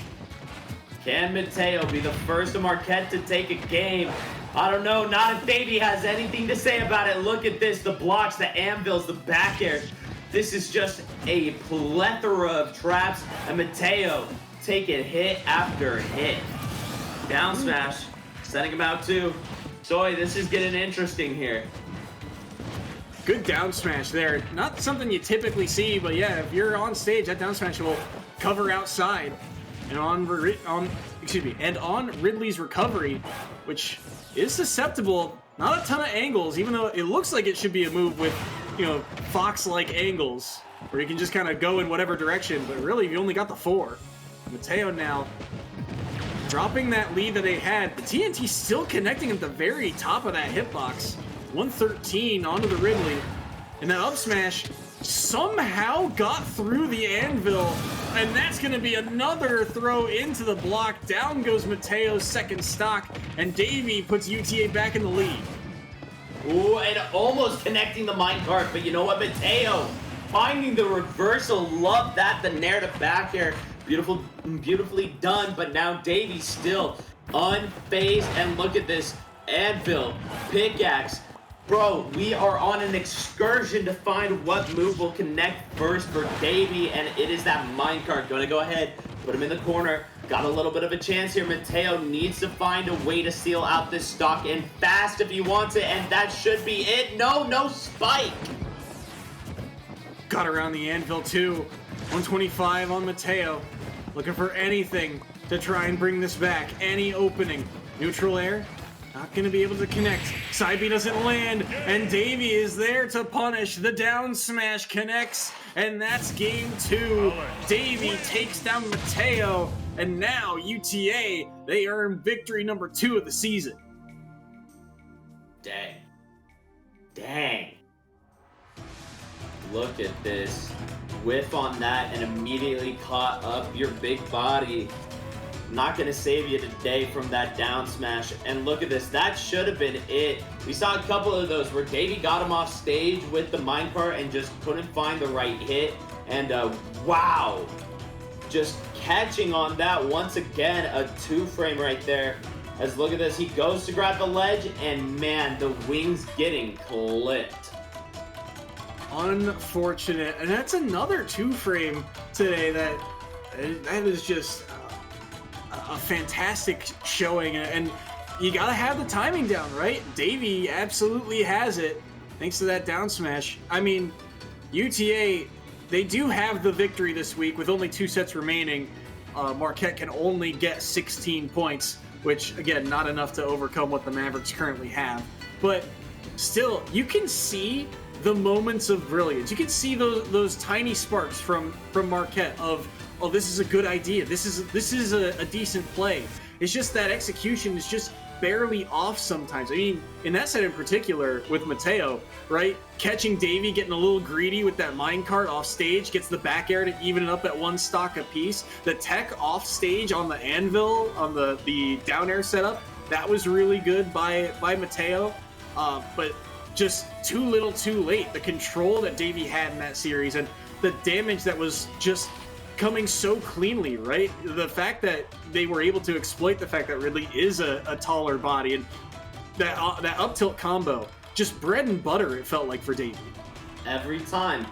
Can Mateo be the first of Marquette to take a game? I don't know, not if Davey has anything to say about it. Look at this, the blocks, the anvils, the back air. This is just a plethora of traps, and Mateo taking hit after hit. Down smash, setting him out too. Soy, this is getting interesting here. Good down smash there. Not something you typically see, but yeah, if you're on stage, that down smash will cover outside. And on Ridley's recovery, which is susceptible, not a ton of angles, even though it looks like it should be a move with, you know, Fox-like angles, where you can just kind of go in whatever direction, but really you only got the 4. Mateo now dropping that lead that they had. The TNT still connecting at the very top of that hitbox. 113 onto the Ridley. And that up smash somehow got through the anvil. And that's going to be another throw into the block. Down goes Mateo's second stock. And Davey puts UTA back in the lead. Ooh, and almost connecting the minecart. But you know what? Mateo finding the reversal. Love that. The nair to back air. Beautifully done, but now Davey still unfazed, and look at this anvil, pickaxe. Bro, we are on an excursion to find what move will connect first for Davey, and it is that minecart. Gonna go ahead, put him in the corner. Got a little bit of a chance here. Mateo needs to find a way to seal out this stock, and fast if he wants it, and that should be it. No spike. Got around the anvil too. 125 on Mateo. Looking for anything to try and bring this back. Any opening. Neutral air. Not going to be able to connect. Side B doesn't land. And Davey is there to punish. The down smash connects. And that's game 2. Davey takes down Mateo. And now UTA, they earn victory number 2 of the season. Dang. Look at this. Whiff on that and immediately caught up your big body. Not going to save you today from that down smash. And look at this. That should have been it. We saw a couple of those where Davey got him off stage with the minecart and just couldn't find the right hit. And wow. Just catching on that once again. A 2-frame right there. As look at this. He goes to grab the ledge and man, the wings getting clipped. Unfortunate. And that's another 2-frame today that is just a fantastic showing, and you gotta have the timing down, right? Davey absolutely has it thanks to that down smash. I mean, UTA, they do have the victory this week with only 2 sets remaining. Marquette can only get 16 points, which again, not enough to overcome what the Mavericks currently have. But still, you can see the moments of brilliance. You can see those tiny sparks from Marquette of, oh, this is a good idea. This is a decent play. It's just that execution is just barely off sometimes. I mean, in that set in particular with Mateo, right? Catching Davey getting a little greedy with that minecart off stage, gets the back air to even it up at 1 stock apiece. The tech off stage on the anvil, on the down air setup, that was really good by Mateo. But just too little too late. The control that Davey had in that series and the damage that was just coming so cleanly, right? The fact that they were able to exploit the fact that Ridley is a taller body, and that up tilt combo, just bread and butter it felt like for Davey. Every time.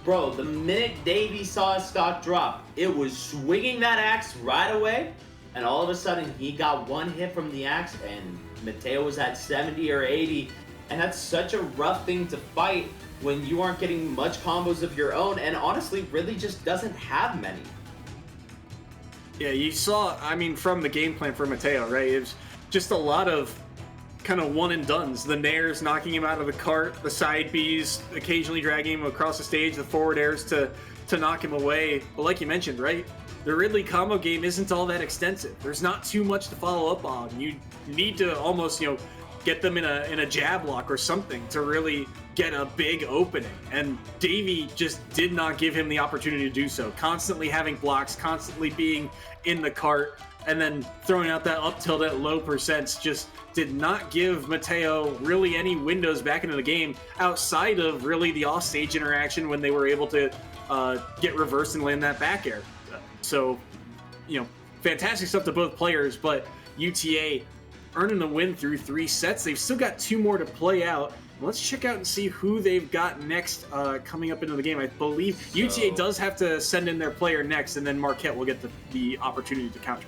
Bro, the minute Davey saw his stock drop, it was swinging that axe right away, and all of a sudden he got 1 hit from the axe, and Mateo was at 70 or 80, and that's such a rough thing to fight when you aren't getting much combos of your own, and honestly, really just doesn't have many. Yeah, you saw, I mean, from the game plan for Mateo, right? It was just a lot of kind of one and dones. The nairs knocking him out of the cart, the side Bs occasionally dragging him across the stage, the forward airs to knock him away. But like you mentioned, right? The Ridley combo game isn't all that extensive. There's not too much to follow up on. You need to almost, get them in a jab lock or something to really get a big opening. And Davey just did not give him the opportunity to do so. Constantly having blocks, constantly being in the cart, and then throwing out that up tilt at low percents just did not give Mateo really any windows back into the game outside of really the offstage interaction when they were able to get reversed and land that back air. So, fantastic stuff to both players, but UTA earning the win through 3 sets. They've still got 2 more to play out. Let's check out and see who they've got next coming up into the game. I believe UTA does have to send in their player next, and then Marquette will get the opportunity to counter.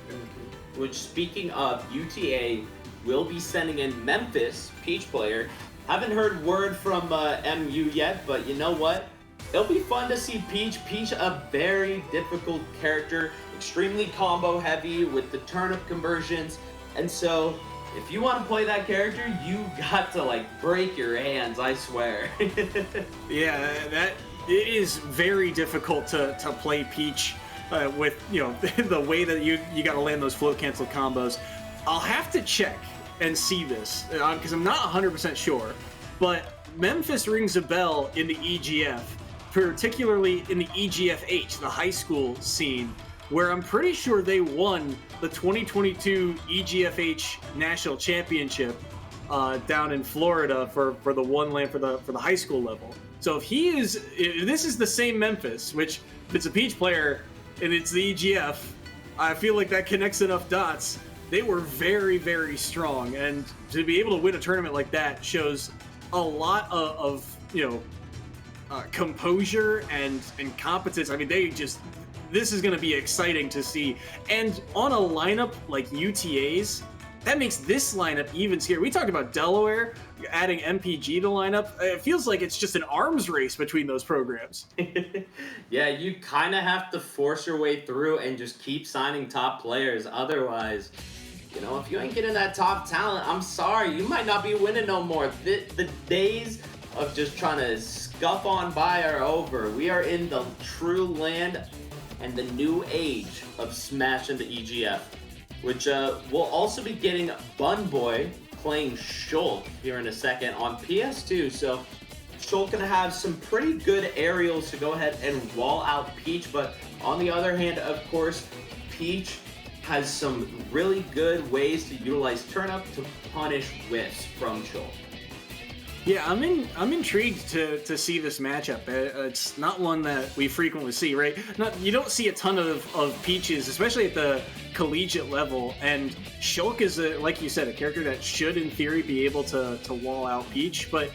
Which, speaking of, UTA will be sending in Memphis, Peach player. Haven't heard word from MU yet, but you know what? It'll be fun to see Peach. Peach, a very difficult character, extremely combo heavy with the turnip conversions, and so if you want to play that character, you got to break your hands, I swear. Yeah, it is very difficult to play Peach with the way that you got to land those float cancel combos. I'll have to check and see this because I'm not 100% sure, but Memphis rings a bell in the EGF, particularly in the EGFH, the high school scene, where I'm pretty sure they won the 2022 EGFH National Championship down in Florida for the one land for the high school level. So if this is the same Memphis, which if it's a Peach player and it's the EGF, I feel like that connects enough dots. They were very, very strong, and to be able to win a tournament like that shows a lot of composure and competence. I mean, this is going to be exciting to see. And on a lineup like UTA's, that makes this lineup even scarier. We talked about Delaware adding MPG to lineup. It feels like it's just an arms race between those programs. Yeah, you kind of have to force your way through and just keep signing top players. Otherwise, if you ain't getting that top talent, I'm sorry, you might not be winning no more. The days of just trying to scuff on by are over. We are in the true land and the new age of Smash in the EGF, which we'll also be getting Bun Boy playing Schultz here in a second on PS2. So Shulk gonna have some pretty good aerials to go ahead and wall out Peach, but on the other hand, of course, Peach has some really good ways to utilize turn-up to punish whiffs from Shulk. Yeah, I'm intrigued to see this matchup. It's not one that we frequently see, right? You don't see a ton of Peaches, especially at the collegiate level, and Shulk is, like you said, a character that should, in theory, be able to wall out Peach, but,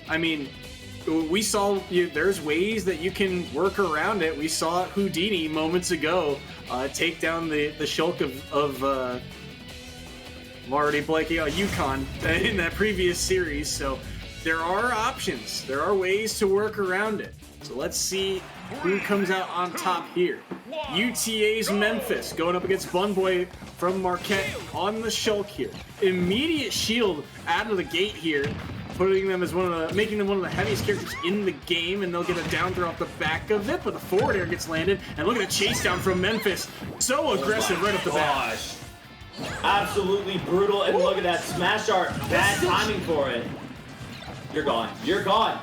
I mean, we saw there's ways that you can work around it. We saw Houdini moments ago take down the Shulk of I'm already blanking on UConn in that previous series, so there are options. There are ways to work around it. So let's see who comes out on top here. UTA's Memphis going up against Bunboy from Marquette on the Shulk here. Immediate shield out of the gate here, putting them as making them one of the heaviest characters in the game, and they'll get a down throw off the back of it, but the forward air gets landed, and look at the chase down from Memphis. So aggressive right off the bat. Absolutely brutal, and look at that smash art. Bad timing for it. You're gone. You're gone.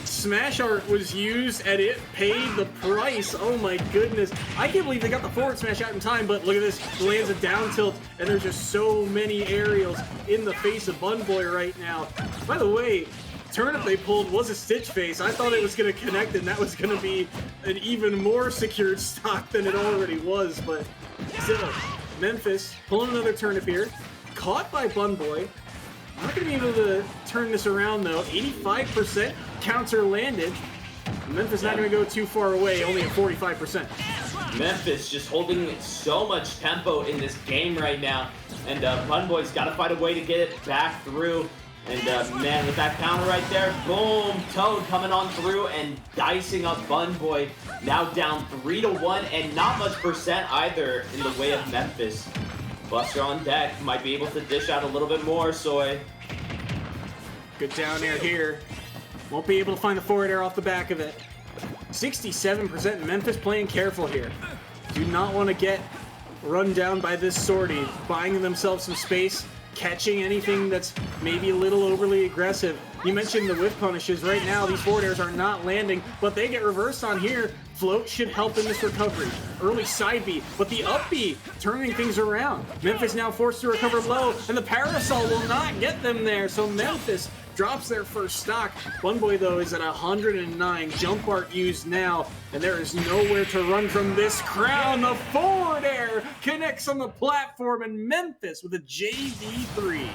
Smash art was used and it paid the price. Oh my goodness. I can't believe they got the forward smash out in time, but look at this. Lands a down tilt, and there's just so many aerials in the face of Bunboy right now. By the way, turnip they pulled was a stitch face. I thought it was going to connect, and that was going to be an even more secured stock than it already was, but still. Memphis pulling another turnip here. Caught by Bunboy. Not going to be able to turn this around, though. 85% counter landed. Memphis not going to go too far away, only at 45%. Memphis just holding so much tempo in this game right now. And Bunboy's got to find a way to get it back through. And man, with that counter right there, boom, Toad coming on through and dicing up Bunboy. Now down 3-1, and not much percent either in the way of Memphis. Buster on deck, might be able to dish out a little bit more, Soy. Good down air here. Won't be able to find the forward air off the back of it. 67% Memphis playing careful here. Do not want to get run down by this sortie. Buying themselves some space, catching anything that's maybe a little overly aggressive. You mentioned the whiff punishes. Right now, these forward airs are not landing, but they get reversed on here. Float should help in this recovery. Early side B, but the up B turning things around. Memphis now forced to recover low, and the parasol will not get them there, so Memphis drops their first stock. Bunboy, though, is at 109. Jump art used now, and there is nowhere to run from this crown. The forward air connects on the platform, and Memphis with a JV3.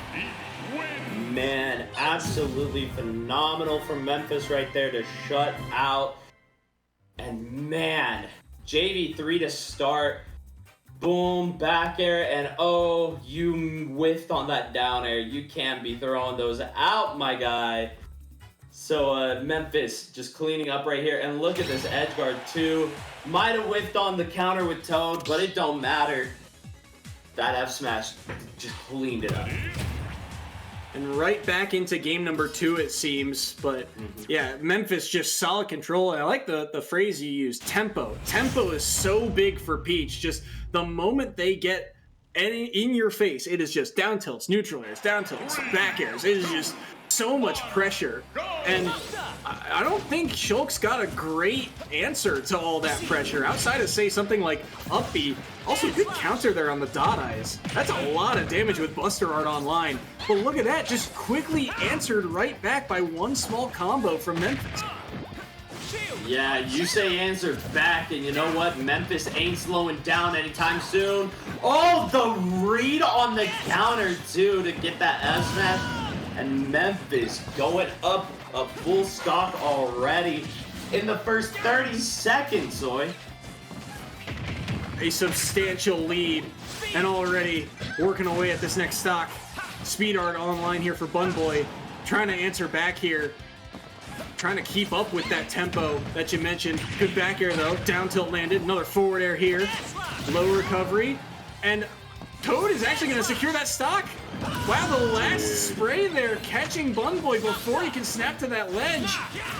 Man, absolutely phenomenal from Memphis right there to shut out. And man, JV3 to start. Boom, back air, and oh, you whiffed on that down air. You can't be throwing those out, my guy. So Memphis just cleaning up right here, and look at this edge guard too. Might have whiffed on the counter with Toad, but it don't matter. That F smash just cleaned it up. And right back into game number 2, it seems. But yeah, Memphis just solid control. And I like the phrase you used, tempo. Tempo is so big for Peach. Just the moment they get in your face, it is just down tilts, neutral airs, down tilts, back airs. It is just so much pressure. And I don't think Shulk's got a great answer to all that pressure. Outside of, say, something like up B. Also, good counter there on the dot eyes. That's a lot of damage with Buster Art online. But look at that, just quickly answered right back by one small combo from Memphis. Yeah, you say answered back, and you know what? Memphis ain't slowing down anytime soon. Oh, the read on the counter, too, to get that F smash. And Memphis going up a full stock already in the first 30 seconds, Soy. A substantial lead, and already working away at this next stock. Speed Art online here for Bunboy, trying to answer back here. Trying to keep up with that tempo that you mentioned. Good back air though, down tilt landed, another forward air here. Low recovery, and Toad is actually going to secure that stock. Wow, the last spray there, catching Bunboy before he can snap to that ledge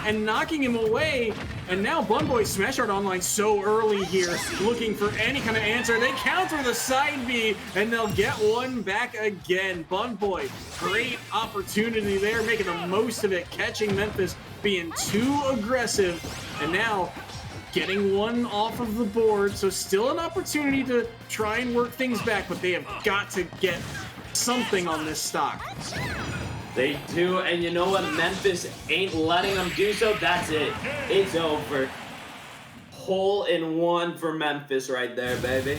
and knocking him away. And now Bunboy smash art online so early here, looking for any kind of answer. They counter the side B, and they'll get one back again. Bunboy, great opportunity there, making the most of it, catching Memphis, being too aggressive, and now getting one off of the board. So still an opportunity to try and work things back, but they have got to get something on this stock. They do, and you know what? Memphis ain't letting them do so. That's it. It's over. Hole in one for Memphis right there, baby.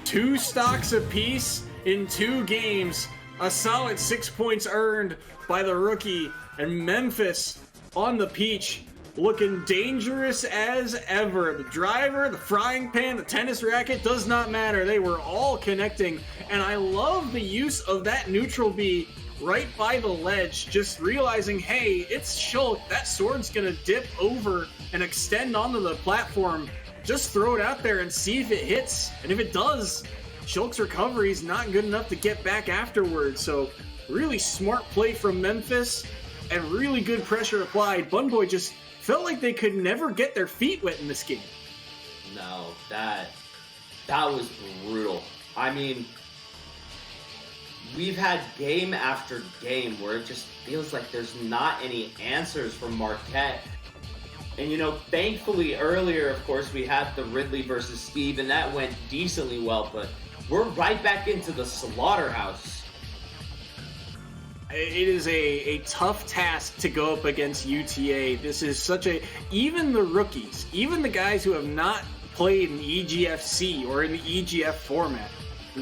2 stocks apiece in 2 games. A solid 6 points earned by the rookie, and Memphis on the peach, looking dangerous as ever. The driver, the frying pan, the tennis racket, does not matter. They were all connecting, and I love the use of that neutral B right by the ledge, just realizing, hey, it's Shulk. That sword's gonna dip over and extend onto the platform. Just throw it out there and see if it hits, and if it does, Shulk's recovery is not good enough to get back afterwards. So really smart play from Memphis, and really good pressure applied. Bunboy just felt like they could never get their feet wet in this game. No, that was brutal. I mean, we've had game after game where it just feels like there's not any answers from Marquette. And you know, thankfully earlier, of course, we had the Ridley versus Steve, and that went decently well, but we're right back into the slaughterhouse. It is a tough task to go up against UTA. This is such a... Even the rookies, even the guys who have not played in EGFC or in the EGF format,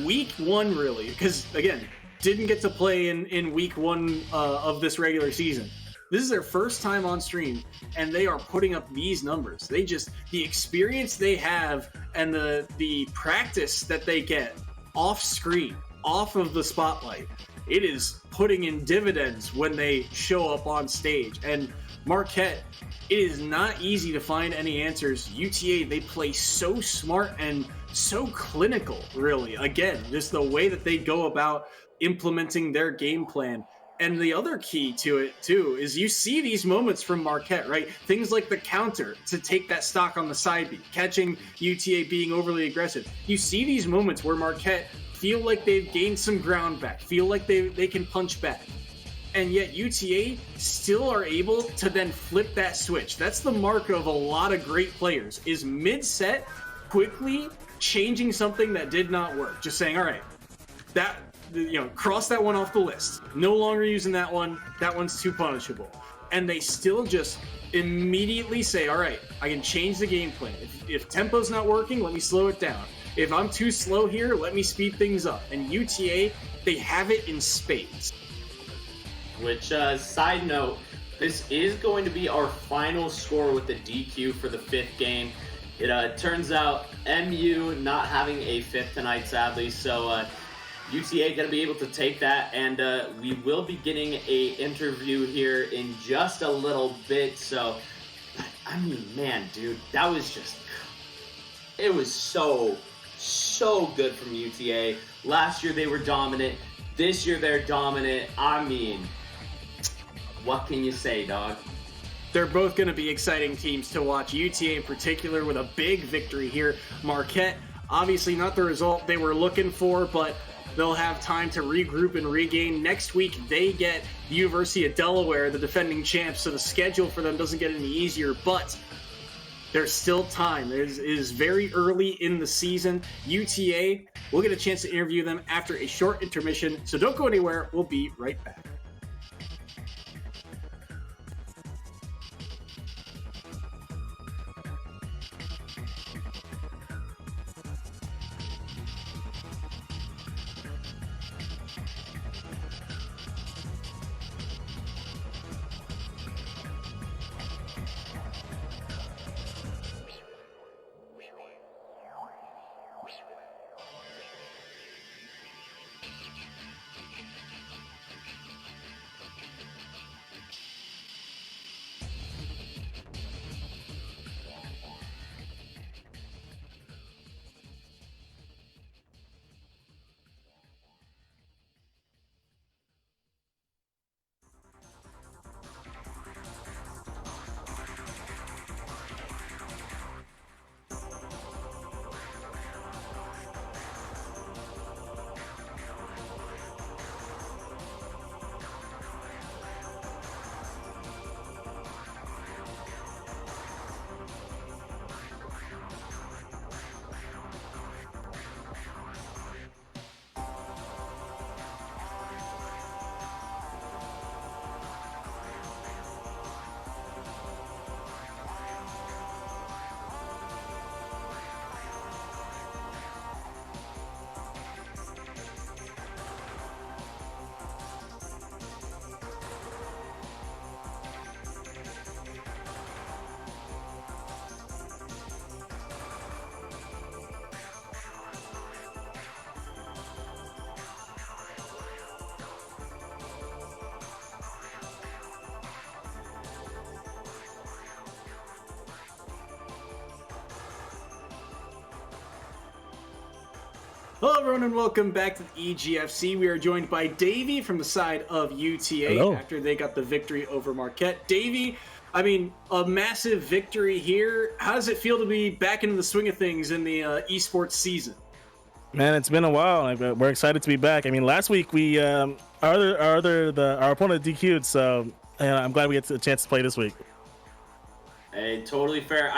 week 1 really, because again, didn't get to play in week 1 of this regular season. This is their first time on stream, and they are putting up these numbers. They just... The experience they have and the practice that they get off screen, off of the spotlight, it is putting in dividends when they show up on stage. And Marquette, it is not easy to find any answers. UTA, they play so smart and so clinical, really. Again, just the way that they go about implementing their game plan. And the other key to it, too, is you see these moments from Marquette, right? Things like the counter to take that stock on the side B, catching UTA being overly aggressive. You see these moments where Marquette feel like they've gained some ground back, feel like they can punch back. And yet UTA still are able to then flip that switch. That's the mark of a lot of great players, is mid-set, quickly changing something that did not work. Just saying, all right, that, cross that one off the list. No longer using that one. That one's too punishable. And they still just immediately say, all right, I can change the game plan. If tempo's not working, let me slow it down. If I'm too slow here, let me speed things up. And UTA, they have it in spades. Which, side note, this is going to be our final score with the DQ for the 5th game. It turns out MU not having a 5th tonight, sadly, so UTA going to be able to take that, and we will be getting a interview here in just a little bit. So, I mean, man, dude, that was just... It was so good from UTA. Last year they were dominant. This year they're dominant. I mean, what can you say, dog? They're both going to be exciting teams to watch. UTA in particular with a big victory here. Marquette, obviously not the result they were looking for, but they'll have time to regroup and regain. Next week they get the University of Delaware, the defending champs, so the schedule for them doesn't get any easier, but there's still time. It is very early in the season. UTA, we'll get a chance to interview them after a short intermission, so don't go anywhere. We'll be right back. Hello, everyone, and welcome back to the EGFC. We are joined by Davey from the side of UTA. Hello. After they got the victory over Marquette. Davey, I mean, a massive victory here. How does it feel to be back into the swing of things in the esports season? Man, it's been a while. We're excited to be back. I mean, last week we our opponent DQ'd, so I'm glad we get a chance to play this week. Hey, totally fair.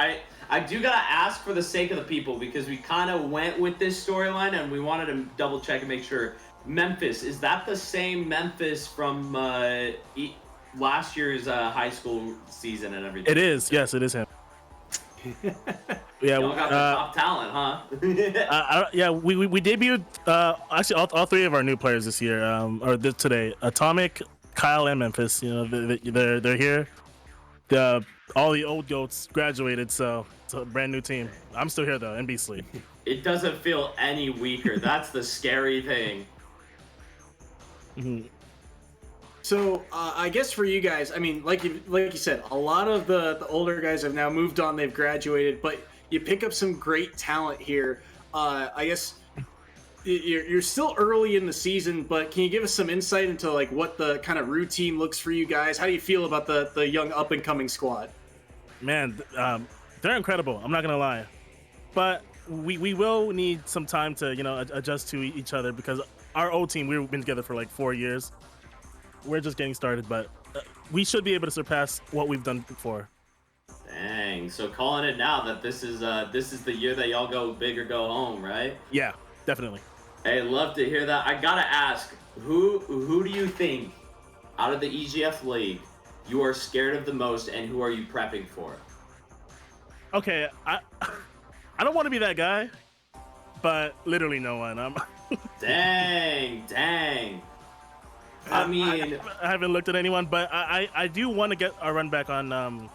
I do gotta ask for the sake of the people, because we kind of went with this storyline and we wanted to double check and make sure. Memphis, is that the same Memphis from last year's high school season and everything? It is. Yes, it is him. Yeah, Y'all got the top talent, huh? yeah, we debuted actually all three of our new players this year, today. Atomic, Kyle, and Memphis. You know, they're here. All the old goats graduated, so it's a brand new team. I'm still here though, in Beastly. It doesn't feel any weaker. That's the scary thing. Mm-hmm. So I guess for you guys, I mean, like you said, a lot of the older guys have now moved on. They've graduated, but you pick up some great talent here. I guess you're still early in the season, but can you give us some insight into like what the kind of routine looks for you guys? How do you feel about the young up and coming squad? Man, they're incredible. I'm not gonna lie, but we will need some time to adjust to each other, because our old team, we've been together for like 4 years. We're just getting started, but we should be able to surpass what we've done before. Dang! So calling it now that this is the year that y'all go big or go home, right? Yeah, definitely. Hey, love to hear that. I gotta ask, who do you think out of the EGF league you are scared of the most, and who are you prepping for? Okay, I don't want to be that guy, but literally no one. Dang. I mean, I haven't looked at anyone, but I do want to get a run back on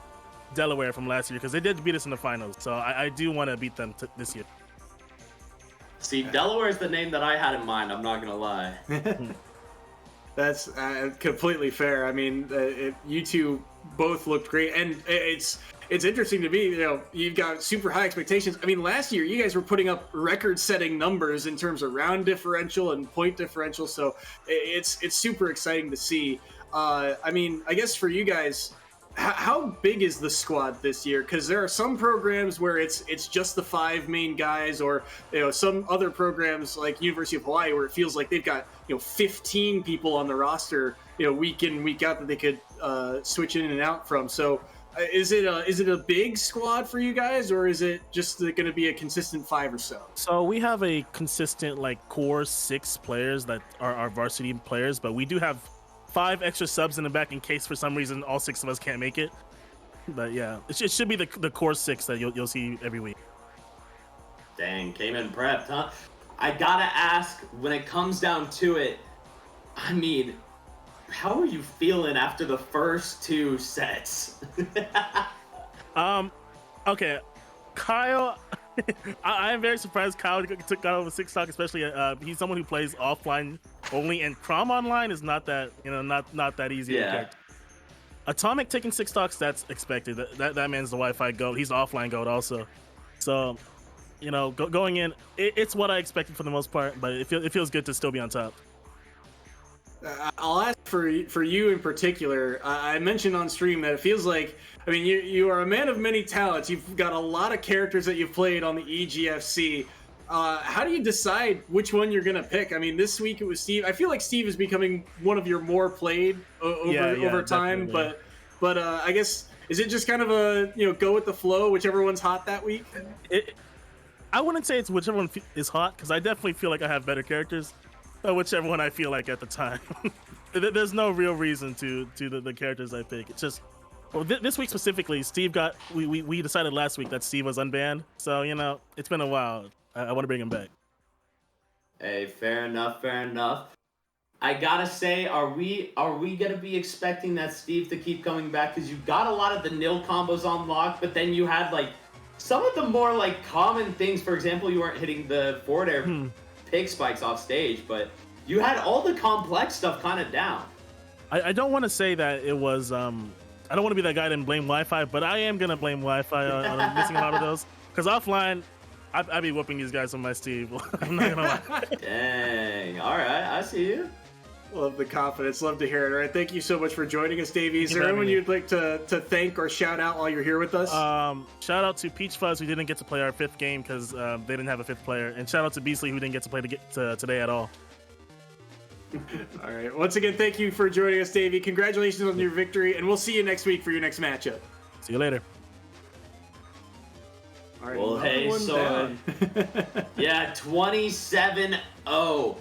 Delaware from last year, because they did beat us in the finals. So I do want to beat them this year. See, Delaware is the name that I had in mind. I'm not gonna lie. That's completely fair. I mean, you two both looked great, and it's interesting to me. You've got super high expectations. I mean, last year you guys were putting up record-setting numbers in terms of round differential and point differential. So it's super exciting to see. I mean, I guess for you guys, how big is the squad this year? Because there are some programs where it's just the 5 main guys, or some other programs like University of Hawaii where it feels like they've got 15 people on the roster week in week out that they could switch in and out from. So is it a big squad for you guys, or is it just going to be a consistent 5 or so? So we have a consistent core 6 players that are our varsity players, but we do have 5 extra subs in the back in case for some reason all 6 of us can't make it. But yeah, it should be the core 6 that you'll see every week. Dang, came in prepped, huh? I gotta ask, when it comes down to it, I mean, how are you feeling after the first 2 sets? Okay, Kyle, I am very surprised Kyle got over 6 stock, especially he's someone who plays offline only, and Crom online is not that not that easy. Yeah. To catch. Atomic taking 6 stocks, that's expected. That man's the Wi-Fi goat. He's the offline goat also. So, going in, it's what I expected for the most part, but it feels good to still be on top. I'll ask for you in particular. I mentioned on stream that it feels like, I mean, you are a man of many talents. You've got a lot of characters that you've played on the EGFC. How do you decide which one you're gonna pick? I mean, this week it was Steve. I feel like Steve is becoming one of your more played over time. Definitely. But I guess, is it just kind of a go with the flow, whichever one's hot that week? I wouldn't say it's whichever one is hot, because I definitely feel like I have better characters. Whichever one I feel like at the time. There's no real reason to the characters I pick. It's just, this week specifically, Steve we decided last week that Steve was unbanned. So, it's been a while. I want to bring him back. Hey, fair enough. I gotta say, are we gonna be expecting that Steve to keep coming back? Because you got a lot of the nil combos on lock, but then you had some of the more common things. For example, you weren't hitting the forward air pig spikes off stage, but you had all the complex stuff kind of down. I don't want to say that it was I don't want to be that guy that blame Wi-Fi, but I am gonna blame Wi-Fi on missing a lot of those, because offline I'd be whooping these guys on my Steve. I'm not gonna lie. Dang. All right, I see you. Love the confidence. Love to hear it. All right, thank you so much for joining us, Davey. Is there anyone you'd like to thank or shout out while you're here with us? Shout out to Peach Fuzz, who didn't get to play our 5th game because they didn't have a 5th player, and shout out to Beasley, who didn't get to play today at all. All right. Once again, thank you for joining us, Davey. Congratulations on your victory, and we'll see you next week for your next matchup. See you later. All right. Well, hey, so yeah, 27-0.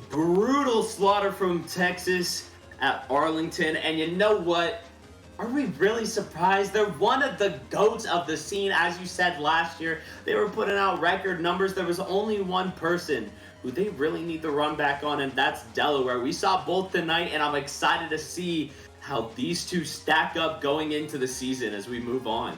Brutal slaughter from Texas at Arlington. And you know what? Are we really surprised? They're one of the GOATs of the scene. As you said last year, they were putting out record numbers. There was only one person who they really need to run back on, and that's Delaware. We saw both tonight, and I'm excited to see how these two stack up going into the season as we move on.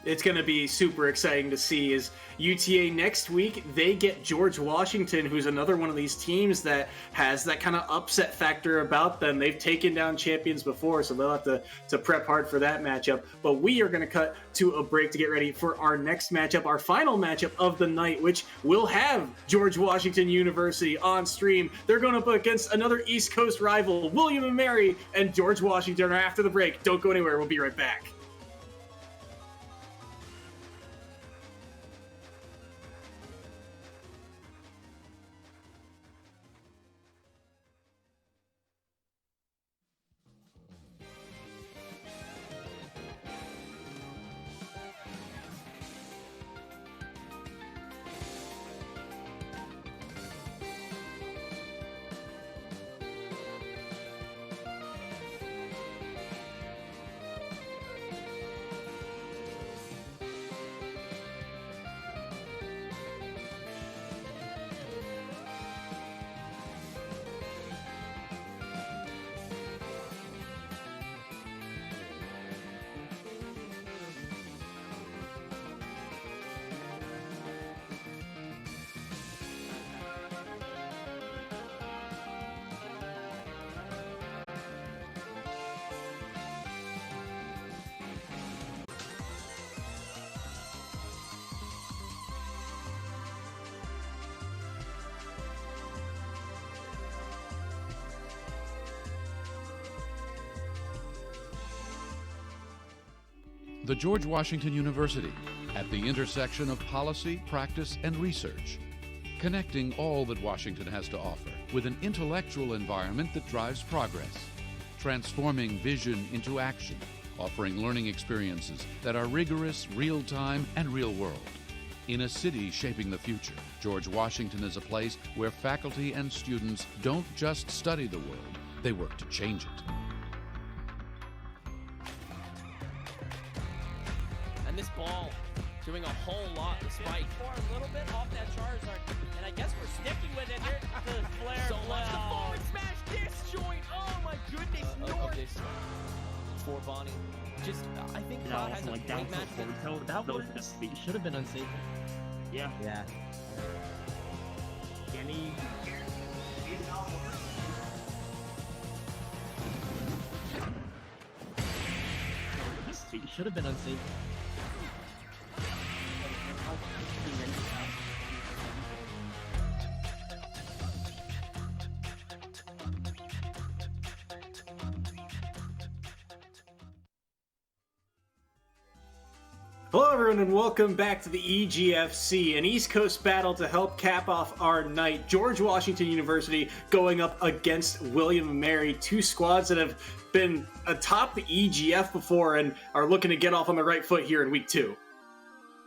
It's going to be super exciting to see. Is UTA next week, they get George Washington, who's another one of these teams that has that kind of upset factor about them. They've taken down champions before, so they'll have to prep hard for that matchup. But we are going to cut to a break to get ready for our next matchup, our final matchup of the night, which will have George Washington University on stream. They're going up against another East Coast rival, William & Mary, and George Washington after the break. Don't go anywhere. We'll be right back. The George Washington University, at the intersection of policy, practice, and research, connecting all that Washington has to offer with an intellectual environment that drives progress, transforming vision into action, offering learning experiences that are rigorous, real-time, and real-world. In a city shaping the future, George Washington is a place where faculty and students don't just study the world, they work to change it. This ball doing a whole lot to spike. For a little bit off that Charizard, and I guess we're sticking with it here. The flare so let's the forward smash disjoint. Oh my goodness, North. For Bonnie. Just, I think Cloud has a great match. That should have been unsafe. Yeah. Yeah. Any... Should have been unsafe. Hello everyone and welcome back to the EGFC, an East Coast battle to help cap off our night. George Washington University going up against William & Mary, two squads that have been atop the EGF before and are looking to get off on the right foot here in week 2.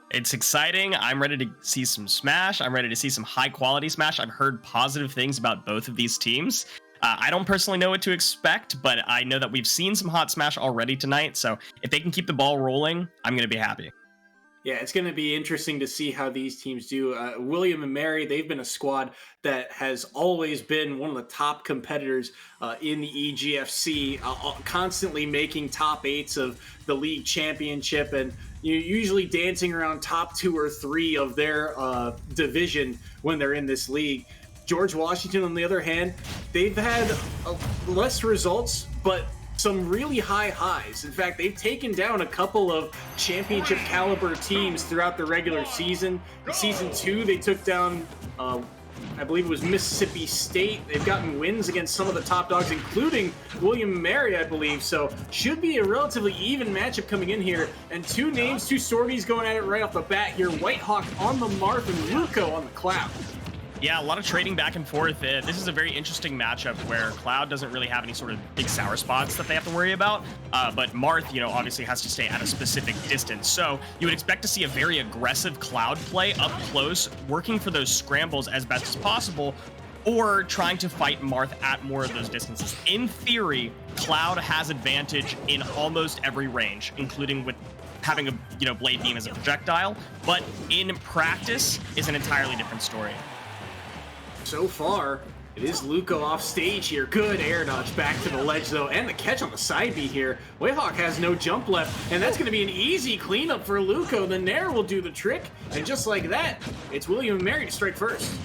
It's exciting. I'm ready to see some Smash. I'm ready to see some high quality Smash. I've heard positive things about both of these teams. I don't personally know what to expect, but I know that we've seen some hot Smash already tonight. So if they can keep the ball rolling, I'm going to be happy. Yeah, it's going to be interesting to see how these teams do. William & Mary, they've been a squad that has always been one of the top competitors in the EGFC, constantly making top 8s of the league championship, and usually dancing around top 2 or 3 of their division when they're in this league. George Washington, on the other hand, they've had less results, but some really high highs. In fact, they've taken down a couple of championship caliber teams throughout the regular season. In Season 2, they took down, I believe it was Mississippi State. They've gotten wins against some of the top dogs, including William & Mary, I believe. So should be a relatively even matchup coming in here. And two names, two Stormies going at it right off the bat here. Whitehawk on the Marth and Luco on the Cloud. Yeah, a lot of trading back and forth. This is a very interesting matchup where Cloud doesn't really have any sort of big sour spots that they have to worry about. But Marth, obviously has to stay at a specific distance. So you would expect to see a very aggressive Cloud play up close, working for those scrambles as best as possible, or trying to fight Marth at more of those distances. In theory, Cloud has advantage in almost every range, including with having a blade beam as a projectile. But in practice is an entirely different story. So far, it is Luco off stage here. Good air dodge back to the ledge, though, and the catch on the side B here. Whitehawk has no jump left, and that's going to be an easy cleanup for Luco. The Nair will do the trick, and just like that, it's William & Mary to strike first.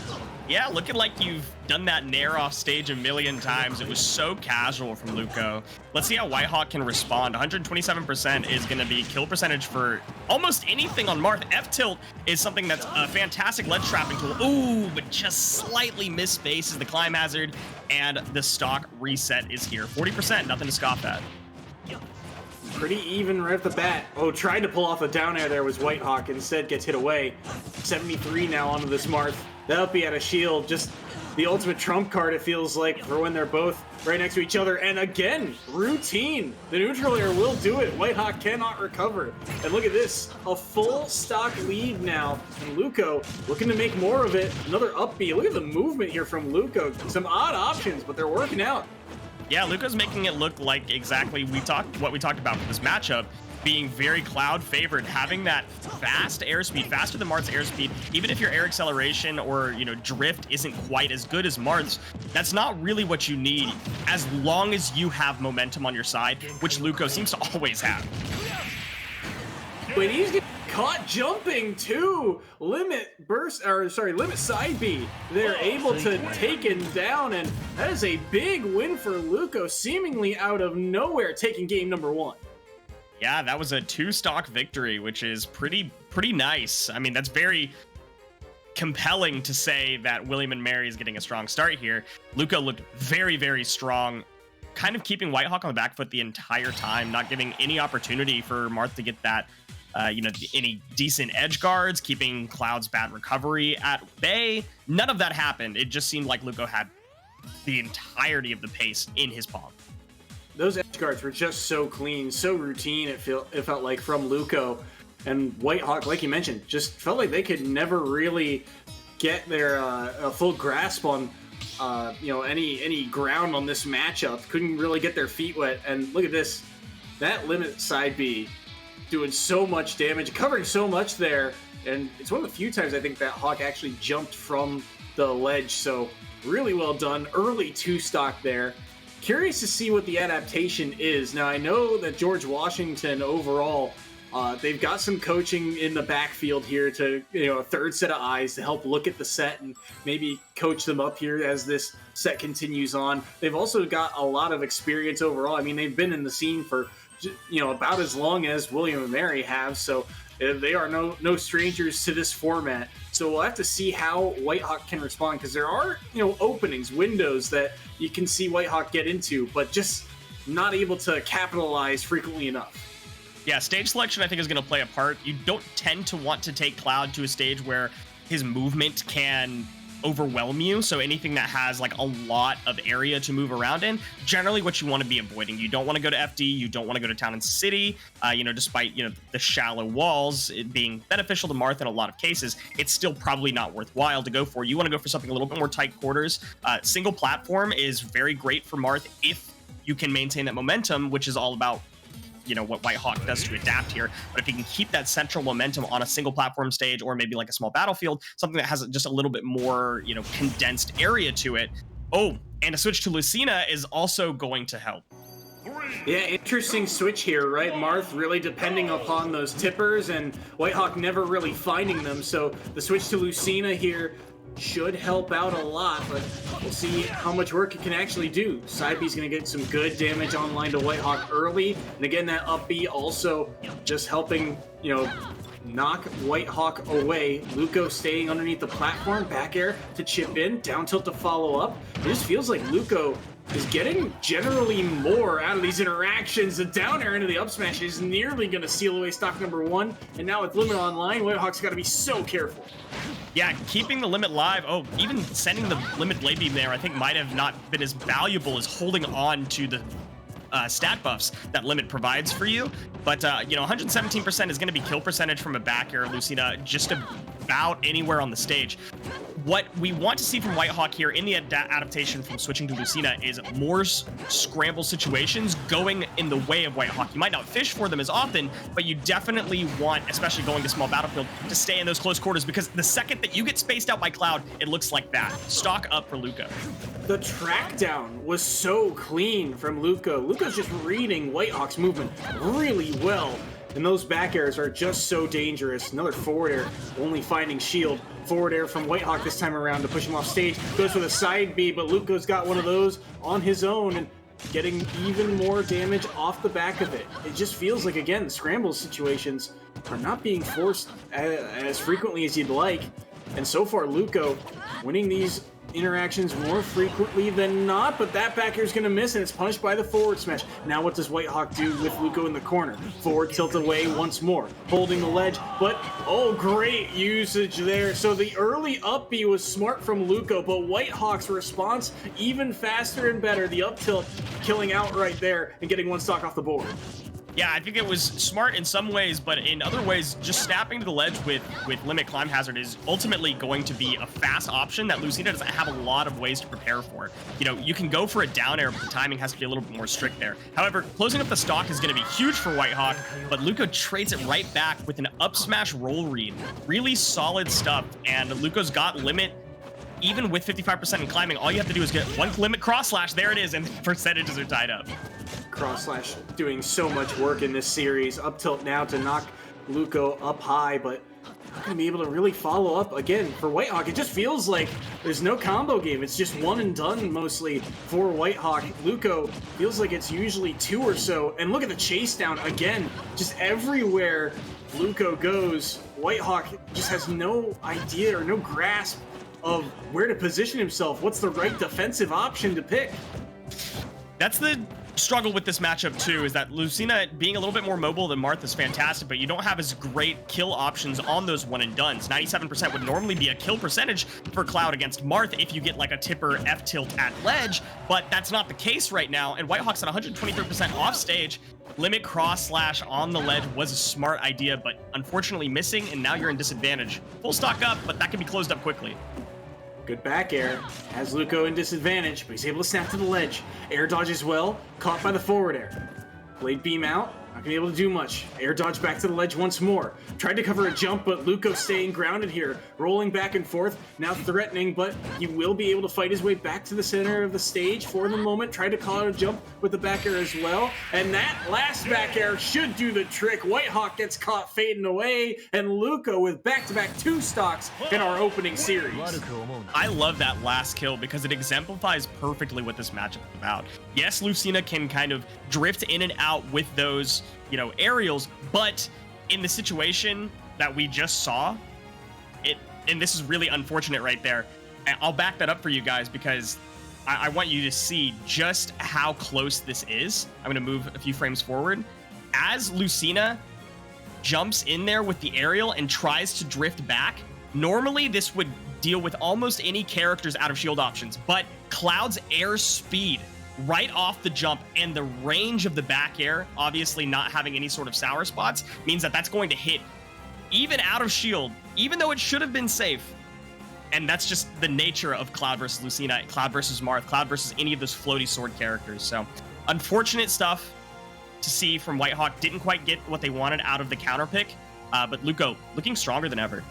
Yeah, looking like you've done that Nair off stage a million times. It was so casual from Luco. Let's see how Whitehawk can respond. 127% is going to be kill percentage for almost anything on Marth. F-tilt is something that's a fantastic ledge trapping tool. Ooh, but just slightly misspaces the climb hazard, and the stock reset is here. 40%, nothing to scoff at. Pretty even right off the bat. Oh, tried to pull off a down air there was Whitehawk. Instead gets hit away. 73 now onto this Marth. That'll be at a shield. Just the ultimate trump card, it feels like, for when they're both right next to each other. And again, routine. The neutral air will do it. Whitehawk cannot recover. And look at this. A full stock lead now. And Luco looking to make more of it. Another up B. Look at the movement here from Luco. Some odd options, but they're working out. Yeah, Luca's making it look like exactly what we talked about for this matchup, being very Cloud favored, having that fast airspeed, faster than Marth's airspeed. Even if your air acceleration or drift isn't quite as good as Marth's, that's not really what you need as long as you have momentum on your side, which Luco seems to always have. But he's getting caught jumping too. Limit side B. They're able to take him down, and that is a big win for Luco, seemingly out of nowhere, taking game number 1. Yeah, that was a 2-stock victory, which is pretty nice. I mean, that's very compelling to say that William & Mary is getting a strong start here. Luco looked very, very strong, kind of keeping Whitehawk on the back foot the entire time, not giving any opportunity for Marth to get that any decent edge guards, keeping Cloud's bad recovery at bay. None of that happened. It just seemed like Luco had the entirety of the pace in his palm. Those edge guards were just so clean, so routine, it felt like, from Luco. And Whitehawk, like you mentioned, just felt like they could never really get their a full grasp on any ground on this matchup. Couldn't really get their feet wet. And look at this, that limit side B doing so much damage, covering so much there. And it's one of the few times I think that Hawk actually jumped from the ledge. So really well done. Early 2-stock there. Curious to see what the adaptation is. Now, I know that George Washington overall, they've got some coaching in the backfield here to, a third set of eyes to help look at the set and maybe coach them up here as this set continues on. They've also got a lot of experience overall. I mean, they've been in the scene for, about as long as William & Mary have, so they are no strangers to this format. So we'll have to see how Whitehawk can respond, because there are, openings, windows that you can see Whitehawk get into, but just not able to capitalize frequently enough. Yeah, stage selection I think is going to play a part. You don't tend to want to take Cloud to a stage where his movement can overwhelm you, so anything that has like a lot of area to move around in, generally what you want to be avoiding. You don't want to go to FD, you don't want to go to Town and City, despite the shallow walls it being beneficial to Marth in a lot of cases, it's still probably not worthwhile to go for. You want to go for something a little bit more tight quarters. Single platform is very great for Marth if you can maintain that momentum, which is all about what Whitehawk does to adapt here. But if you can keep that central momentum on a single platform stage, or maybe like a small battlefield, something that has just a little bit more, condensed area to it. Oh, and a switch to Lucina is also going to help. Yeah, interesting switch here, right? Marth really depending upon those tippers, and Whitehawk never really finding them. So the switch to Lucina here should help out a lot, but we'll see how much work it can actually do. Side B's going to get some good damage online to Whitehawk early, and again, that up B also just helping, knock Whitehawk away. Luco staying underneath the platform, back air to chip in, down tilt to follow up. It just feels like Luco is getting generally more out of these interactions. The down air into the up smash is nearly going to seal away stock number 1, and now with Limit online, Whitehawk's got to be so careful. Yeah, keeping the Limit live. Oh, even sending the Limit blade beam there, I think might have not been as valuable as holding on to the stat buffs that Limit provides for you. But, 117% is going to be kill percentage from a back air, Lucina, just about anywhere on the stage. What we want to see from Whitehawk here in the adaptation from switching to Lucina is more scramble situations going in the way of Whitehawk. You might not fish for them as often, but you definitely want, especially going to small battlefield, to stay in those close quarters, because the second that you get spaced out by Cloud, it looks like that. Stock up for Luco. The track down was so clean from Luco. Luco's just reading Whitehawk's movement really well. And those back airs are just so dangerous. Another forward air, only finding shield. Forward air from Whitehawk this time around to push him off stage. Goes for the side B, but Luco's got one of those on his own and getting even more damage off the back of it. It just feels like, again, the scramble situations are not being forced as frequently as you'd like. And so far, Luco winning these interactions more frequently than not, but that back air is going to miss, and it's punished by the forward smash. Now what does Whitehawk do with Luco in the corner? Forward tilt away once more, holding the ledge, but oh, great usage there. So the early up B was smart from Luco, but Whitehawk's response even faster and better. The up tilt killing out right there and getting one stock off the board. Yeah, I think it was smart in some ways, but in other ways, just snapping to the ledge with Limit Climb Hazard is ultimately going to be a fast option that Lucina doesn't have a lot of ways to prepare for. You can go for a down air, but the timing has to be a little bit more strict there. However, closing up the stock is going to be huge for Whitehawk, but Luco trades it right back with an up smash roll read. Really solid stuff, and Luco's got Limit. Even with 55% in climbing, all you have to do is get one Limit cross slash. There it is, and percentages are tied up. Cross slash doing so much work in this series. Up tilt now to knock Luco up high, but not going to be able to really follow up again for Whitehawk. It just feels like there's no combo game. It's just one and done mostly for Whitehawk. Luco feels like it's usually 2 or so. And look at the chase down again. Just everywhere Luco goes, Whitehawk just has no idea or no grasp of where to position himself. What's the right defensive option to pick? That's the struggle with this matchup too, is that Lucina being a little bit more mobile than Marth is fantastic, but you don't have as great kill options on those one and dones. 97% would normally be a kill percentage for Cloud against Marth if you get like a tipper F tilt at ledge, but that's not the case right now, and Whitehawk's at 123% off stage. Limit cross slash on the ledge was a smart idea, but unfortunately missing, and now you're in disadvantage. Full stock up, but that can be closed up quickly. Good back air, has Luco in disadvantage, but he's able to snap to the ledge. Air dodge as well, caught by the forward air. Blade beam out, not gonna be able to do much. Air dodge back to the ledge once more. Tried to cover a jump, but Luco staying grounded here. Rolling back and forth, now threatening, but he will be able to fight his way back to the center of the stage for the moment. Tried to call out a jump with the back air as well. And that last back air should do the trick. Whitehawk gets caught fading away, and Luco with back-to-back 2 stocks in our opening series. I love that last kill because it exemplifies perfectly what this matchup is about. Yes, Lucina can kind of drift in and out with those, aerials, but in the situation that we just saw, and this is really unfortunate right there, and I'll back that up for you guys because I want you to see just how close this is. I'm going to move a few frames forward. As Lucina jumps in there with the aerial and tries to drift back, normally this would deal with almost any characters out of shield options, but Cloud's air speed right off the jump and the range of the back air, obviously not having any sort of sour spots, means that that's going to hit even out of shield, even though it should have been safe. And that's just the nature of Cloud versus Lucina, Cloud versus Marth, Cloud versus any of those floaty sword characters. So unfortunate stuff to see from Whitehawk. Didn't quite get what they wanted out of the counter pick, but Luco looking stronger than ever.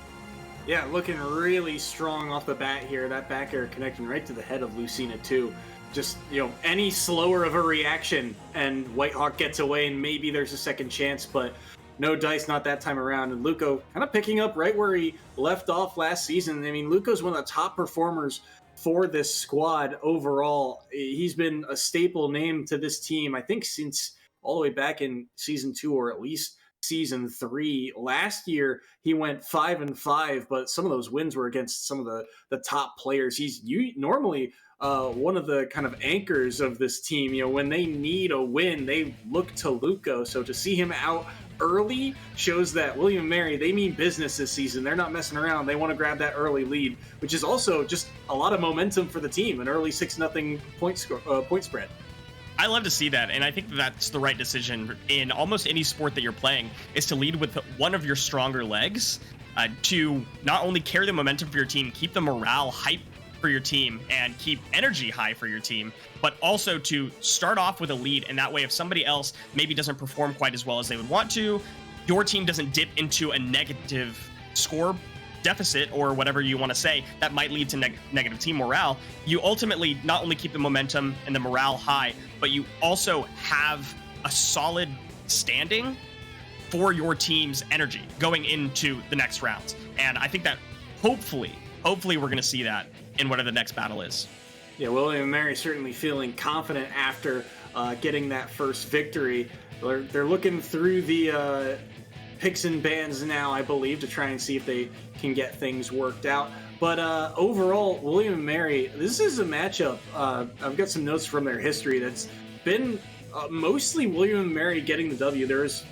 Yeah, looking really strong off the bat here. That back air connecting right to the head of Lucina too. Just, any slower of a reaction and Whitehawk gets away and maybe there's a second chance, but no dice, not that time around. And Luco kind of picking up right where he left off last season. I mean, Luco's one of the top performers for this squad overall. He's been a staple name to this team, I think, since all the way back in season 2 or at least season 3. Last year he went 5-5, but some of those wins were against some of the top players. He's normally one of the kind of anchors of this team. You know, when they need a win, they look to Luco. So to see him out early shows that William & Mary, they mean business this season. They're not messing around. They want to grab that early lead, which is also just a lot of momentum for the team. An early 6-0 point spread. I love to see that, and I think that's the right decision in almost any sport that you're playing, is to lead with one of your stronger legs, to not only carry the momentum for your team, keep the morale hype for your team, and keep energy high for your team, but also to start off with a lead, and that way if somebody else maybe doesn't perform quite as well as they would want to, your team doesn't dip into a negative score deficit or whatever you want to say that might lead to negative team morale. You ultimately not only keep the momentum and the morale high, but you also have a solid standing for your team's energy going into the next rounds. And I think that hopefully we're going to see that in whatever the next battle is. Yeah, William & Mary certainly feeling confident after getting that first victory. They're looking through the picks and bans now, I believe, to try and see if they can get things worked out. But overall, William & Mary, this is a matchup. I've got some notes from their history that's been mostly William & Mary getting the W. There's,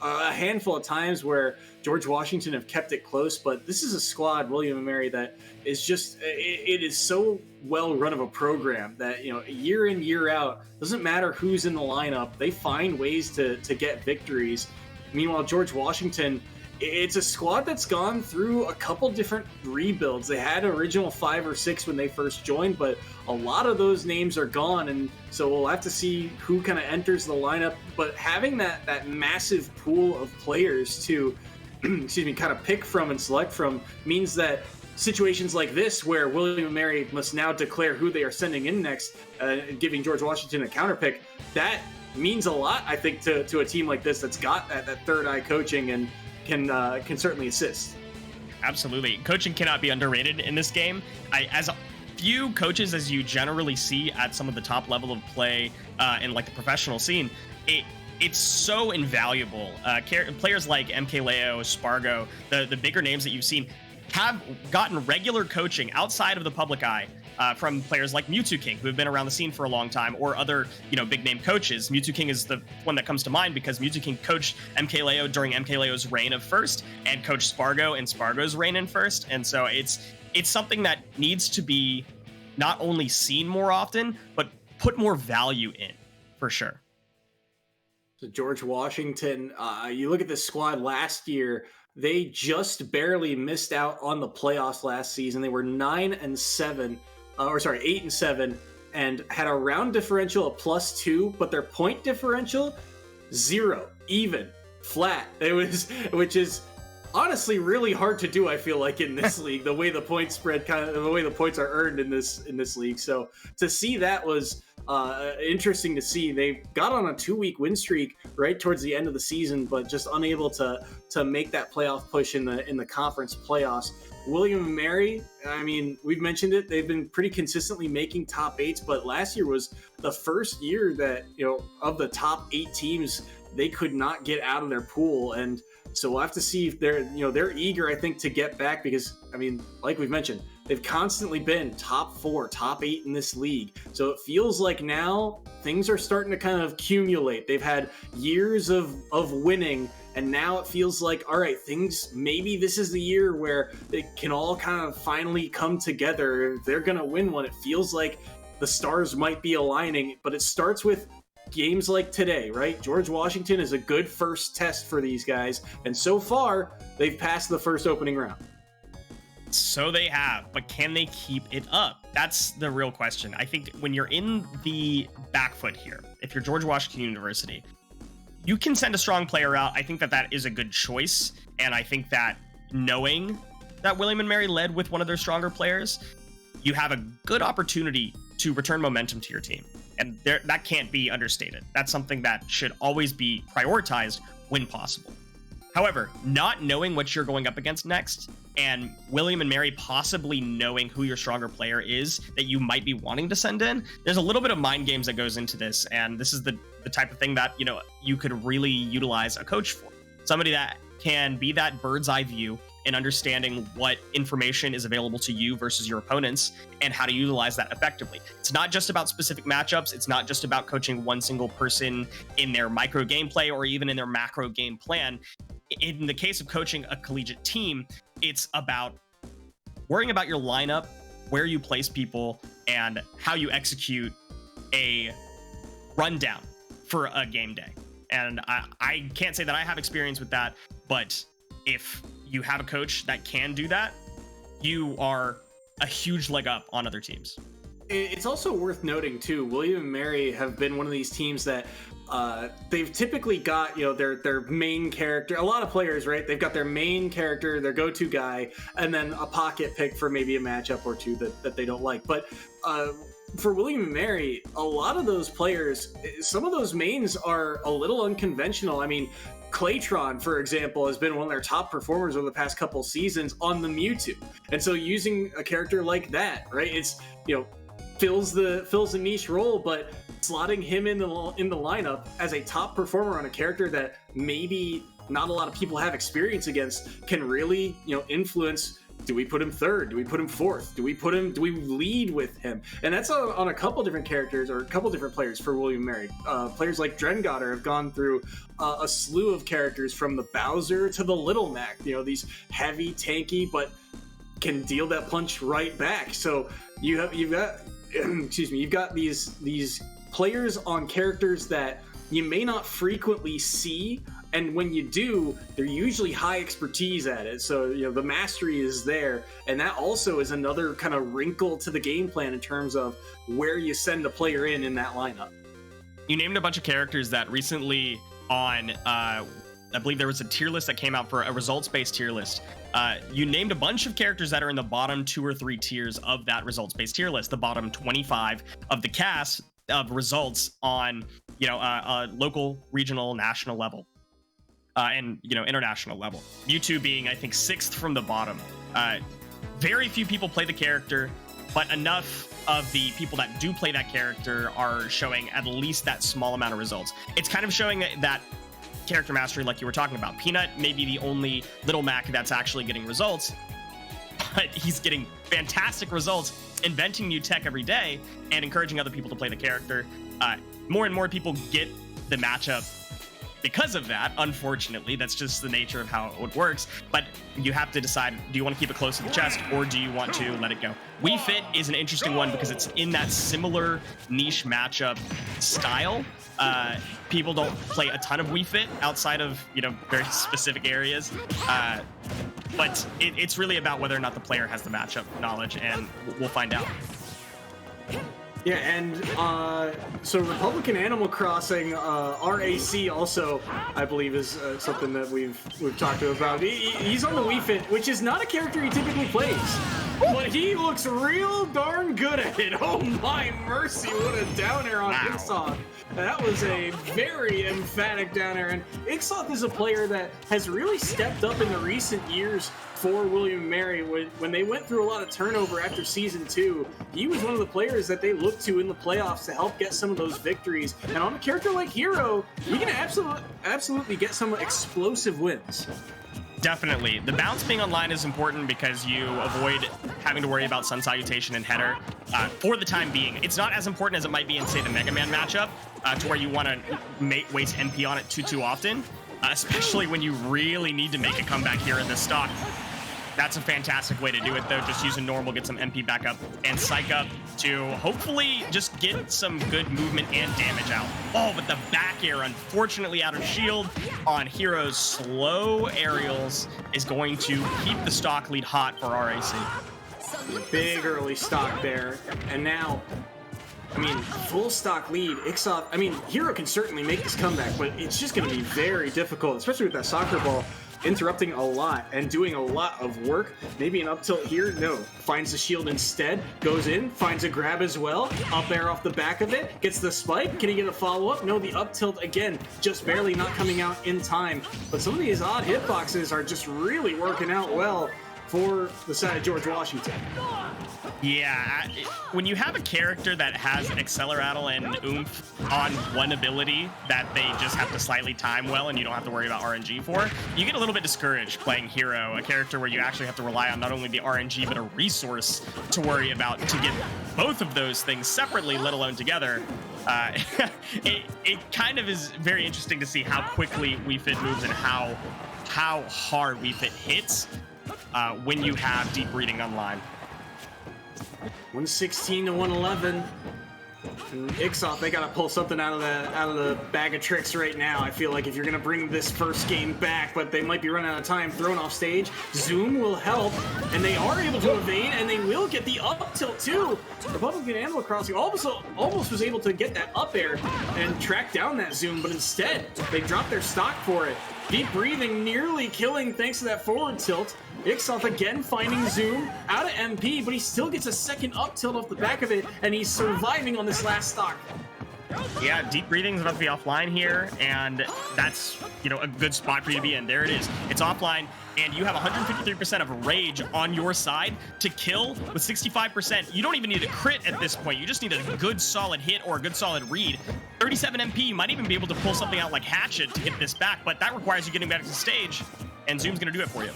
a handful of times where George Washington have kept it close, but this is a squad, William & Mary, that is just, it is so well run of a program that, year in, year out, doesn't matter who's in the lineup, they find ways to get victories. Meanwhile, George Washington, it's a squad that's gone through a couple different rebuilds. They had original 5 or 6 when they first joined, but a lot of those names are gone, and so we'll have to see who kind of enters the lineup. But having that massive pool of players to, kind of pick from and select from means that situations like this, where William & Mary must now declare who they are sending in next, giving George Washington a counter pick, that means a lot, I think, to a team like this that's got that third eye coaching and can certainly assist. Absolutely. Coaching cannot be underrated in this game. As few coaches as you generally see at some of the top level of play in like the professional scene, it's so invaluable. Players like MKLeo, Spargo, the bigger names that you've seen have gotten regular coaching outside of the public eye from players like Mewtwo King, who have been around the scene for a long time, or other, big name coaches. Mewtwo King is the one that comes to mind because Mewtwo King coached MKLeo during MKLeo's reign of first, and coached Spargo in Spargo's reign in first. And so it's something that needs to be not only seen more often, but put more value in, for sure. So George Washington, you look at this squad last year, they just barely missed out on the playoffs last season. They were 8-7, and had a round differential of +2, but their point differential 0, even, flat. Which is honestly really hard to do, I feel like, in this league, the way the point spread the way the points are earned in this league. So to see that was interesting to see. They got on a 2-week win streak right towards the end of the season, but just unable to make that playoff push in the conference playoffs. William & Mary, I mean, we've mentioned it, they've been pretty consistently making top 8s, but last year was the first year that, of the top 8 teams, they could not get out of their pool. And so we'll have to see if they're eager, I think, to get back, because, I mean, like we've mentioned, they've constantly been top 4, top 8 in this league. So it feels like now things are starting to kind of accumulate. They've had years of winning, and now it feels like, all right, maybe this is the year where they can all kind of finally come together. If they're going to win one, it feels like the stars might be aligning, but it starts with games like today, right? George Washington is a good first test for these guys, and so far, they've passed the first opening round. So they have, but can they keep it up? That's the real question. I think when you're in the back foot here, if you're George Washington University, you can send a strong player out. I think that is a good choice, and I think that knowing that William & Mary led with one of their stronger players, you have a good opportunity to return momentum to your team, and that can't be understated. That's something that should always be prioritized when possible. However, not knowing what you're going up against next, and William and Mary possibly knowing who your stronger player is that you might be wanting to send in, there's a little bit of mind games that goes into this, and this is the type of thing that, you know, you could really utilize a coach for. Somebody that can be that bird's eye view in understanding what information is available to you versus your opponents and how to utilize that effectively. It's not just about specific matchups. It's not just about coaching one single person in their micro gameplay or even in their macro game plan. In the case of coaching a collegiate team, it's about worrying about your lineup, where you place people, and how you execute a rundown for a game day. And I can't say that I have experience with that, but if you have a coach that can do that, you are a huge leg up on other teams. It's also worth noting too, William and Mary have been one of these teams that they've typically got, you know, their main character. A lot of players, right? They've got their main character, their go-to guy, and then a pocket pick for maybe a matchup or two that they don't like. But for William and Mary, a lot of those players, some of those mains are a little unconventional. I mean, Claytron, for example, has been one of their top performers over the past couple seasons on the Mewtwo. And so using a character like that, right? It's, you know, fills the niche role, but slotting him in the lineup as a top performer on a character that maybe not a lot of people have experience against can really, you know, influence. Do we put him third? Do we put him fourth? Do we lead with him? And that's on a couple different characters or a couple different players for William Mary. Players like Drengotter have gone through a slew of characters from the Bowser to the Little Mac. You know, these heavy, tanky, but can deal that punch right back. So you've got excuse me, you've got these players on characters that you may not frequently see. And when you do, they're usually high expertise at it. So, you know, the mastery is there. And that also is another kind of wrinkle to the game plan in terms of where you send a player in that lineup. You named a bunch of characters that recently on, I believe there was a tier list that came out for a results-based tier list. You named a bunch of characters that are in the bottom 2 or 3 tiers of that results-based tier list, the bottom 25 of the cast of results on, you know, a local, regional, national level. And, you know, international level. U2 being, I think, 6th from the bottom. Very few people play the character, but enough of the people that do play that character are showing at least that small amount of results. It's kind of showing that character mastery like you were talking about. Peanut may be the only Little Mac that's actually getting results, but he's getting fantastic results, inventing new tech every day, and encouraging other people to play the character. More and more people get the matchup because of that. Unfortunately, that's just the nature of how it works. But you have to decide, do you want to keep it close to the chest or do you want to let it go? Wii Fit is an interesting one because it's in that similar niche matchup style. People don't play a ton of Wii Fit outside of, you know, very specific areas. But it's really about whether or not the player has the matchup knowledge, and we'll find out. Yeah, and so Republican Animal Crossing, RAC also, I believe, is something that we've talked about. He's on the Wii Fit, which is not a character he typically plays, but he looks real darn good at it. Oh my mercy, what a down air on Ixoth. That was a very emphatic down air, and Ixoth is a player that has really stepped up in the recent years for William and Mary. When they went through a lot of turnover after Season 2, he was one of the players that they looked to in the playoffs to help get some of those victories. And on a character like Hero, you can absolutely get some explosive wins. Definitely. The bounce being online is important because you avoid having to worry about Sun Salutation and Header for the time being. It's not as important as it might be in, say, the Mega Man matchup, to where you want to waste MP on it too often, especially when you really need to make a comeback here in this stock. That's a fantastic way to do it, though. Just use a normal, get some MP back up, and psych up to hopefully just get some good movement and damage out. Oh, but the back air, unfortunately out of shield on Hero's slow aerials, is going to keep the stock lead hot for RAC. Big early stock there, and now, I mean, full stock lead. Ixoth, I mean, Hero can certainly make this comeback, but it's just going to be very difficult, especially with that soccer ball. interrupting a lot and doing a lot of work. Maybe an up tilt here, no. Finds the shield instead, goes in, finds a grab as well, up air off the back of it, gets the spike. Can he get a follow-up? No, the up tilt again, just barely not coming out in time. But some of these odd hitboxes are just really working out well for the side of George Washington. Yeah, when you have a character that has Accelerattle and Oomph on one ability that they just have to slightly time well and you don't have to worry about RNG for, you get a little bit discouraged playing Hero, a character where you actually have to rely on not only the RNG but a resource to worry about to get both of those things separately, let alone together. It kind of is very interesting to see how quickly Wii Fit moves and how hard Wii Fit hits when you have deep reading online. 116 to 111. And Ixoff, they gotta pull something out of the bag of tricks right now. I feel like if you're gonna bring this first game back, but they might be running out of time, thrown off stage. Zoom will help, and they are able to evade, and they will get the up tilt too. Republican Animal Crossing almost was able to get that up air and track down that Zoom, but instead they dropped their stock for it. Deep breathing nearly killing thanks to that forward tilt. Ixoff again finding Zoom out of MP, but he still gets a second up tilt off the back of it, and he's surviving on this last stock. Yeah, deep breathing is about to be offline here, and that's, a good spot for you to be in. There it is. It's offline, and you have 153% of rage on your side to kill with 65%. You don't even need a crit at this point. You just need a good solid hit or a good solid read. 37 MP, you might even be able to pull something out like Hatchet to get this back, but that requires you getting back to the stage, and Zoom's going to do it for you.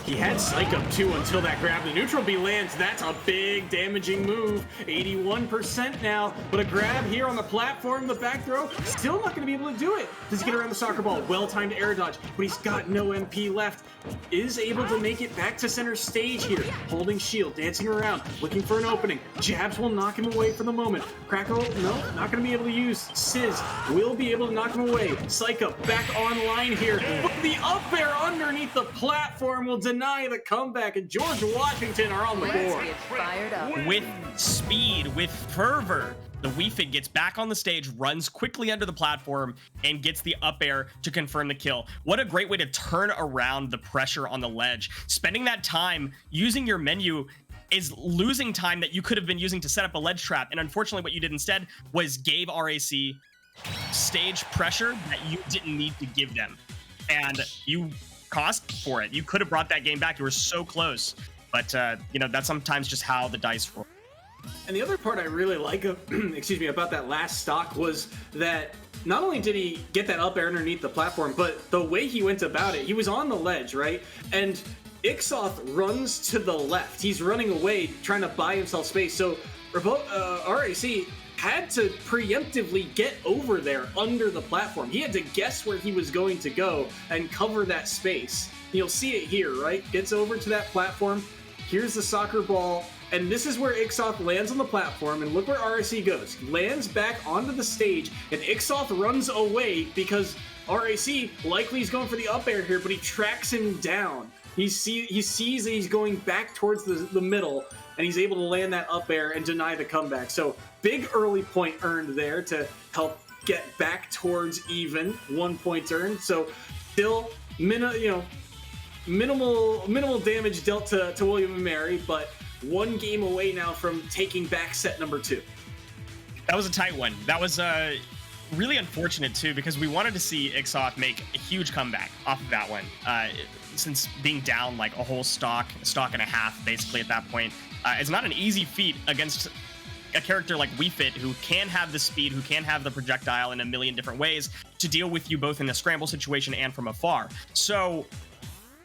He had Psych up too until that grab. The neutral B lands. That's a big damaging move. 81% now, but a grab here on the platform, the back throw, still not going to be able to do it. Does he get around the soccer ball? Well-timed air dodge, but he's got no MP left. Is able to make it back to center stage here. Holding shield, dancing around, looking for an opening. Jabs will knock him away for the moment. Crackle, no, not going to be able to use. Sizz will be able to knock him away. Psych up back online here. But the up air underneath the platform will deny the comeback, and George Washington are on the board. With speed, with fervor, the Wii Fit gets back on the stage, runs quickly under the platform, and gets the up air to confirm the kill. What a great way to turn around the pressure on the ledge. Spending that time using your menu is losing time that you could have been using to set up a ledge trap, and unfortunately what you did instead was gave RAC stage pressure that you didn't need to give them, and you cost for it. You could have brought that game back. You were so close, but that's sometimes just how the dice roll. And the other part I really like about that last stock was that not only did he get that up air underneath the platform, but the way he went about it, he was on the ledge, right? And Ixoff runs to the left. He's running away, trying to buy himself space. So RAC had to preemptively get over there under the platform. He had to guess where he was going to go and cover that space. You'll see it here, right? Gets over to that platform. Here's the soccer ball. And this is where Ixoff lands on the platform. And look where RAC goes. Lands back onto the stage. And Ixoff runs away because RAC likely is going for the up air here, but he tracks him down. He sees that he's going back towards the middle, and he's able to land that up air and deny the comeback. So big early point earned there to help get back towards even. 1 point earned. So still minimal damage dealt to William and Mary, but one game away now from taking back set number 2. That was a tight one. That was really unfortunate too, because we wanted to see Ixoff make a huge comeback off of that one. Since being down like a whole stock and a half basically at that point, it's not an easy feat against a character like Wii Fit, who can have the speed, who can have the projectile in a million different ways to deal with you both in a scramble situation and from afar. So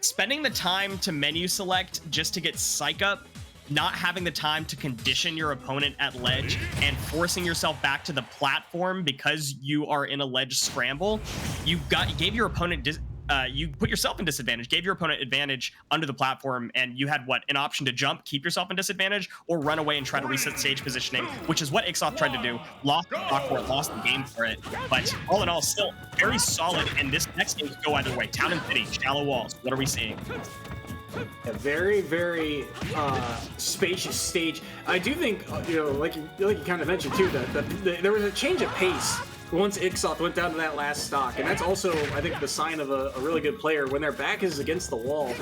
spending the time to menu select just to get Psych up, not having the time to condition your opponent at ledge, and forcing yourself back to the platform because you are in a ledge scramble, you gave your opponent you put yourself in disadvantage, gave your opponent advantage under the platform, and you had an option to jump, keep yourself in disadvantage, or run away and try to reset stage positioning, which is what Ixoff tried to do. Lost the stock for it, lost the game for it, but all in all, still very solid. And this next game could go either way. Town and City, shallow walls. What are we seeing? A very, very spacious stage. I do think, like you kind of mentioned too, that there was a change of pace once Ixoth went down to that last stock. And that's also, I think, the sign of a really good player when their back is against the wall,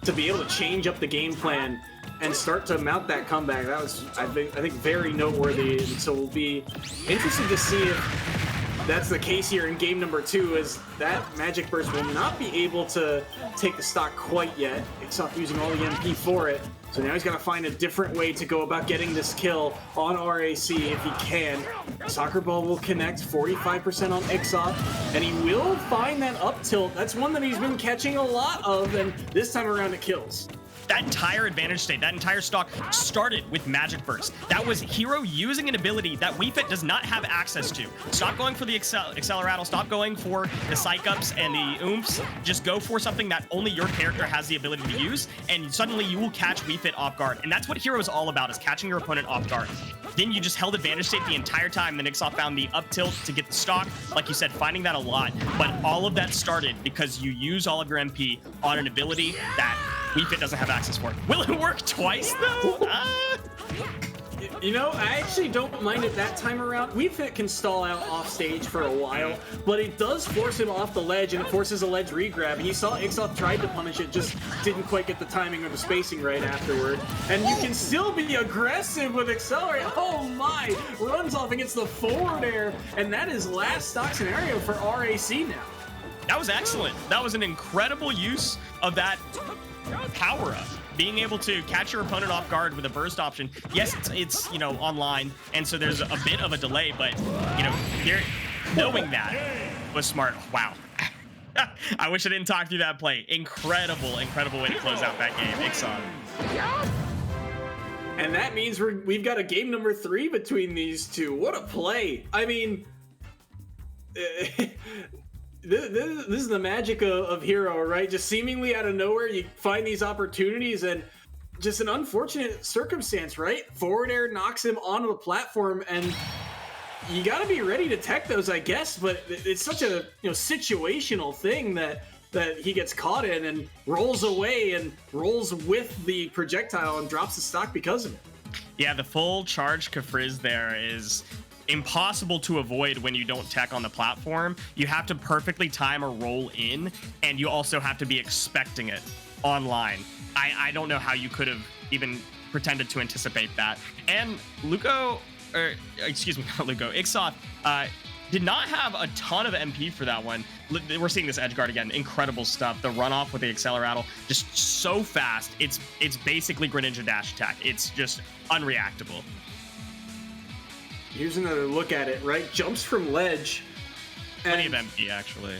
to be able to change up the game plan and start to mount that comeback. That was, I think very noteworthy. And so we'll be interested to see if that's the case here in game number 2, as that Magic Burst will not be able to take the stock quite yet. Ixoth using all the MP for it. So now he's got to find a different way to go about getting this kill on RAC if he can. Soccer Ball will connect 45% on Ixoth, and he will find that up tilt. That's one that he's been catching a lot of, and this time around it kills. That entire advantage state, that entire stock started with Magic Burst. That was Hero using an ability that Wii Fit does not have access to. Stop going for the Acceleratle, stop going for the Psych Ups and the Oomps. Just go for something that only your character has the ability to use, and suddenly you will catch Wii Fit off guard. And that's what Hero is all about, is catching your opponent off guard. Then you just held advantage state the entire time. Then Ixoth found the up tilt to get the stock. Like you said, finding that a lot. But all of that started because you use all of your MP on an ability that Wii Fit doesn't have access for. Will it work twice, though? You know, I actually don't mind it that time around. Wii Fit can stall out off stage for a while, but it does force him off the ledge, and it forces a ledge regrab. And you saw Ixoth tried to punish it, just didn't quite get the timing or the spacing right afterward. And you can still be aggressive with Accelerate. Oh my! Runs off against the forward air, and that is last stock scenario for RAC now. That was excellent. That was an incredible use of that power-up. Being able to catch your opponent off guard with a burst option. Yes, it's you know, online, and so there's a bit of a delay, but you know, knowing that was smart. Wow. I wish I didn't talk through that play. Incredible way to close out that game. Ixoth. And that means we've got a game number 3 between these two. What a play. I mean, this is the magic of Hero, right? Just seemingly out of nowhere, you find these opportunities, and just an unfortunate circumstance, right? Forward air knocks him onto the platform, and you got to be ready to tech those, I guess. But it's such a situational thing that he gets caught in and rolls away and rolls with the projectile and drops the stock because of it. Yeah, the full charge Kafriz there is impossible to avoid when you don't tech on the platform. You have to perfectly time a roll in, and you also have to be expecting it online. I don't know how you could have even pretended to anticipate that. And Ixoth did not have a ton of MP for that one. We're seeing this edge guard again. Incredible stuff. The runoff with the Acceleratle, just so fast. It's basically Greninja dash attack. It's just unreactable. Here's another look at it, right? Jumps from ledge. Plenty of MP, actually.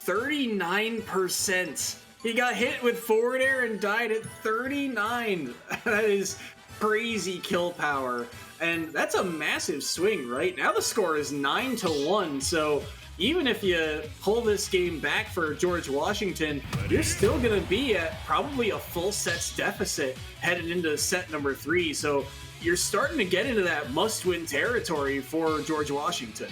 39%. He got hit with forward air and died at 39. That is crazy kill power. And that's a massive swing, right? Now the score is 9-1. So even if you pull this game back for George Washington, you're still going to be at probably a full sets deficit headed into set number 3. So you're starting to get into that must-win territory for George Washington.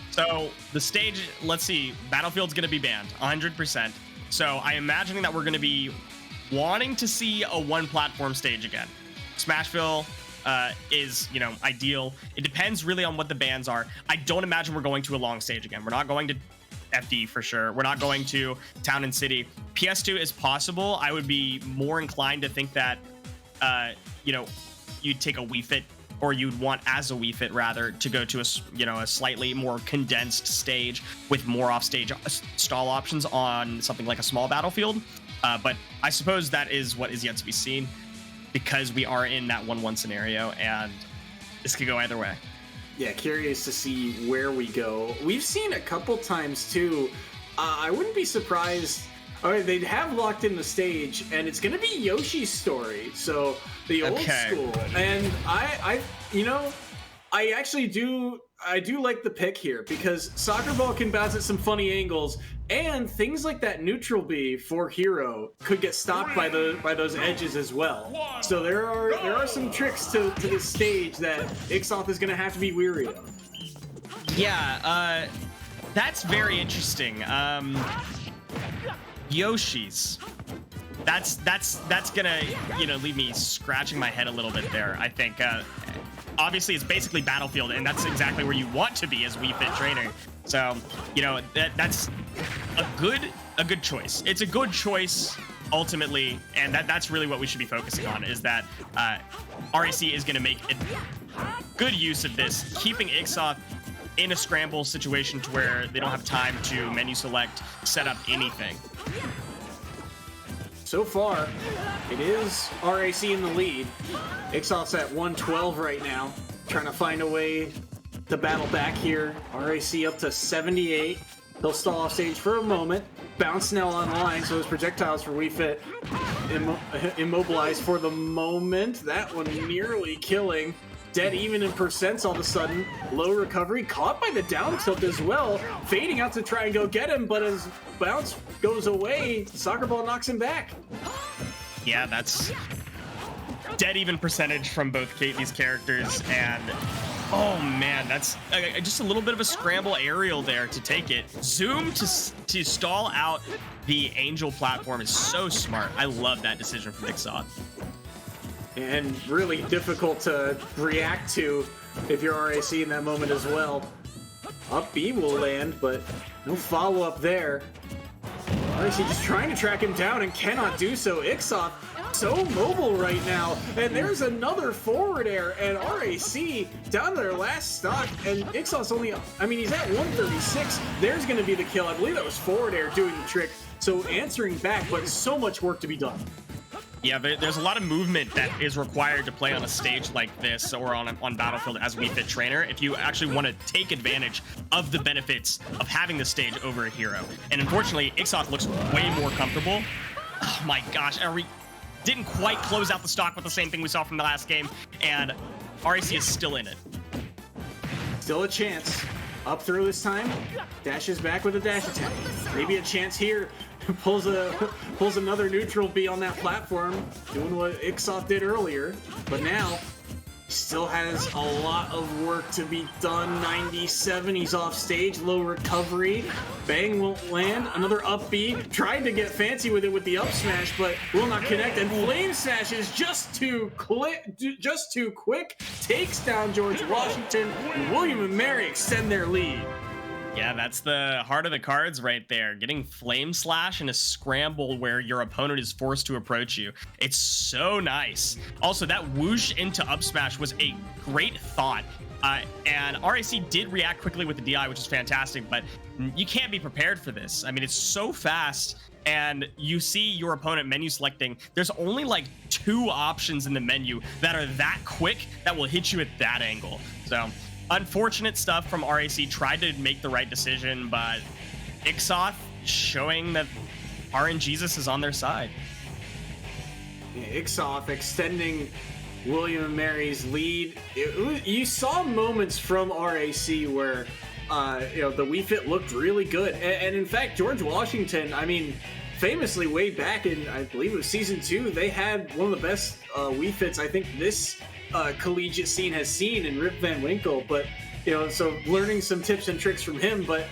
So the stage, let's see, Battlefield's going to be banned 100%. So I'm imagining that we're going to be wanting to see a one-platform stage again. Smashville is, ideal. It depends really on what the bans are. I don't imagine we're going to a long stage again. We're not going to FD for sure. We're not going to Town and City. PS2 is possible. I would be more inclined to think that, you'd take a Wii Fit, or you'd want as a Wii Fit rather to go to a slightly more condensed stage with more offstage stall options on something like a small battlefield. But I suppose that is what is yet to be seen, because we are in that 1-1 scenario, and this could go either way. Yeah, curious to see where we go. We've seen a couple times too. I wouldn't be surprised. All right, they'd have locked in the stage, and it's going to be Yoshi's story. So the old school. And I actually do like the pick here, because Soccer Ball can bounce at some funny angles, and things like that neutral B for Hero could get stopped by those edges as well. So there are some tricks to this stage that Ixoth is going to have to be weary of. Yeah, that's very interesting. Yoshi's. That's gonna leave me scratching my head a little bit there. I think obviously it's basically Battlefield, and that's exactly where you want to be as Wii Fit trainer. So, you know, that's a good choice. It's a good choice ultimately, and that's really what we should be focusing on, is that RAC is going to make a good use of this, keeping Ixoth in a scramble situation to where they don't have time to menu select, set up anything. So far, it is RAC in the lead. Ixoth's at 112 right now, trying to find a way to battle back here. RAC up to 78. He'll stall off stage for a moment. Bounce now online, so his projectiles for Wii Fit immobilized for the moment. That one nearly killing. Dead even in percents all of a sudden. Low recovery, caught by the down tilt as well. Fading out to try and go get him, but as bounce goes away, Soccer Ball knocks him back. Yeah, that's dead even percentage from both these characters, and oh man, that's just a little bit of a scramble aerial there to take it. Zoom to stall out the Angel platform is so smart. I love that decision from Ixoth. And really difficult to react to if you're RAC in that moment as well. Up B will land, but no follow-up there. RAC just trying to track him down and cannot do so. Ixoth so mobile right now, and there's another forward air, and RAC down to their last stock, and Ixoth's only, I mean, he's at 136. There's going to be the kill. I believe that was forward air doing the trick, so answering back, but so much work to be done. Yeah, there's a lot of movement that is required to play on a stage like this or on Battlefield as Wii Fit trainer if you actually want to take advantage of the benefits of having the stage over a hero. And unfortunately, Ixoth looks way more comfortable. Oh my gosh, didn't quite close out the stock with the same thing we saw from the last game, and RAC is still in it. Still a chance. Up through this time. Dashes back with a dash attack. Maybe a chance here. Pulls another neutral B on that platform, doing what Ixoth did earlier. But now, still has a lot of work to be done. 97, he's off stage, low recovery. Bang won't land. Another up B. Tried to get fancy with it with the up smash, but will not connect. And Flame Sash is just too quick. Takes down George Washington. And William and Mary extend their lead. Yeah, that's the heart of the cards right there. Getting Flame Slash in a scramble where your opponent is forced to approach you. It's so nice. Also, that whoosh into up smash was a great thought. And RAC did react quickly with the DI, which is fantastic, but you can't be prepared for this. I mean, it's so fast, and you see your opponent menu selecting. There's only like 2 options in the menu that are that quick that will hit you at that angle. So unfortunate stuff from RAC. Tried to make the right decision, but Ixoth showing that RNGesus is on their side. Yeah, Ixoth extending William and Mary's lead. You saw moments from RAC where the Wii Fit looked really good, and in fact, George Washington, I mean, famously way back in, I believe it was season 2, they had one of the best Wii Fits I think this collegiate scene has seen in Rip Van Winkle. But so learning some tips and tricks from him, but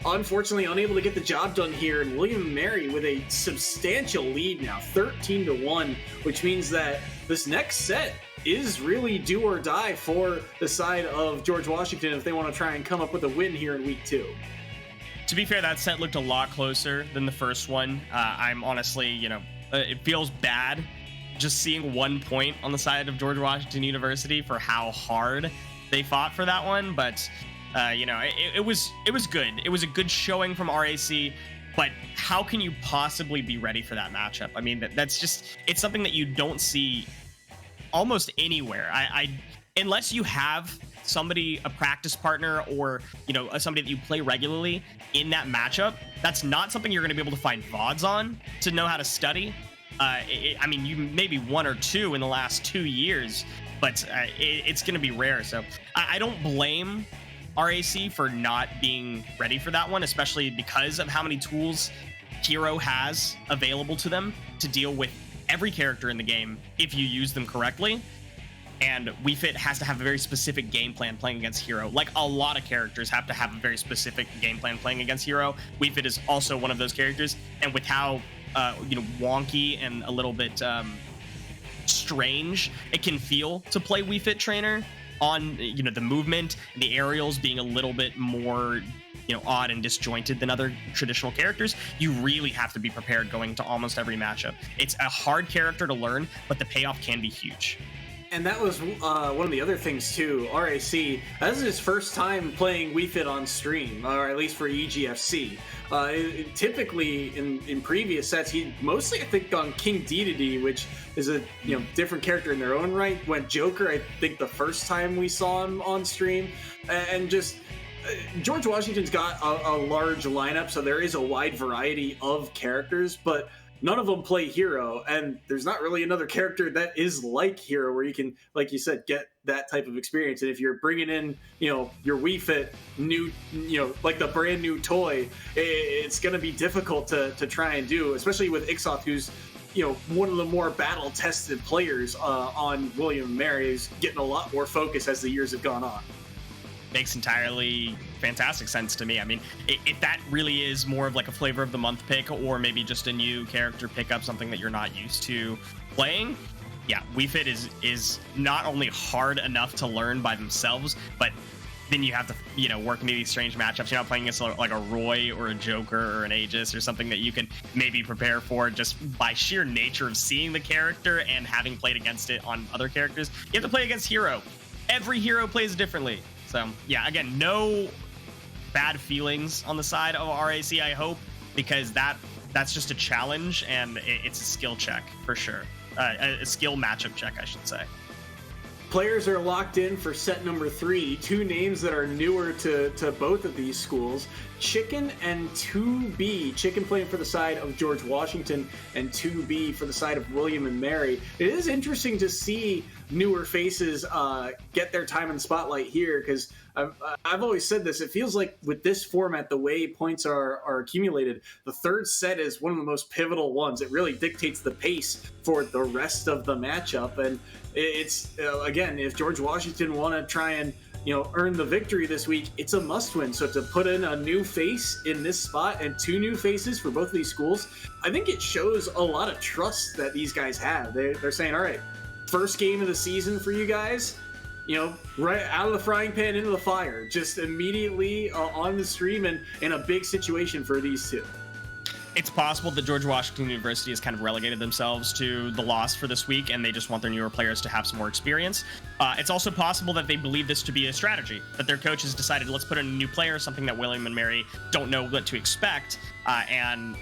unfortunately unable to get the job done here. And William and Mary with a substantial lead now, 13-1, which means that this next set is really do or die for the side of George Washington if they want to try and come up with a win here in week 2. To be fair, that set looked a lot closer than the first one. I'm honestly, it feels bad just seeing 1 point on the side of George Washington University for how hard they fought for that one. But it was good. It was a good showing from RAC. But how can you possibly be ready for that matchup? I mean, that's just, it's something that you don't see almost anywhere. Unless you have somebody, a practice partner, or somebody that you play regularly in that matchup, that's not something you're going to be able to find VODs on to know how to study. I mean, you maybe 1 or 2 in the last 2 years, but it's going to be rare. So I don't blame RAC for not being ready for that one, especially because of how many tools Hero has available to them to deal with every character in the game if you use them correctly. And Wii Fit has to have a very specific game plan playing against Hero. Like a lot of characters have to have a very specific game plan playing against Hero. Wii Fit is also one of those characters. And with how wonky and a little bit strange it can feel to play Wii Fit trainer, on, the movement, the aerials being a little bit more, odd and disjointed than other traditional characters, you really have to be prepared going into almost every matchup. It's a hard character to learn, but the payoff can be huge. And that was one of the other things too. RAC, this is his first time playing Wii Fit on stream, or at least for EGFC. Typically, in previous sets, he mostly, I think, on King Dedede, which is a different character in their own right. Went Joker, I think, the first time we saw him on stream, and just. George Washington's got a large lineup, so there is a wide variety of characters, but none of them play Hero, and there's not really another character that is like Hero where you can, like you said, get that type of experience. And if you're bringing in, your Wii Fit new, like the brand new toy, it's going to be difficult to try and do, especially with Ixoth, who's one of the more battle-tested players on William & Mary, is getting a lot more focus as the years have gone on. Makes entirely fantastic sense to me. I mean, if that really is more of like a flavor of the month pick, or maybe just a new character pickup, something that you're not used to playing, yeah, Wii Fit is not only hard enough to learn by themselves, but then you have to, work into these strange matchups. You're not playing against like a Roy or a Joker or an Aegis or something that you can maybe prepare for just by sheer nature of seeing the character and having played against it on other characters. You have to play against Hero. Every hero plays differently. So, yeah, again, no bad feelings on the side of RAC, I hope, because that's just a challenge, and it's a skill check for sure. A skill matchup check, I should say. Players are locked in for set number 3. 2 names that are newer to both of these schools. Chicken and 2B. Chicken playing for the side of George Washington, and 2B for the side of William & Mary. It is interesting to see newer faces get their time in the spotlight here, because I've always said this. It feels like with this format, the way points are accumulated, the third set is one of the most pivotal ones. It really dictates the pace for the rest of the matchup, and it's again, if George Washington want to try and earn the victory this week, it's a must-win. So to put in a new face in this spot and 2 new faces for both of these schools, I think it shows a lot of trust that these guys have. They're saying, all right, first game of the season for you guys, right out of the frying pan into the fire, just immediately on the stream, and in a big situation for these 2. It's possible that George Washington University has kind of relegated themselves to the loss for this week, and they just want their newer players to have some more experience. It's also possible that they believe this to be a strategy, that their coach has decided, let's put in a new player, something that William & Mary don't know what to expect, and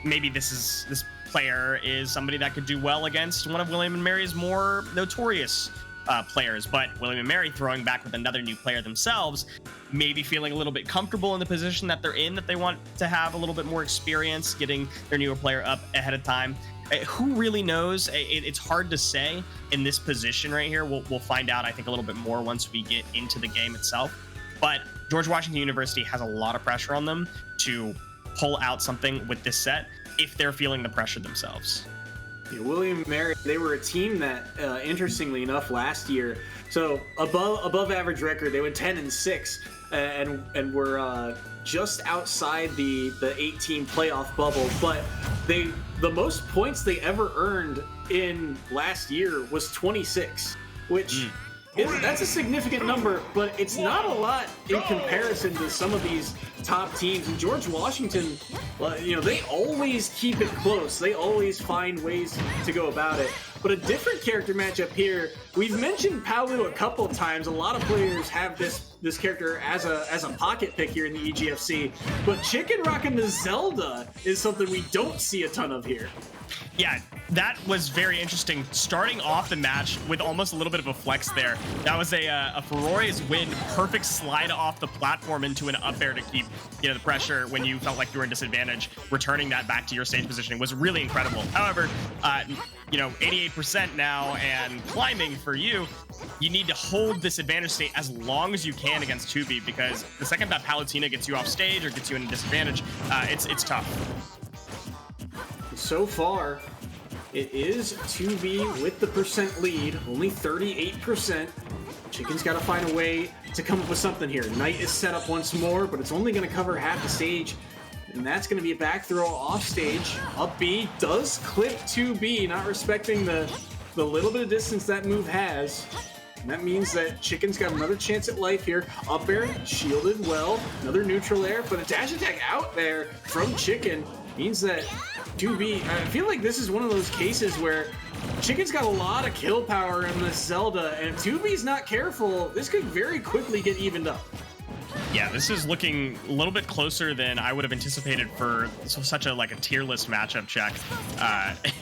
maybe this player is somebody that could do well against one of William & Mary's more notorious players, but William & Mary throwing back with another new player themselves, maybe feeling a little bit comfortable in the position that they're in, that they want to have a little bit more experience getting their newer player up ahead of time. Who really knows? It's hard to say in this position right here. We'll find out, I think, a little bit more once we get into the game itself. But George Washington University has a lot of pressure on them to pull out something with this set if they're feeling the pressure themselves. William & Mary, they were a team that, interestingly enough, last year, so above average record, they went 10-6, and were just outside the 8-team playoff bubble. But the most points they ever earned in last year was 26, which that's a significant number, but it's not a lot in comparison to some of these top teams. And George Washington, they always keep it close. They always find ways to go about it. But a different character matchup here. We've mentioned Palu a couple of times. A lot of players have this character as a pocket pick here in the EGFC. But Chicken rocking the Zelda is something we don't see a ton of here. Yeah, that was very interesting. Starting off the match with almost a little bit of a flex there. That was a Ferrore's win, perfect slide off the platform into an up air to keep the pressure when you felt like you were in disadvantage. Returning that back to your stage positioning was really incredible. However, 88% now and climbing for you. You need to hold this advantage state as long as you can against 2B, because the second that Palutena gets you off stage or gets you in a disadvantage, it's tough. So far, it is 2B with the percent lead, only 38%. Chicken's got to find a way to come up with something here. Knight is set up once more, but it's only going to cover half the stage, and that's going to be a back throw off stage. Up B does clip 2B, not respecting the little bit of distance that move has. And that means that Chicken's got another chance at life here. Up air, shielded well. Another neutral air, but a dash attack out there from Chicken means that 2B, I feel like this is one of those cases where Chicken's got a lot of kill power in this Zelda, and if 2B's not careful, this could very quickly get evened up. Yeah, this is looking a little bit closer than I would have anticipated for such a tier list matchup check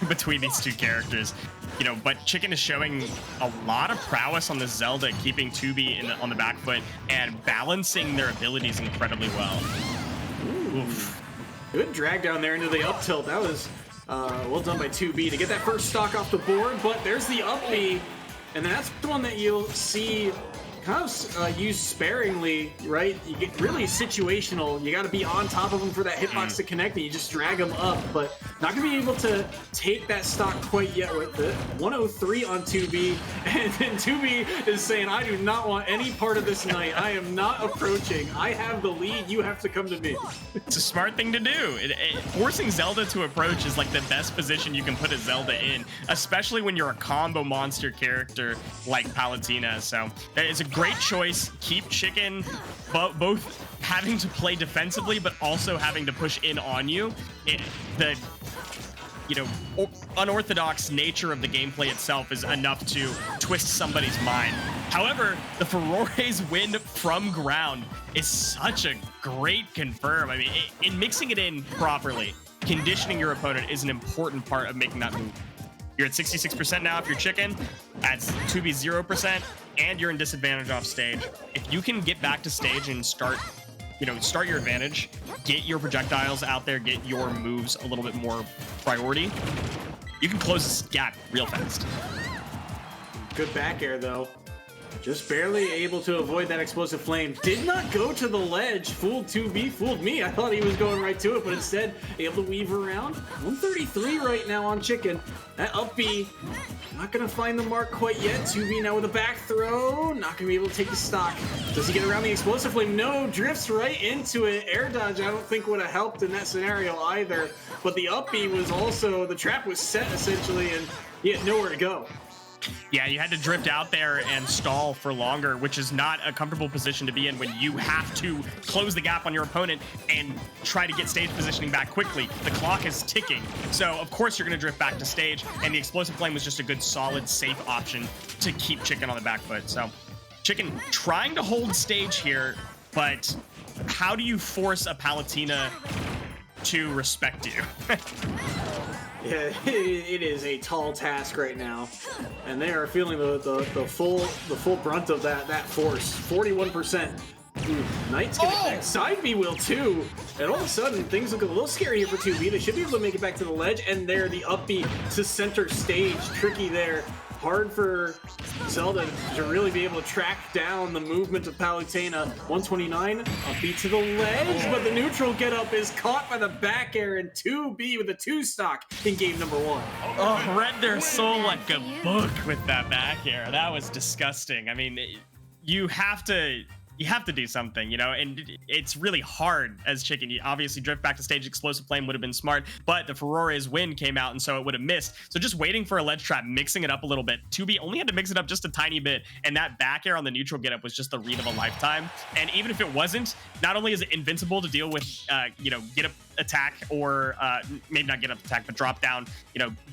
between these two characters. You know, but Chicken is showing a lot of prowess on the Zelda, keeping 2B on the back foot and balancing their abilities incredibly well. Oof. Good drag down there into the up tilt. That was well done by 2B to get that first stock off the board, but there's the up B, and that's the one that you'll see kind of used sparingly, right? You get really situational. You got to be on top of them for that hitbox to connect, and you just drag them up, but not going to be able to take that stock quite yet with it. 103 on 2B, and then 2B is saying, I do not want any part of this night. I am not approaching. I have the lead. You have to come to me. It's a smart thing to do. Forcing Zelda to approach is like the best position you can put a Zelda in, especially when you're a combo monster character like Palutena. So it's a great choice. Keep Chicken both having to play defensively, but also having to push in on you. The unorthodox nature of the gameplay itself is enough to twist somebody's mind. However, the Furore's win from ground is such a great confirm. I mean, in mixing it in properly, conditioning your opponent is an important part of making that move. You're at 66% now if you're Chicken. That's 2B 0%, and you're in disadvantage off stage. If you can get back to stage and start your advantage, get your projectiles out there, get your moves a little bit more priority, you can close this gap real fast. Good back air though. Just barely able to avoid that explosive flame. Did not go to the ledge. Fooled 2B, fooled me. I thought he was going right to it, but instead able to weave around. 133 right now on Chicken. That up B, not gonna find the mark quite yet. 2B now with a back throw. Not gonna be able to take the stock. Does he get around the explosive flame? No, drifts right into it. Air dodge I don't think would have helped in that scenario either. But the up B was also, the trap was set essentially, and he had nowhere to go. Yeah, you had to drift out there and stall for longer, which is not a comfortable position to be in when you have to close the gap on your opponent and try to get stage positioning back quickly. The clock is ticking, so of course you're going to drift back to stage, and the explosive flame was just a good, solid, safe option to keep Chicken on the back foot. So Chicken trying to hold stage here, but how do you force a Palutena to respect you? Yeah, it is a tall task right now, and they are feeling the full brunt of that force. 41%. Ooh, Knight's gonna connect. Side B will too, and all of a sudden things look a little scary here for 2B. They should be able to make it back to the ledge, and there the up B to center stage. Tricky there. Hard for Zelda to really be able to track down the movement of Palutena. 129, up B to the ledge, but the neutral get up is caught by the back air, and 2B with a 2-stock in game number 1. Oh, read their soul like a book with that back air. That was disgusting. I mean, you have to do something, and it's really hard as Chicken. You obviously drift back to stage. Explosive flame would have been smart, but the Furore's win came out, and so it would have missed. So just waiting for a ledge trap, mixing it up a little bit. 2B only had to mix it up just a tiny bit, and that back air on the neutral get up was just the read of a lifetime. And even if it wasn't, not only is it invincible to deal with, get up attack, or maybe not get up attack, but drop down,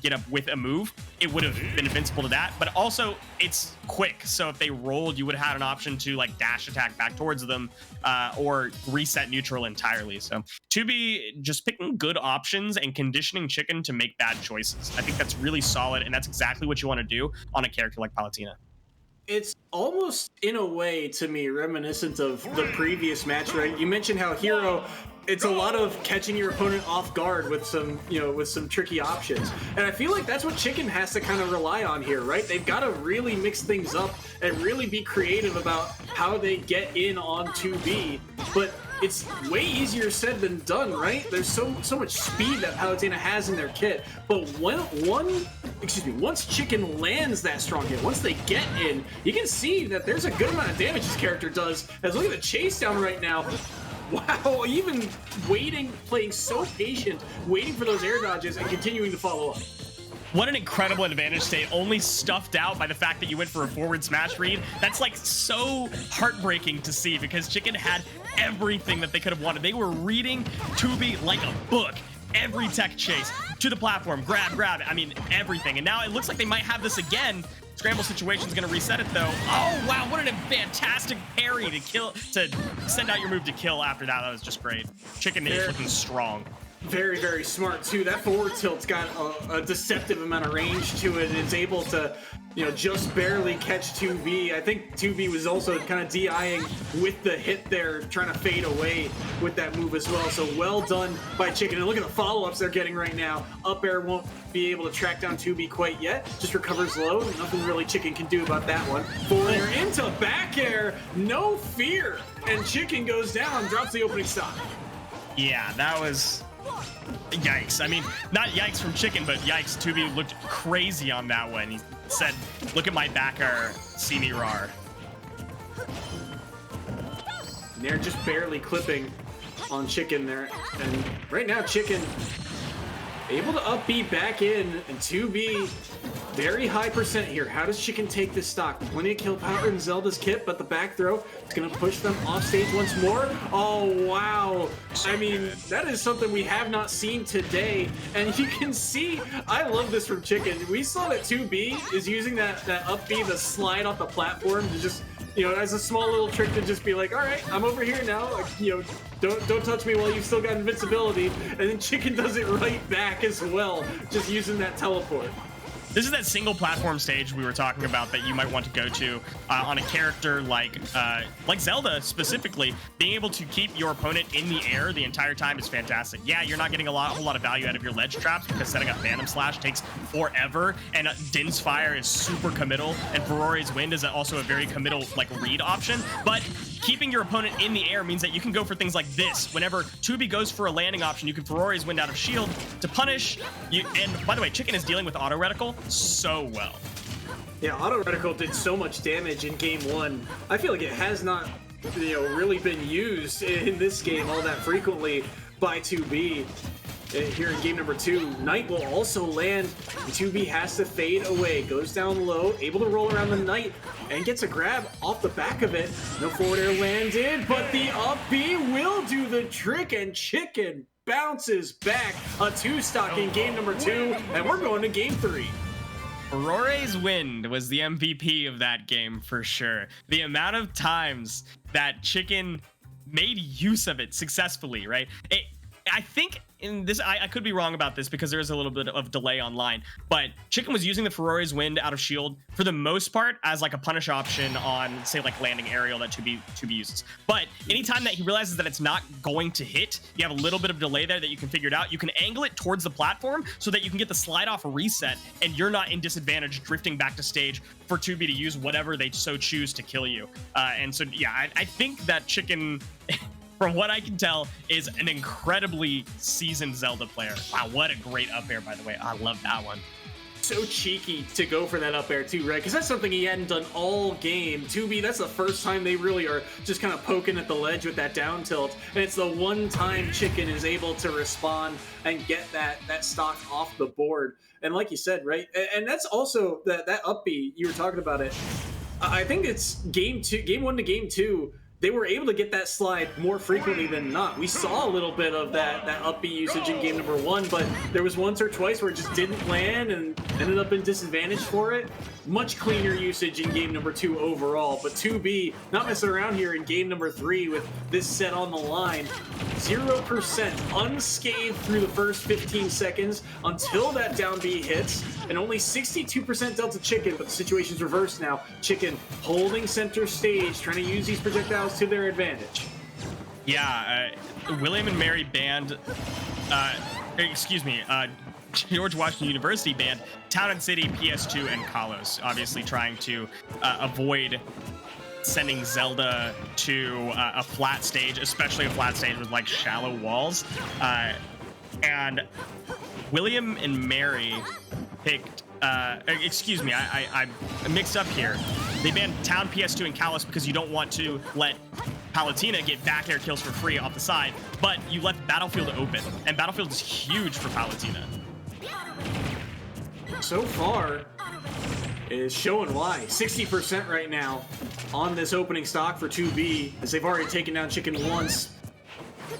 get up with a move, it would have been invincible to that. But also it's quick, so if they rolled, you would have had an option to dash attack back towards them, or reset neutral entirely. So 2B just picking good options and conditioning Chicken to make bad choices. I think that's really solid, and that's exactly what you want to do on a character like Palutena. It's almost, in a way, to me, reminiscent of the previous match, right? You mentioned how Hero, it's a lot of catching your opponent off guard with some, with some tricky options. And I feel like that's what Chicken has to kind of rely on here, right? They've got to really mix things up and really be creative about how they get in on 2B. But it's way easier said than done, right? There's so much speed that Palutena has in their kit. But once Chicken lands that strong hit, once they get in, you can see that there's a good amount of damage this character does. As look at the chase down right now. Wow, even waiting, playing so patient, waiting for those air dodges and continuing to follow up. What an incredible advantage state, only stuffed out by the fact that you went for a forward smash read. That's like so heartbreaking to see because Chicken had everything that they could have wanted. They were reading 2B like a book. Every tech chase to the platform, grab, I mean, everything. And now it looks like they might have this again. Scramble situation's gonna reset it though. Oh wow, what a fantastic parry to kill, to send out your move to kill after that. That was just great. Chicken is looking strong. Very, very smart too. That forward tilt's got a deceptive amount of range to it. It's able to, you know, just barely catch 2B. I think 2B was also kind of DIing with the hit there, trying to fade away with that move as well. So well done by Chicken. And look at the follow-ups they're getting right now. Up air won't be able to track down 2B quite yet. Just recovers low. Nothing really Chicken can do about that one. Forward air into back air. No fear. And Chicken goes down, drops the opening stock. Yeah, that was... Yikes. I mean, not yikes from Chicken, but yikes. 2B looked crazy on that one. He said, look at my backer, see me roar. They're just barely clipping on Chicken there. And right now, Chicken able to up B back in, and 2B very high percent here. How does Chicken take this stock? Plenty of kill power in Zelda's kit, but the back throw is going to push them off stage once more. Oh, wow. I mean, that is something we have not seen today. And you can see, I love this from Chicken. We saw that 2B is using that up B, the slide off the platform to just, you know, as a small little trick to just be like, all right, I'm over here now. Like, you know, don't touch me while you've still got invincibility. And then Chicken does it right back as well, just using that teleport. This is that single platform stage we were talking about that you might want to go to on a character like Zelda specifically. Being able to keep your opponent in the air the entire time is fantastic. Yeah, you're not getting a whole lot of value out of your ledge traps because setting up Phantom Slash takes forever, and Din's Fire is super committal, and Ferrari's Wind is also a very committal like read option. But keeping your opponent in the air means that you can go for things like this. Whenever 2B goes for a landing option, you can Ferrari's Wind out of shield to punish you. And by the way, Chicken is dealing with auto reticle so well. Yeah, auto reticle did so much damage in game one. I feel like it has not, you know, really been used in this game all that frequently by 2B. Here in game number 2, Knight will also land, and 2B has to fade away. Goes down low, able to roll around the Knight, and gets a grab off the back of it. No forward air landed, but the up B will do the trick, and Chicken bounces back. A 2-stock in game number 2, and we're going to game 3. Ferrari's Wind was the MVP of that game for sure. The amount of times that Chicken made use of it successfully, right? I think in this, I could be wrong about this because there is a little bit of delay online, but Chicken was using the Ferrari's Wind out of shield for the most part as like a punish option on, say, like landing aerial that 2B uses. But anytime that he realizes that it's not going to hit, you have a little bit of delay there that you can figure it out. You can angle it towards the platform so that you can get the slide off reset and you're not in disadvantage drifting back to stage for 2B to use whatever they so choose to kill you. And so, yeah, I think that Chicken... from what I can tell, is an incredibly seasoned Zelda player. Wow, what a great up air, by the way. I love that one. So cheeky to go for that up air too, right? Because that's something he hadn't done all game. 2B, that's the first time they really are just kind of poking at the ledge with that down tilt. And it's the one time Chicken is able to respond and get that stock off the board. And like you said, right? And that's also that up B, you were talking about it. I think it's game 1 to game 2. They were able to get that slide more frequently than not. We saw a little bit of that up B usage in game number 1, but there was once or twice where it just didn't land and ended up in disadvantage for it. Much cleaner usage in game number 2 overall, but 2B not messing around here in game number 3 with this set on the line. 0% unscathed through the first 15 seconds until that down B hits, and only 62% Delta Chicken, but the situation's reversed now. Chicken holding center stage, trying to use these projectiles to their advantage. Yeah, William and Mary banned, George Washington University banned Town and City, PS2, and Kalos, obviously trying to avoid sending Zelda to a flat stage, especially a flat stage with like shallow walls. And William and Mary picked, I mixed up here. They banned Town, PS2, and Kalos because you don't want to let Palutena get back air kills for free off the side, but you left Battlefield open, and Battlefield is huge for Palutena. so far is showing why. 60% right now on this opening stock for 2B, as they've already taken down Chicken once.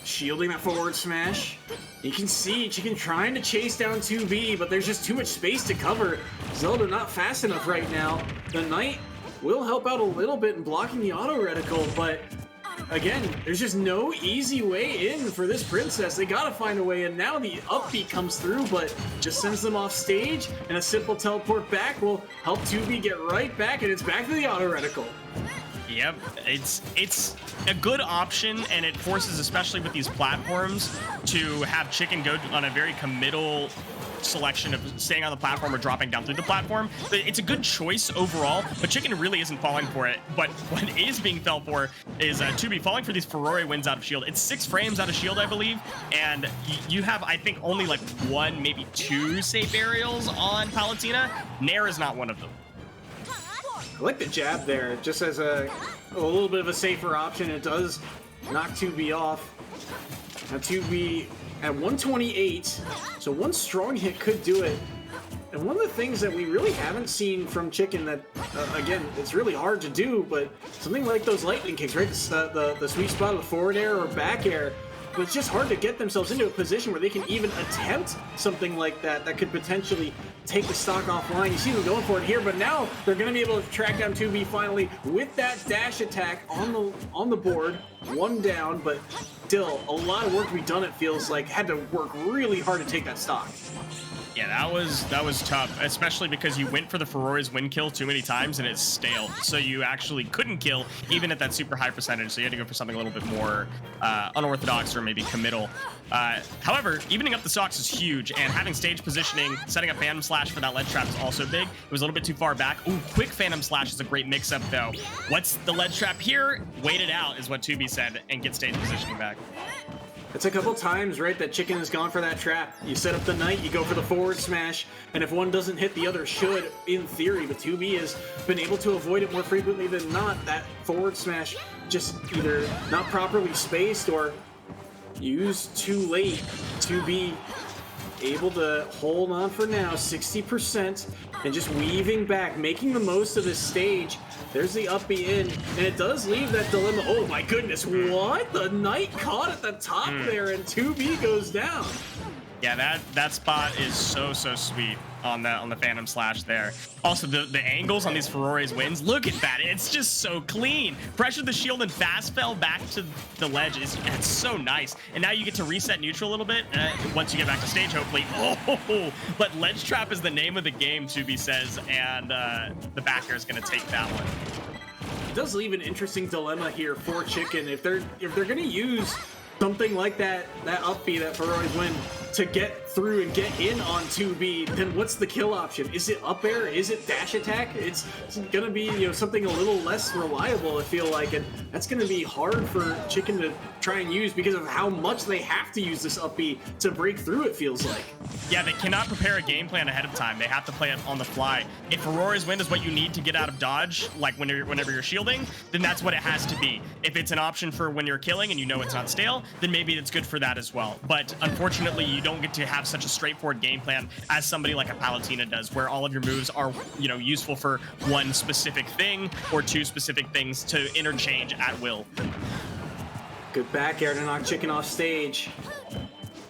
Shielding that forward smash. You can see Chicken trying to chase down 2B, but there's just too much space to cover. Zelda not fast enough right now. The Knight will help out a little bit in blocking the auto reticle, but again, there's just no easy way in for this princess. They gotta find a way in. Now the up B comes through, but just sends them off stage, and a simple teleport back will help 2B get right back, and it's back to the auto reticle. Yep, it's a good option, and it forces, especially with these platforms, to have Chicken go on a very committal selection of staying on the platform or dropping down through the platform. It's a good choice overall, but Chicken really isn't falling for it. But what is being fell for is 2B falling for these Ferrari wins out of shield. It's 6 frames out of shield, I believe, and you have, I think, only like 1, maybe 2 safe aerials on Palutena. Nair is not one of them. I like the jab there, just as a little bit of a safer option. It does knock 2B off. Now 2B at 128, so one strong hit could do it. And one of the things that we really haven't seen from Chicken that, again, it's really hard to do, but something like those lightning kicks, right? The sweet spot of the forward air or back air. But it's just hard to get themselves into a position where they can even attempt something like that that could potentially take the stock offline. You see them going for it here, but now they're going to be able to track down 2B finally with that dash attack on the board. 1 down, but still a lot of work to be done, it feels like. Had to work really hard to take that stock. Yeah, that was tough, especially because you went for the Ferrari's win kill too many times and it's stale. So you actually couldn't kill even at that super high percentage. So you had to go for something a little bit more unorthodox or maybe committal. However, evening up the stocks is huge, and having stage positioning, setting up Phantom Slash for that ledge trap is also big. It was a little bit too far back. Ooh, quick Phantom Slash is a great mix-up though. What's the ledge trap here? Wait it out is what 2B said, and get stage positioning back. It's a couple times, right, that Chicken has gone for that trap. You set up the Knight, you go for the forward smash, and if one doesn't hit, the other should, in theory. But 2B has been able to avoid it more frequently than not. That forward smash just either not properly spaced or used too late. 2B able to hold on for now, 60%, and just weaving back, making the most of this stage. There's the up B in, and it does leave that dilemma. Oh my goodness, what? The Knight caught at the top there, and 2B goes down. Yeah, that spot is so sweet on the Phantom Slash there. Also, the angles on these Ferrari's wins, look at that. It's just so clean. Pressured the shield and fast fell back to the ledge. It's so nice. And now you get to reset neutral a little bit once you get back to stage, hopefully. Oh, but ledge trap is the name of the game, 2B says, and the back air is going to take that one. It does leave an interesting dilemma here for Chicken. If they're going to use something like that up B, that Ferrari's win, to get through and get in on 2B, then what's the kill option? Is it up air? Is it dash attack? It's gonna be something a little less reliable, I feel like, and that's gonna be hard for Chicken to try and use because of how much they have to use this up B to break through, it feels like. Yeah, they cannot prepare a game plan ahead of time. They have to play it on the fly. If Aurora's win is what you need to get out of dodge, like whenever you're shielding, then that's what it has to be. If it's an option for when you're killing and you know it's not stale, then maybe it's good for that as well. But unfortunately, you don't get to have such a straightforward game plan as somebody like a Palutena does, where all of your moves are, useful for one specific thing or two specific things to interchange at will. Good back air to knock Chicken off stage.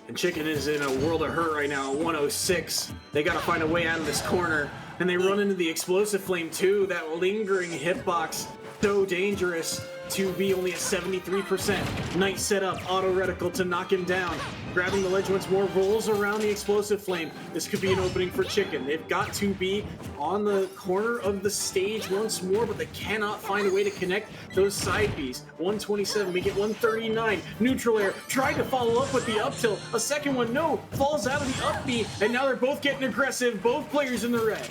And Chicken is in a world of hurt right now, 106. They got to find a way out of this corner. And they run into the explosive flame too, that lingering hitbox. So dangerous. 2B only at 73%. Nice setup, auto reticle to knock him down. Grabbing the ledge once more, rolls around the explosive flame. This could be an opening for Chicken. They've got 2B on the corner of the stage once more, but they cannot find a way to connect those side Bs. 127, make it 139. Neutral air, tried to follow up with the up tilt. A second one, no, falls out of the up B, and now they're both getting aggressive, both players in the red.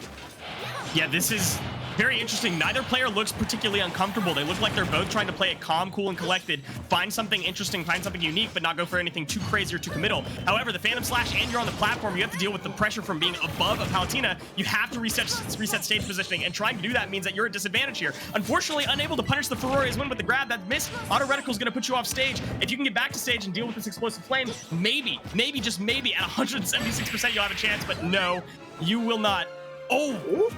Yeah, this is very interesting. Neither player looks particularly uncomfortable. They look like they're both trying to play it calm, cool, and collected, find something interesting, find something unique, but not go for anything too crazy or too committal. However, the Phantom Slash, and you're on the platform, you have to deal with the pressure from being above a Palutena. You have to reset stage positioning, and trying to do that means that you're at disadvantage here. Unfortunately, unable to punish the Ferori's win with the grab. That miss, Auto Reticle is going to put you off stage. If you can get back to stage and deal with this explosive flame, maybe, just maybe, at 176% you'll have a chance, but no, you will not. Oh!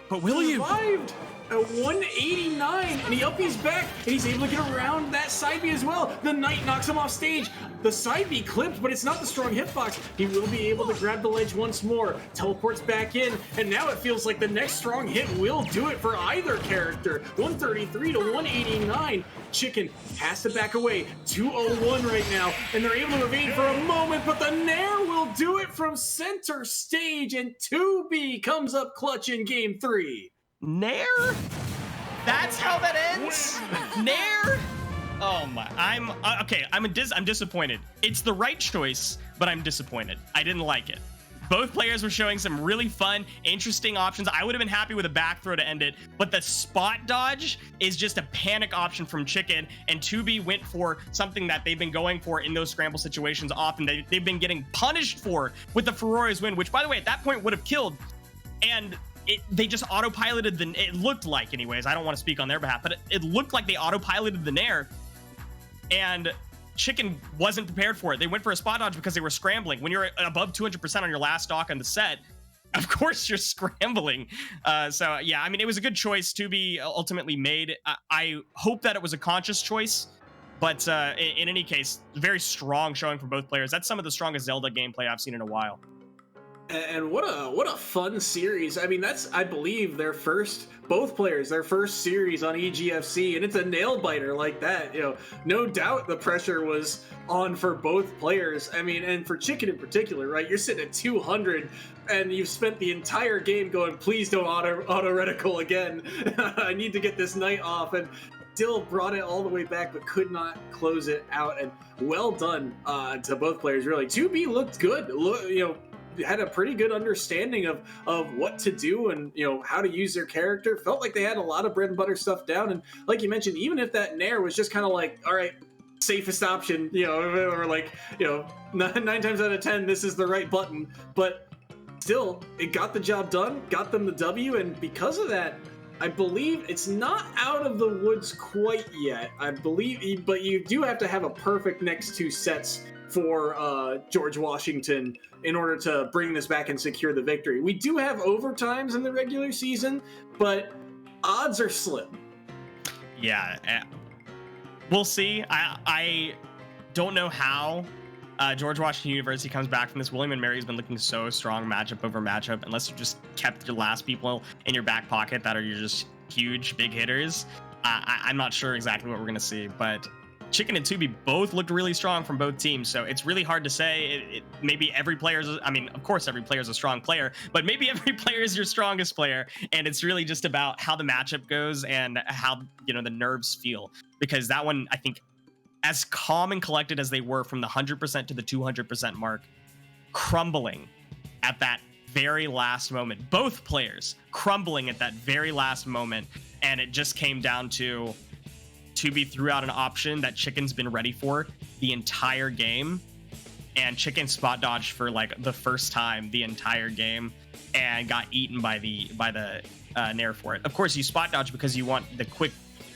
But will you? Survived at 189, and he up his back, and he's able to get around that side B as well. The Knight knocks him off stage. The side B clipped, but it's not the strong hitbox. He will be able to grab the ledge once more, teleports back in, and now it feels like the next strong hit will do it for either character. 133 to 189. Chicken has to back away. 201 right now, and they're able to evade for a moment, but the Nair will do it from center stage, and 2B comes up clutch in game 3. Nair? That's how that ends? Nair? Oh my, I'm disappointed. It's the right choice, but I'm disappointed. I didn't like it. Both players were showing some really fun, interesting options. I would have been happy with a back throw to end it, but the spot dodge is just a panic option from Chicken, and 2B went for something that they've been going for in those scramble situations often. They've been getting punished for with the Ferori's win, which, by the way, at that point would have killed, and they just autopiloted it looked like, anyways, I don't want to speak on their behalf, but it looked like they autopiloted the Nair, and Chicken wasn't prepared for it. They went for a spot dodge because they were scrambling. When you're above 200% on your last stock on the set, of course you're scrambling. So yeah, I mean, it was a good choice to be ultimately made. I hope that it was a conscious choice, but in any case, very strong showing from both players. That's some of the strongest Zelda gameplay I've seen in a while. And what a fun series. I mean, that's, I believe, both players, their first series on EGFC, and it's a nail biter like that. You know, no doubt the pressure was on for both players. I mean, and for Chicken in particular, right? You're sitting at 200 and you've spent the entire game going, please don't auto reticle again. I need to get this Knight off, and still brought it all the way back, but could not close it out. And well done to both players, really. 2B looked good. Had a pretty good understanding of what to do and, how to use their character. Felt like they had a lot of bread and butter stuff down. And like you mentioned, even if that Nair was just kind of like, all right, safest option, or like, 9 times out of 10, this is the right button. But still, it got the job done, got them the W. And because of that, I believe it's not out of the woods quite yet, I believe, but you do have to have a perfect next 2 sets for George Washington in order to bring this back and secure the victory. We do have overtimes in the regular season, but odds are slim. Yeah, we'll see. I don't know how George Washington University comes back from this. William & Mary's been looking so strong matchup over matchup, unless you just kept your last people in your back pocket that are your just huge, big hitters. I'm not sure exactly what we're going to see, but Chicken and 2B both looked really strong from both teams, so it's really hard to say. Maybe every player's, of course every player's a strong player, but maybe every player is your strongest player, and it's really just about how the matchup goes and how, the nerves feel. Because that one, I think, as calm and collected as they were from the 100% to the 200% mark, crumbling at that very last moment. Both players crumbling at that very last moment, and it just came down to 2B threw out an option that Chicken's been ready for the entire game, and Chicken spot dodged for like the first time the entire game and got eaten by the Nair for it. Of course, you spot dodge because you want the quick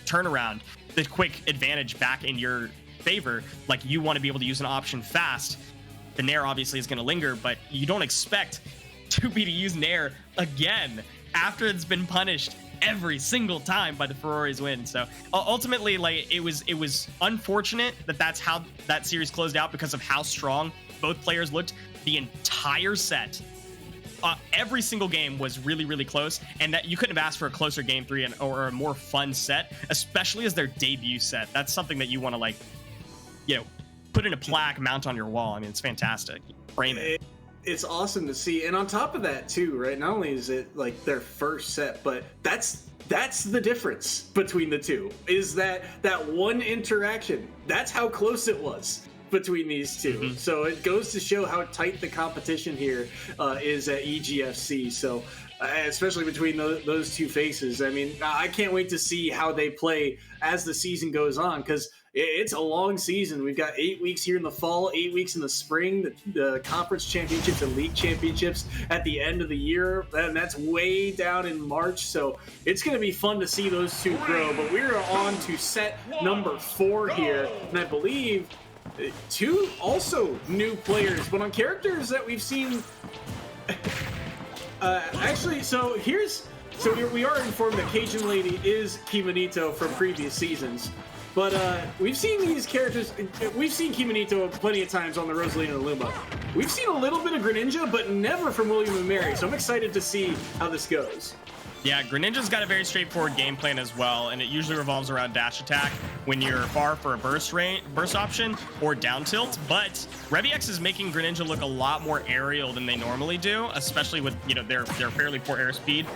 turnaround, the quick advantage back in your favor. Like, you want to be able to use an option fast. The Nair obviously is going to linger, but you don't expect 2B to use Nair again after it's been punished every single time by the Ferori's win. So ultimately, like, it was unfortunate that that's how that series closed out, because of how strong both players looked the entire set. Every single game was really, really close, and that you couldn't have asked for a closer game 3 or a more fun set, especially as their debut set. That's something that you want to, put in a plaque, mount on your wall. I mean, it's fantastic. Frame it. It's awesome to see. And on top of that too, right, not only is it like their first set, but that's the difference between the two, is that one interaction. That's how close it was between these two. Mm-hmm. So it goes to show how tight the competition here is at EGFC. So especially between those two faces. I mean, I can't wait to see how they play as the season goes on, because it's a long season. We've got 8 weeks here in the fall, 8 weeks in the spring, the conference championships and league championships at the end of the year, and that's way down in March. So it's going to be fun to see those two grow. But we're on to set number 4 here, and I believe 2 also new players, but on characters that we've seen. Actually, so we are informed that Cajun Lady is Kimonito from previous seasons. But we've seen these characters, we've seen Kimonito plenty of times on the Rosalina and Luma. We've seen a little bit of Greninja, but never from William and Mary, so I'm excited to see how this goes. Yeah, Greninja's got a very straightforward game plan as well, and it usually revolves around dash attack when you're far for a burst option or down tilt. But ReviX is making Greninja look a lot more aerial than they normally do, especially with, you know, their fairly poor airspeed.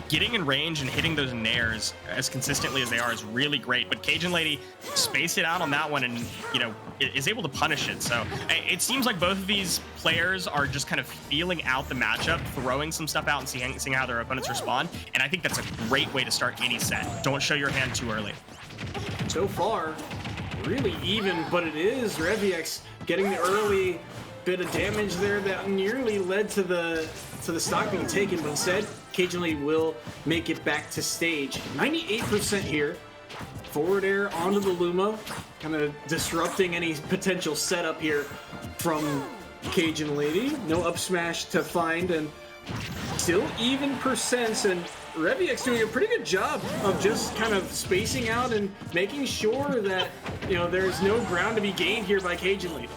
Getting in range and hitting those nairs as consistently as they are is really great, but Cajun Lady spaced it out on that one and, you know, is able to punish it. So it seems like both of these players are just kind of feeling out the matchup, throwing some stuff out and seeing how their opponents respond, and I think that's a great way to start any set. Don't show your hand too early. So far, really even, but it is ReviX getting the early bit of damage there that nearly led to the stock being taken, but instead Cajun Lady will make it back to stage. 98% here. Forward air onto the Luma, kind of disrupting any potential setup here from Cajun Lady. No up smash to find, and still even percents, and ReviX doing a pretty good job of just kind of spacing out and making sure that, you know, there's no ground to be gained here by Cajun Lady.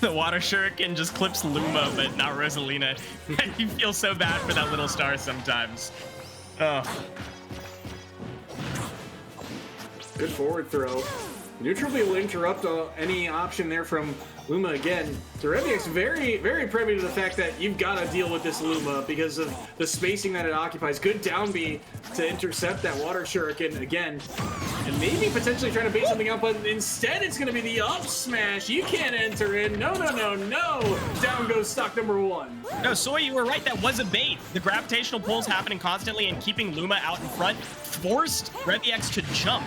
The water shuriken just clips Luma, but not Rosalina. You feel so bad for that little star sometimes. Oh. Good forward throw. Neutral will interrupt any option there from Luma again. So ReviX very, very privy to the fact that you've got to deal with this Luma because of the spacing that it occupies. Good down B to intercept that water shuriken again. And maybe potentially trying to bait something up, but instead it's going to be the up smash. You can't enter in. No, no, no, no. Down goes stock number 1. No, Soy, you were right. That was a bait. The gravitational pulls happening constantly and keeping Luma out in front forced ReviX to jump.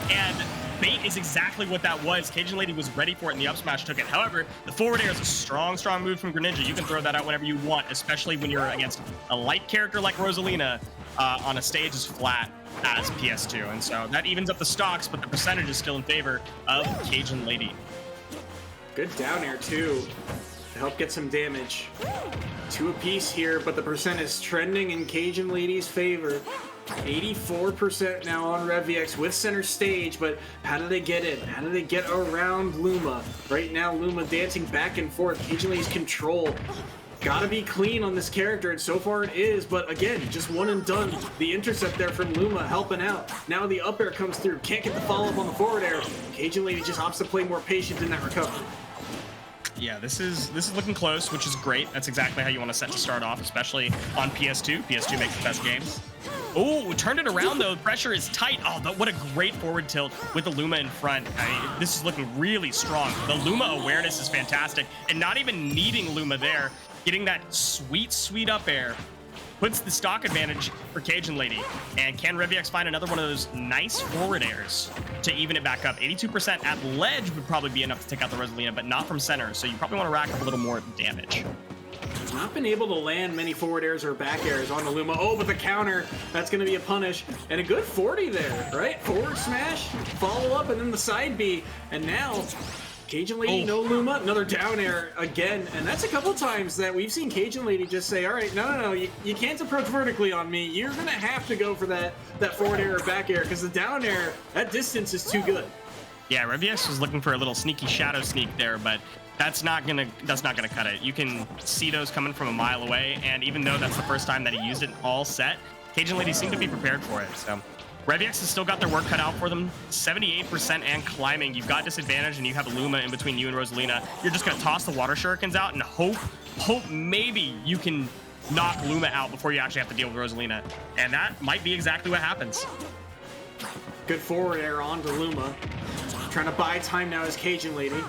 And bait is exactly what that was. Cajun Lady was ready for it, and the up smash took it. However, the forward air is a strong, strong move from Greninja. You can throw that out whenever you want, especially when you're against a light character like Rosalina on a stage as flat as PS2. And so that evens up the stocks, but the percentage is still in favor of Cajun Lady. Good down air, too, to help get some damage. 2 apiece here, but the percent is trending in Cajun Lady's favor. 84% now on ReviX with center stage, but how do they get in? How do they get around Luma? Right now, Luma dancing back and forth. Cajun Lady's control. Gotta be clean on this character, and so far it is, but again, just one and done. The intercept there from Luma helping out. Now the up air comes through. Can't get the follow-up on the forward air. Cajun Lady just opts to play more patient in that recovery. Yeah, this is looking close, which is great. That's exactly how you want to set to start off, especially on PS2. PS2 makes the best games. Oh, turned it around though. Pressure is tight. Oh, what a great forward tilt with the Luma in front. I mean, this is looking really strong. The Luma awareness is fantastic, and not even needing Luma there, getting that sweet, sweet up air puts the stock advantage for Cajun Lady. And can ReviX find another one of those nice forward airs to even it back up? 82% at ledge would probably be enough to take out the Rosalina, but not from center, so you probably want to rack up a little more damage. Not been able to land many forward airs or back airs on the Luma. Oh, but the counter, that's going to be a punish. And a good 40 there, right? Forward smash, follow up, and then the side B. And now, Cajun Lady, no Luma, another down air again. And that's a couple times that we've seen Cajun Lady just say, all right, no, you can't approach vertically on me. You're going to have to go for that forward air or back air, because the down air, that distance is too good. Yeah, ReviX was looking for a little sneaky shadow sneak there, but that's not gonna cut it. You can see those coming from a mile away, and even though that's the first time that he used it all set, Cajun Lady seemed to be prepared for it. So ReviX has still got their work cut out for them. 78% and climbing. You've got disadvantage, and you have Luma in between you and Rosalina. You're just gonna toss the water shurikens out and hope maybe you can knock Luma out before you actually have to deal with Rosalina, and that might be exactly what happens. Good forward air onto Luma. Trying to buy time now as Cajun Lady.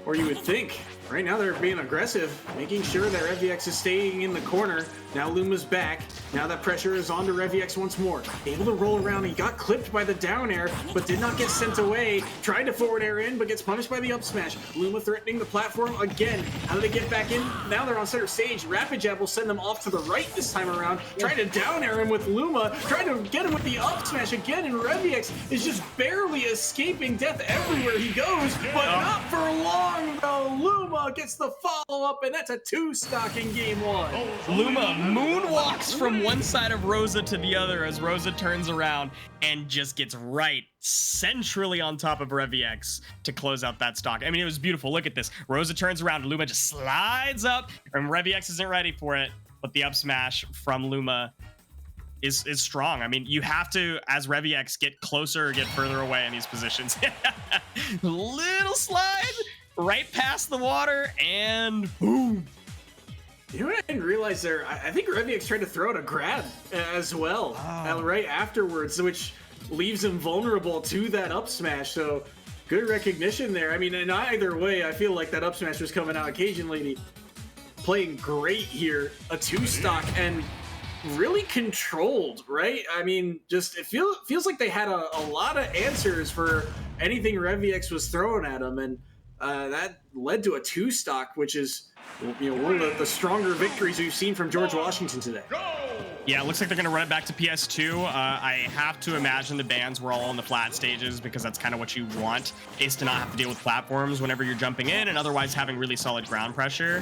Or you would think. Right now they're being aggressive, making sure that ReviX is staying in the corner. Now Luma's back. Now that pressure is on to RevEX once more. Able to roll around. He got clipped by the down air, but did not get sent away. Tried to forward air in, but gets punished by the up smash. Luma threatening the platform again. How do they get back in? Now they're on center stage. Rapid Jab will send them off to the right this time around. Trying to down air him with Luma. Trying to get him with the up smash again, and RevEX is just barely escaping death everywhere he goes, but not for long though. Luma gets the follow-up, and that's a 2-stock in game 1. Luma moonwalks from one side of Rosa to the other as Rosa turns around and just gets right centrally on top of RevEX to close out that stock. I mean, it was beautiful. Look at this. Rosa turns around, Luma just slides up, and RevEX isn't ready for it, but the up smash from Luma is strong. I mean, you have to, as RevEX, get closer or get further away in these positions. Little slide right past the water, and boom. You know what I didn't realize there? I think RevEX tried to throw out a grab as well, right afterwards, which leaves him vulnerable to that up smash. So good recognition there. I mean, in either way, I feel like that up smash was coming out. Cajun Lady playing great here, a 2-stock, and really controlled, right? I mean, just it feels like they had a lot of answers for anything RevEX was throwing at them, and that led to a 2-stock, which is, you know, one of the stronger victories we've seen from George Washington today. Yeah, it looks like they're going to run it back to PS2. I have to imagine the bans were all on the flat stages, because that's kind of what you want, is to not have to deal with platforms whenever you're jumping in, and otherwise having really solid ground pressure.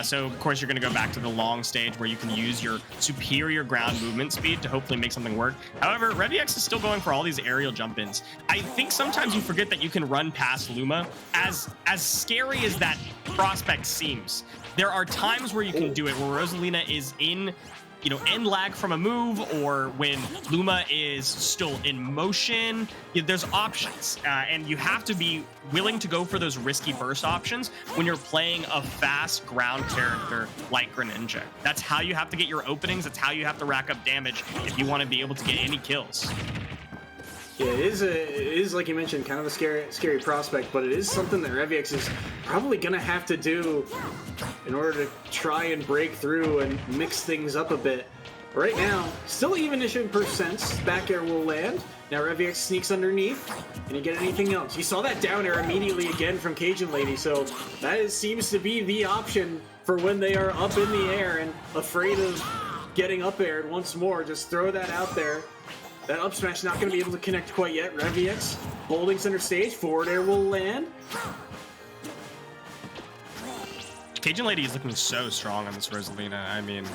So, of course, you're going to go back to the long stage where you can use your superior ground movement speed to hopefully make something work. However, RevEX is still going for all these aerial jump-ins. I think sometimes you forget that you can run past Luma. As scary as that prospect seems, there are times where you can do it, where Rosalina is in, you know, end lag from a move, or when Luma is still in motion. There's options, and you have to be willing to go for those risky burst options when you're playing a fast ground character like Greninja. That's how you have to get your openings. That's how you have to rack up damage if you want to be able to get any kills. Yeah, it is like you mentioned, kind of a scary prospect, but it is something that RevEX is probably gonna have to do in order to try and break through and mix things up a bit. Right now, still even-ish in percents. Back air will land. Now RevEX sneaks underneath. Can you get anything else? You saw that down air immediately again from Cajun Lady, so that seems to be the option for when they are up in the air and afraid of getting up aired once more. Just throw that out there. That up smash not going to be able to connect quite yet. RevEX holding center stage. Forward air will land. Cajun Lady is looking so strong on this Rosalina. I mean,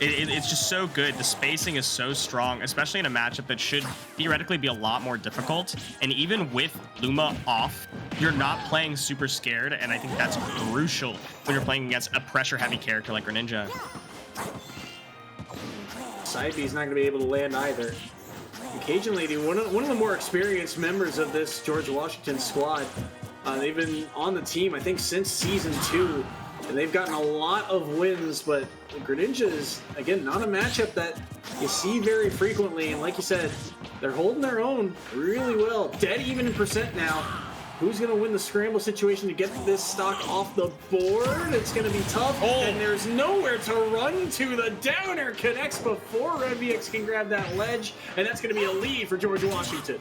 it's just so good. The spacing is so strong, especially in a matchup that should theoretically be a lot more difficult. And even with Luma off, you're not playing super scared, and I think that's crucial when you're playing against a pressure-heavy character like Greninja. Side B's not going to be able to land either. And Cajun Lady, one of the more experienced members of this George Washington squad. They've been on the team, I think, since Season 2, and they've gotten a lot of wins, but Greninja is, again, not a matchup that you see very frequently, and like you said, they're holding their own really well. Dead even in percent now. Who's going to win the scramble situation to get this stock off the board? It's going to be tough, and there's nowhere to run to. The downer connects before RevEX can grab that ledge, and that's going to be a lead for George Washington.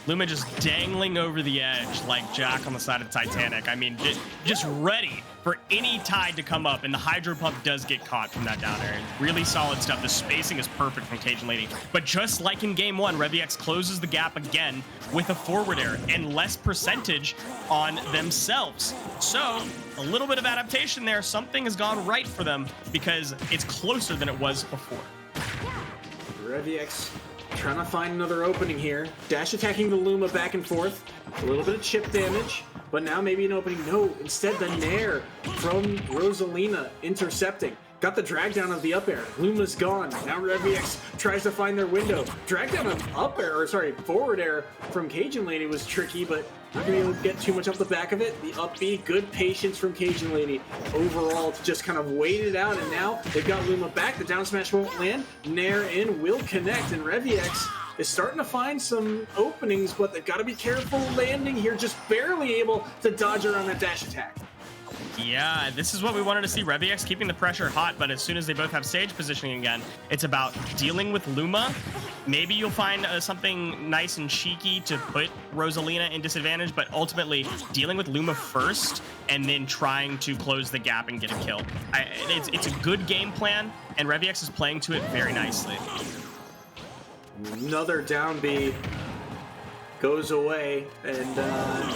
Luma just dangling over the edge like Jack on the side of Titanic. I mean, just ready for any tide to come up, and the Hydro Pump does get caught from that down air. Really solid stuff. The spacing is perfect from Cajun Lady. But just like in Game 1, RevEX closes the gap again with a forward air and less percentage on themselves. So, a little bit of adaptation there. Something has gone right for them because it's closer than it was before. RevEX trying to find another opening here. Dash attacking the Luma back and forth. A little bit of chip damage, but now maybe an opening. No, instead the Nair from Rosalina intercepting. Got the drag down of the up air. Luma's gone. Now RevEX tries to find their window. Drag down of up air, or sorry, forward air from Cajun Lady was tricky, but not gonna be able to get too much off the back of it. The up B, good patience from Cajun Lady overall to just kind of wait it out, and now they've got Luma back. The down smash won't land. Nair in will connect, and RevEX is starting to find some openings, but they've got to be careful landing here. Just barely able to dodge around that dash attack. Yeah, this is what we wanted to see. RevEX keeping the pressure hot, but as soon as they both have stage positioning again, it's about dealing with Luma. Maybe you'll find something nice and cheeky to put Rosalina in disadvantage, but ultimately dealing with Luma first and then trying to close the gap and get a kill. It's a good game plan, and RevEX is playing to it very nicely. Another down B goes away, and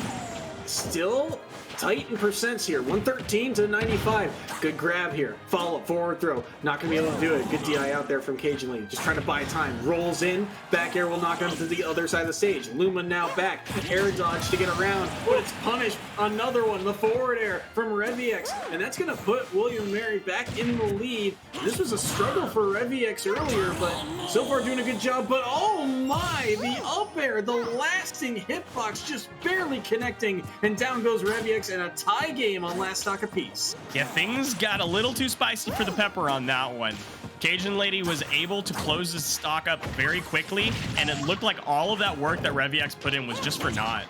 still tight in percents here. 113 to 95. Good grab here. Follow up, forward throw. Not going to be able to do it. Good DI out there from Cajun Lady. Just trying to buy time. Rolls in. Back air will knock him to the other side of the stage. Luma now back. Air dodge to get around, but it's punished. Another one. The forward air from RevEX. And that's going to put William Mary back in the lead. This was a struggle for RevEX earlier, but so far doing a good job. But oh my, the up air, the lasting hitbox just barely connecting. And down goes RevEX. And a tie game on last stock apiece. Yeah, things got a little too spicy for the pepper on that one. Cajun Lady was able to close the stock up very quickly, and it looked like all of that work that RevEX put in was just for naught.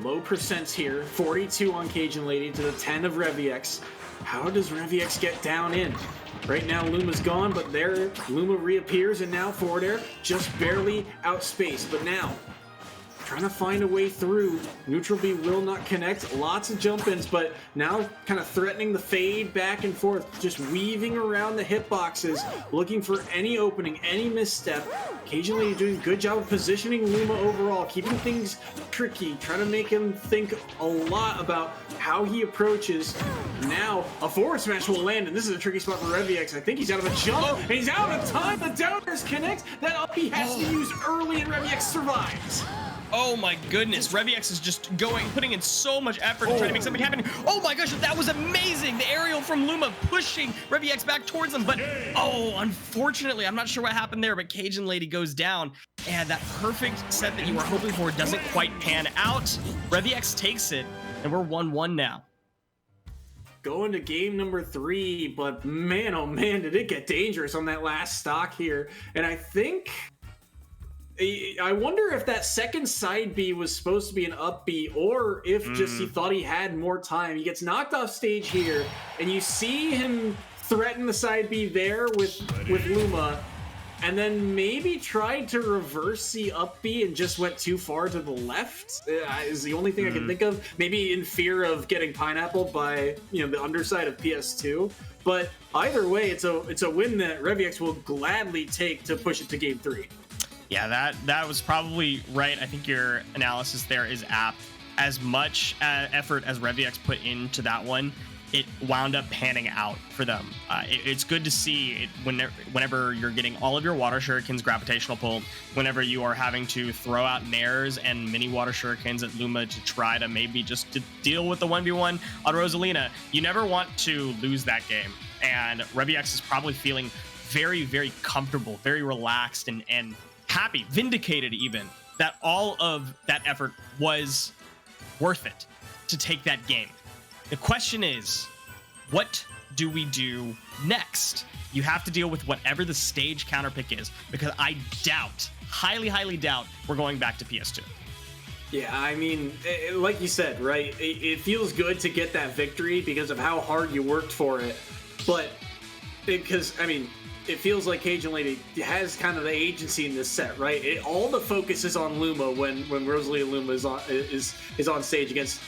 Low percents here, 42 on Cajun Lady to the 10 of RevEX. How does RevEX get down in? Right now, Luma's gone, but there, Luma reappears, and now forward air just barely outspaced. But now, trying to find a way through. Neutral B will not connect. Lots of jump-ins, but now kind of threatening the fade back and forth, just weaving around the hitboxes, looking for any opening, any misstep. Cajun Lady doing a good job of positioning Luma overall, keeping things tricky, trying to make him think a lot about how he approaches. Now, a forward smash will land, and this is a tricky spot for RevEX. I think he's out of a jump, and he's out of time. The downers connect. That up he has to use early, and RevEX survives. Oh my goodness, RevEX is just putting in so much effort to try to make something happen. Oh my gosh, that was amazing. The aerial from Luma pushing RevEX back towards them. But, oh, unfortunately, I'm not sure what happened there, but Cajun Lady goes down. And that perfect set that you were hoping for doesn't quite pan out. RevEX takes it, and we're 1-1 now. Going to game number 3, but man, oh man, did it get dangerous on that last stock here. And I wonder if that second side B was supposed to be an up B, or if just he thought he had more time. He gets knocked off stage here, and you see him threaten the side B there with Luma, and then maybe tried to reverse the up B and just went too far to the left, is the only thing I can think of. Maybe in fear of getting pineappled by the underside of PS2. But either way, it's a win that RevEX will gladly take to push it to game 3. Yeah, that was probably right. I think your analysis there is apt. As much effort as RevEX put into that one, it wound up panning out for them. It's good to see it whenever you're getting all of your water shurikens gravitational pulled, whenever you are having to throw out nairs and mini water shurikens at Luma to try to maybe just to deal with the 1v1 on Rosalina. You never want to lose that game. And RevEX is probably feeling very, very comfortable, very relaxed, and happy, vindicated even, that all of that effort was worth it to take that game. The question is, what do we do next? You have to deal with whatever the stage counter pick is, because I doubt, highly doubt, we're going back to PS2. Yeah, I mean, like you said, right? It feels good to get that victory because of how hard you worked for it, but it feels like Cajun Lady has kind of the agency in this set, right? All the focus is on Luma when Rosalina Luma is on stage against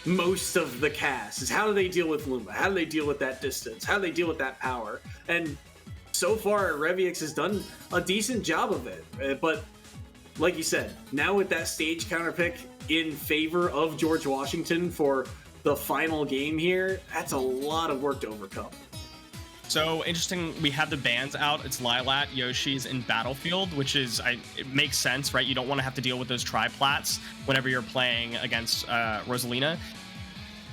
most of the cast. Is how do they deal with Luma? How do they deal with that distance? How do they deal with that power? And so far, RevEX has done a decent job of it. But like you said, now with that stage counter pick in favor of George Washington for the final game here, that's a lot of work to overcome. So interesting, we have the bans out. It's Lilat, Yoshi's, and Battlefield, which is, it makes sense, right? You don't want to have to deal with those tri-plats whenever you're playing against Rosalina.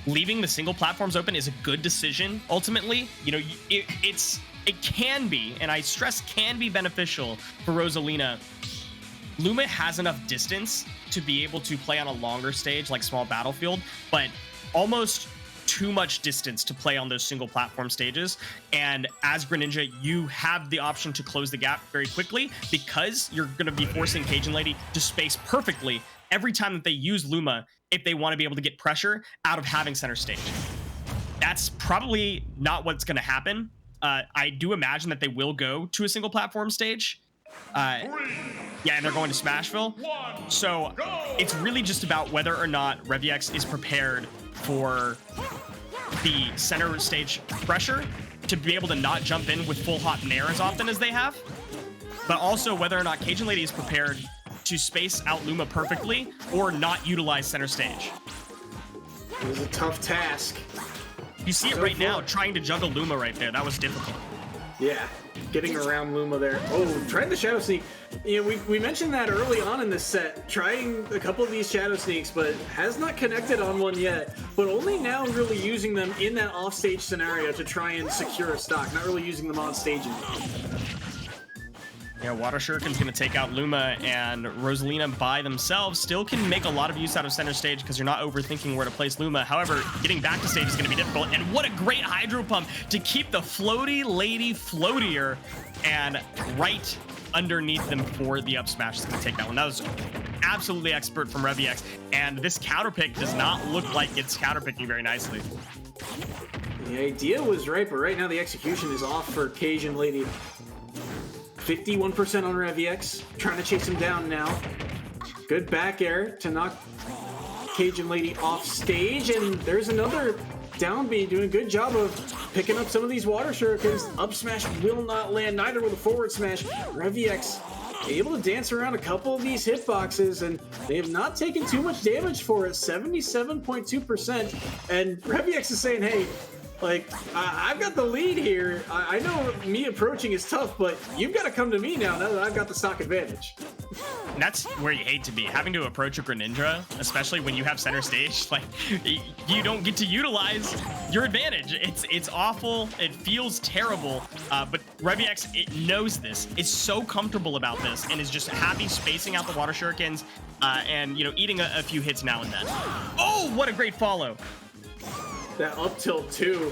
Leaving the single platforms open is a good decision, ultimately. It can be, and I stress can be beneficial for Rosalina. Luma has enough distance to be able to play on a longer stage like small Battlefield, but almost too much distance to play on those single platform stages. And as Greninja, you have the option to close the gap very quickly because you're going to be forcing Cajun Lady to space perfectly every time that they use Luma if they want to be able to get pressure out of having center stage. That's probably not what's going to happen. I do imagine that they will go to a single platform stage. Yeah, and they're going to Smashville. So it's really just about whether or not ReviX is prepared for the center stage pressure to be able to not jump in with full hop Nair as often as they have, but also whether or not Cajun Lady is prepared to space out Luma perfectly or not utilize center stage. It was a tough task. You see it right now, trying to juggle Luma right there. That was difficult. Yeah, getting around Luma there. Oh, tried the Shadow Sneak. You know, we mentioned that early on in this set, trying a couple of these Shadow Sneaks, but has not connected on one yet. But only now really using them in that offstage scenario to try and secure a stock, not really using them on stage. Yeah, Water Shuriken's going to take out Luma, and Rosalina by themselves still can make a lot of use out of center stage because you're not overthinking where to place Luma. However, getting back to stage is going to be difficult, and what a great Hydro Pump to keep the floaty lady floatier, and right underneath them for the up smash is going to take that one. That was absolutely expert from ReviX, and this counter pick does not look like it's counter picking very nicely. The idea was right, but right now the execution is off for Cajun Lady. 51% on ReviX, trying to chase him down now. Good back air to knock Cajun Lady off stage, and there's another down B doing a good job of picking up some of these water shurikens. Up smash will not land, neither will the forward smash. ReviX able to dance around a couple of these hitboxes, and they have not taken too much damage for it, 77.2%. And ReviX is saying, hey, like, I've got the lead here. I know me approaching is tough, but you've got to come to me now that I've got the stock advantage. And that's where you hate to be, having to approach a Greninja, especially when you have center stage. Like, you don't get to utilize your advantage. It's awful. It feels terrible. But ReviX, it knows this. It's so comfortable about this and is just happy spacing out the water shurikens and, you know, eating a few hits now and then. Oh, what a great follow. That up tilt too,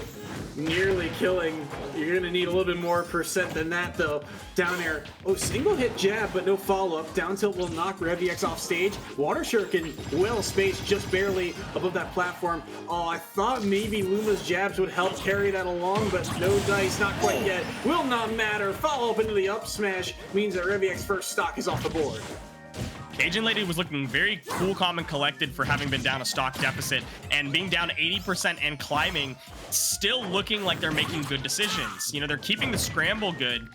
nearly killing. You're gonna need a little bit more percent than that though. Down air, oh, single hit jab, but no follow-up. Down tilt will knock ReviX off stage. Water Shuriken well spaced, just barely above that platform. Oh, I thought maybe Luma's jabs would help carry that along, but no dice, not quite yet. Will not matter. Follow-up into the up smash means that ReviX first stock is off the board. Cajun Lady was looking very cool, calm, and collected for having been down a stock deficit, and being down 80% and climbing, still looking like they're making good decisions. You know, they're keeping the scramble good,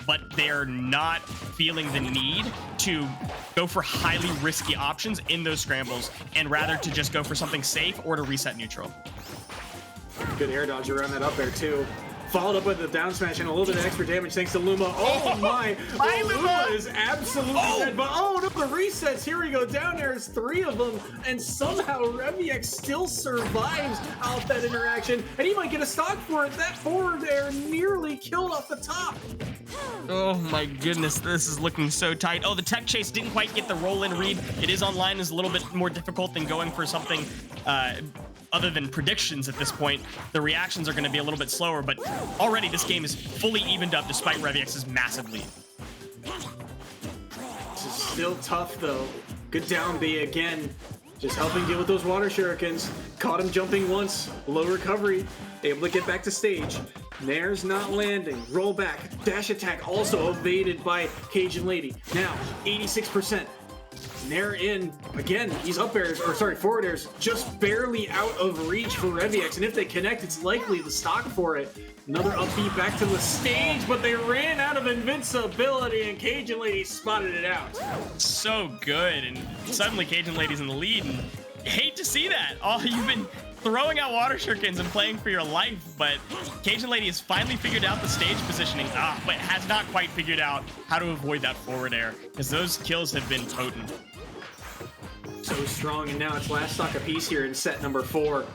but they're not feeling the need to go for highly risky options in those scrambles, and rather to just go for something safe or to reset neutral. Good air dodge around that up air too. Followed up with the down smash and a little bit of extra damage thanks to Luma. Oh my! Oh, Luma is absolutely dead. But oh no, the resets. Here we go. Down there's 3 of them, and somehow ReviX still survives out that interaction, and he might get a stock for it. That forward air nearly killed off the top. Oh my goodness, this is looking so tight. Oh, the tech chase didn't quite get the roll-in read. It is online, is a little bit more difficult than going for something other than predictions at this point. The reactions are going to be a little bit slower, but already this game is fully evened up despite ReviX's massive lead. This is still tough though. Good down B again, just helping deal with those water shurikens. Caught him jumping once, low recovery, able to get back to stage. Nair's not landing, roll back, dash attack also evaded by Cajun Lady. Now, 86%. Nair in, again, these up airs, or sorry, forward airs, just barely out of reach for ReviX, and if they connect, it's likely the stock for it. Another up B back to the stage, but they ran out of invincibility, and Cajun Lady spotted it out. So good, and suddenly Cajun Lady's in the lead, and hate to see that. Oh, you've been throwing out water shurikens and playing for your life, but Cajun Lady has finally figured out the stage positioning, but has not quite figured out how to avoid that forward air, because those kills have been potent. So strong, and now it's last stock apiece here in set number 4.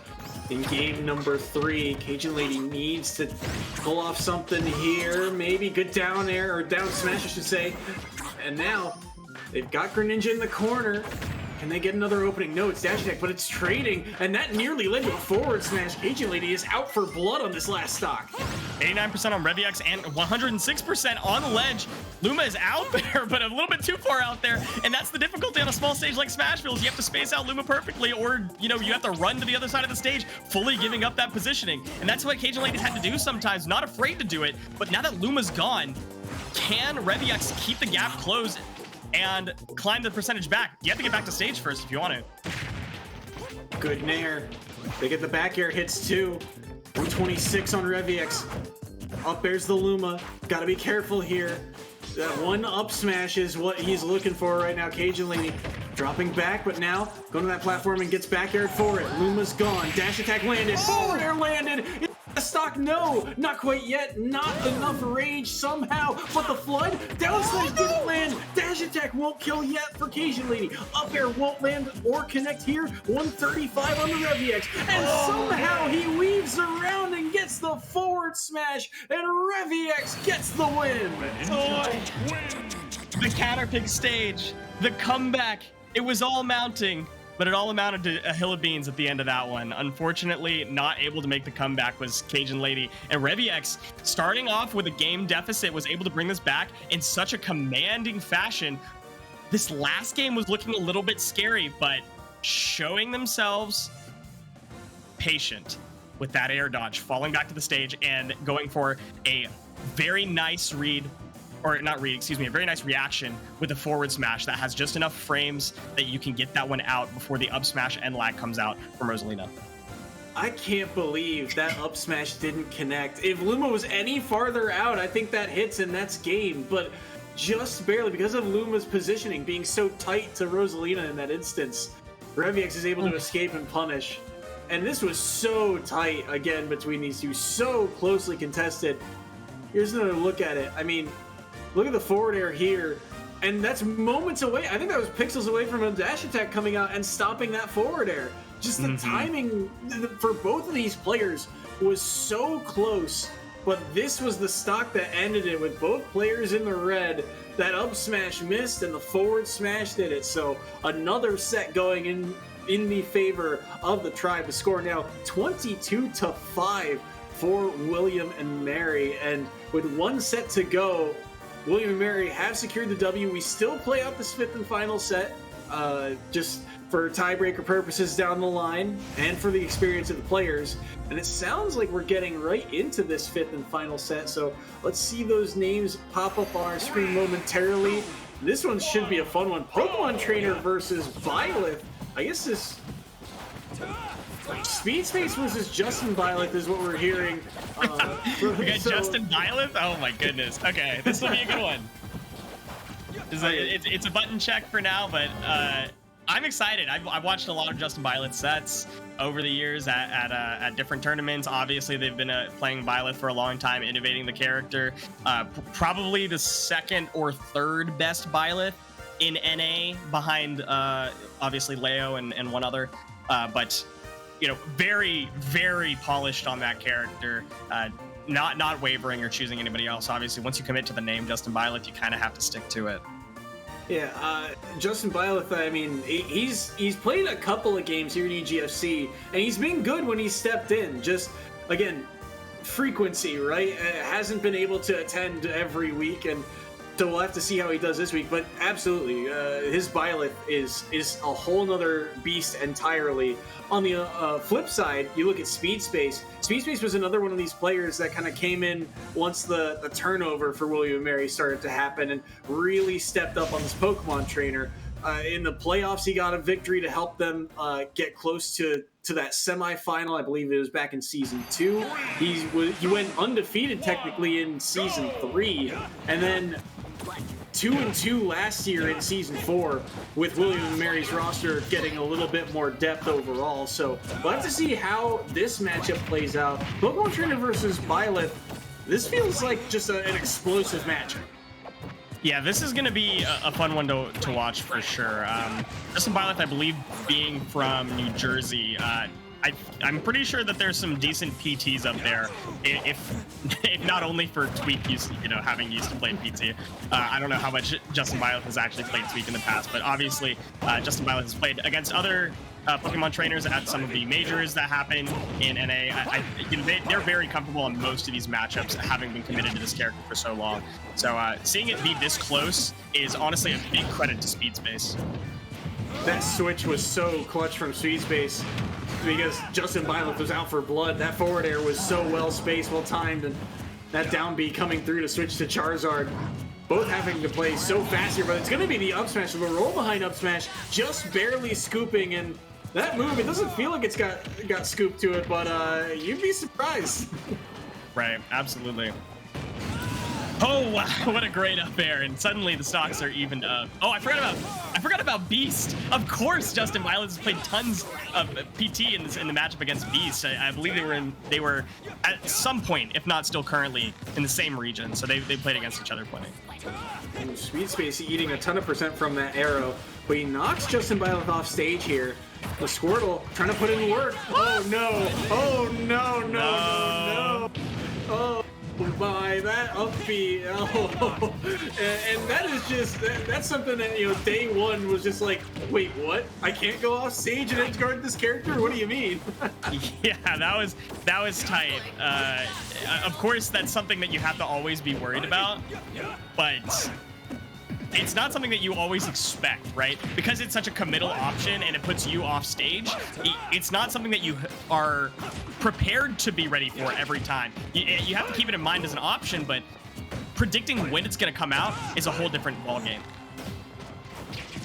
In game number 3, Cajun Lady needs to pull off something here, maybe good down air, or down smash I should say. And now, they've got Greninja in the corner. Can they get another opening? No, it's dash attack, but it's trading, and that nearly led to a forward smash. Cajun Lady is out for blood on this last stock. 89% on ReviX and 106% on ledge. Luma is out there, but a little bit too far out there, and that's the difficulty on a small stage like Smashville. You have to space out Luma perfectly, or you have to run to the other side of the stage, fully giving up that positioning. And that's what Cajun Ladies had to do sometimes, not afraid to do it. But now that Luma's gone, can ReviX keep the gap closed and climb the percentage back? You have to get back to stage first if you want to. Good nair. They get the back air hits too. 126 on ReviX. Up airs the Luma. Gotta be careful here. That one up smash is what he's looking for right now. Cajun Lady dropping back, but now going to that platform and gets back aired for it. Luma's gone. Dash attack landed. Forward air landed. Stock, no, not quite yet. Not enough rage somehow, but the flood down smash didn't land. Dash attack won't kill yet for Cajun Lady. Up air won't land or connect here. 135 on the ReviX, and somehow he weaves around and gets the forward smash, and ReviX gets the win. The counterpick stage, the comeback, it was all mounting. But it all amounted to a hill of beans at the end of that one. Unfortunately, not able to make the comeback was Cajun Lady. And ReviX, starting off with a game deficit, was able to bring this back in such a commanding fashion. This last game was looking a little bit scary, but showing themselves patient with that air dodge, falling back to the stage and going for a very nice read. Or not read, excuse me, a very nice reaction with a forward smash that has just enough frames that you can get that one out before the up smash and lag comes out from Rosalina. I can't believe that up smash didn't connect. If Luma was any farther out, I think that hits and that's game, but just barely because of Luma's positioning being so tight to Rosalina in that instance. ReviX is able to escape and punish. And this was so tight again between these two, so closely contested. Here's another look at it. I mean, look at the forward air here, and that's moments away. I think that was pixels away from a dash attack coming out and stopping that forward air. Just the timing for both of these players was so close, but this was the stock that ended it with both players in the red. That up smash missed and the forward smash did it. So another set going in the favor of the Tribe. The score now 22-5 for William and Mary, and with one set to go, William and Mary have secured the W. We still play out this fifth and final set, just for tiebreaker purposes down the line and for the experience of the players. And it sounds like we're getting right into this fifth and final set. So let's see those names pop up on our screen momentarily. This one should be a fun one. Pokemon Trainer versus Byleth. I guess this Speed Space versus Justin Byleth is what we're hearing. We got Justin Byleth? Oh my goodness. Okay, this will be a good one. It's a button check for now, but I'm excited. I've watched a lot of Justin Byleth sets over the years at different tournaments. Obviously, they've been playing Byleth for a long time, innovating the character. Probably the second or third best Byleth in NA behind obviously Leo and one other. But very, very polished on that character. Not wavering or choosing anybody else. Obviously, once you commit to the name Justin Byleth, you kind of have to stick to it. Yeah, Justin Byleth, I mean, he's played a couple of games here in EGFC, and he's been good when he's stepped in. Just, again, frequency, right? Hasn't been able to attend every week, and so we'll have to see how he does this week. But absolutely, his Byleth is a whole nother beast entirely. On the flip side, you look at Speed Space. Speed Space was another one of these players that kind of came in once the turnover for William and Mary started to happen and really stepped up on this Pokemon Trainer. In the playoffs, he got a victory to help them get close to that semifinal. I believe it was back in Season 2. He went undefeated technically in Season 3, and then 2-2 last year in Season 4, with William and Mary's roster getting a little bit more depth overall. So we'll have to see how this matchup plays out. Pokemon Trainer versus Byleth, this feels like just an explosive matchup. Yeah, this is going to be a fun one to watch for sure. Justin Byleth, I believe, being from New Jersey, I'm pretty sure that there's some decent PTs up there, if not only for Tweak used, having used to play PT. I don't know how much Justin Byleth has actually played Tweak in the past, but obviously Justin Byleth has played against other Pokemon trainers at some of the majors that happen in NA. They're very comfortable on most of these matchups, having been committed to this character for so long. So seeing it be this close is honestly a big credit to Speed Space. That switch was so clutch from Speed Space because Justin Byleth was out for blood. That forward air was so well spaced, well timed, and that down B coming through to switch to Charizard. Both having to play so fast here, but it's going to be the up smash, the roll behind up smash, just barely scooping. And that move, it doesn't feel like it's got scooped to it, but you'd be surprised. Right, absolutely. Oh wow, what a great up air, and suddenly the stocks are evened up. Oh, I forgot about Beast. Of course, Justin Byleth has played tons of PT in the matchup against Beast. I believe they were at some point, if not still currently, in the same region, so they played against each other plenty. And Speed Space eating a ton of percent from that arrow, but he knocks Justin Byleth off stage here. The Squirtle trying to put in work. Oh no! Oh no! No! No! No! Oh my! That up B. Oh, and that is just that's something that day one was just like, wait, what? I can't go off stage and edge guard this character? What do you mean? Yeah, that was tight. Of course, that's something that you have to always be worried about, but it's not something that you always expect, right? Because it's such a committal option and it puts you off stage, it's not something that you are prepared to be ready for every time. You have to keep it in mind as an option, but predicting when it's going to come out is a whole different ballgame.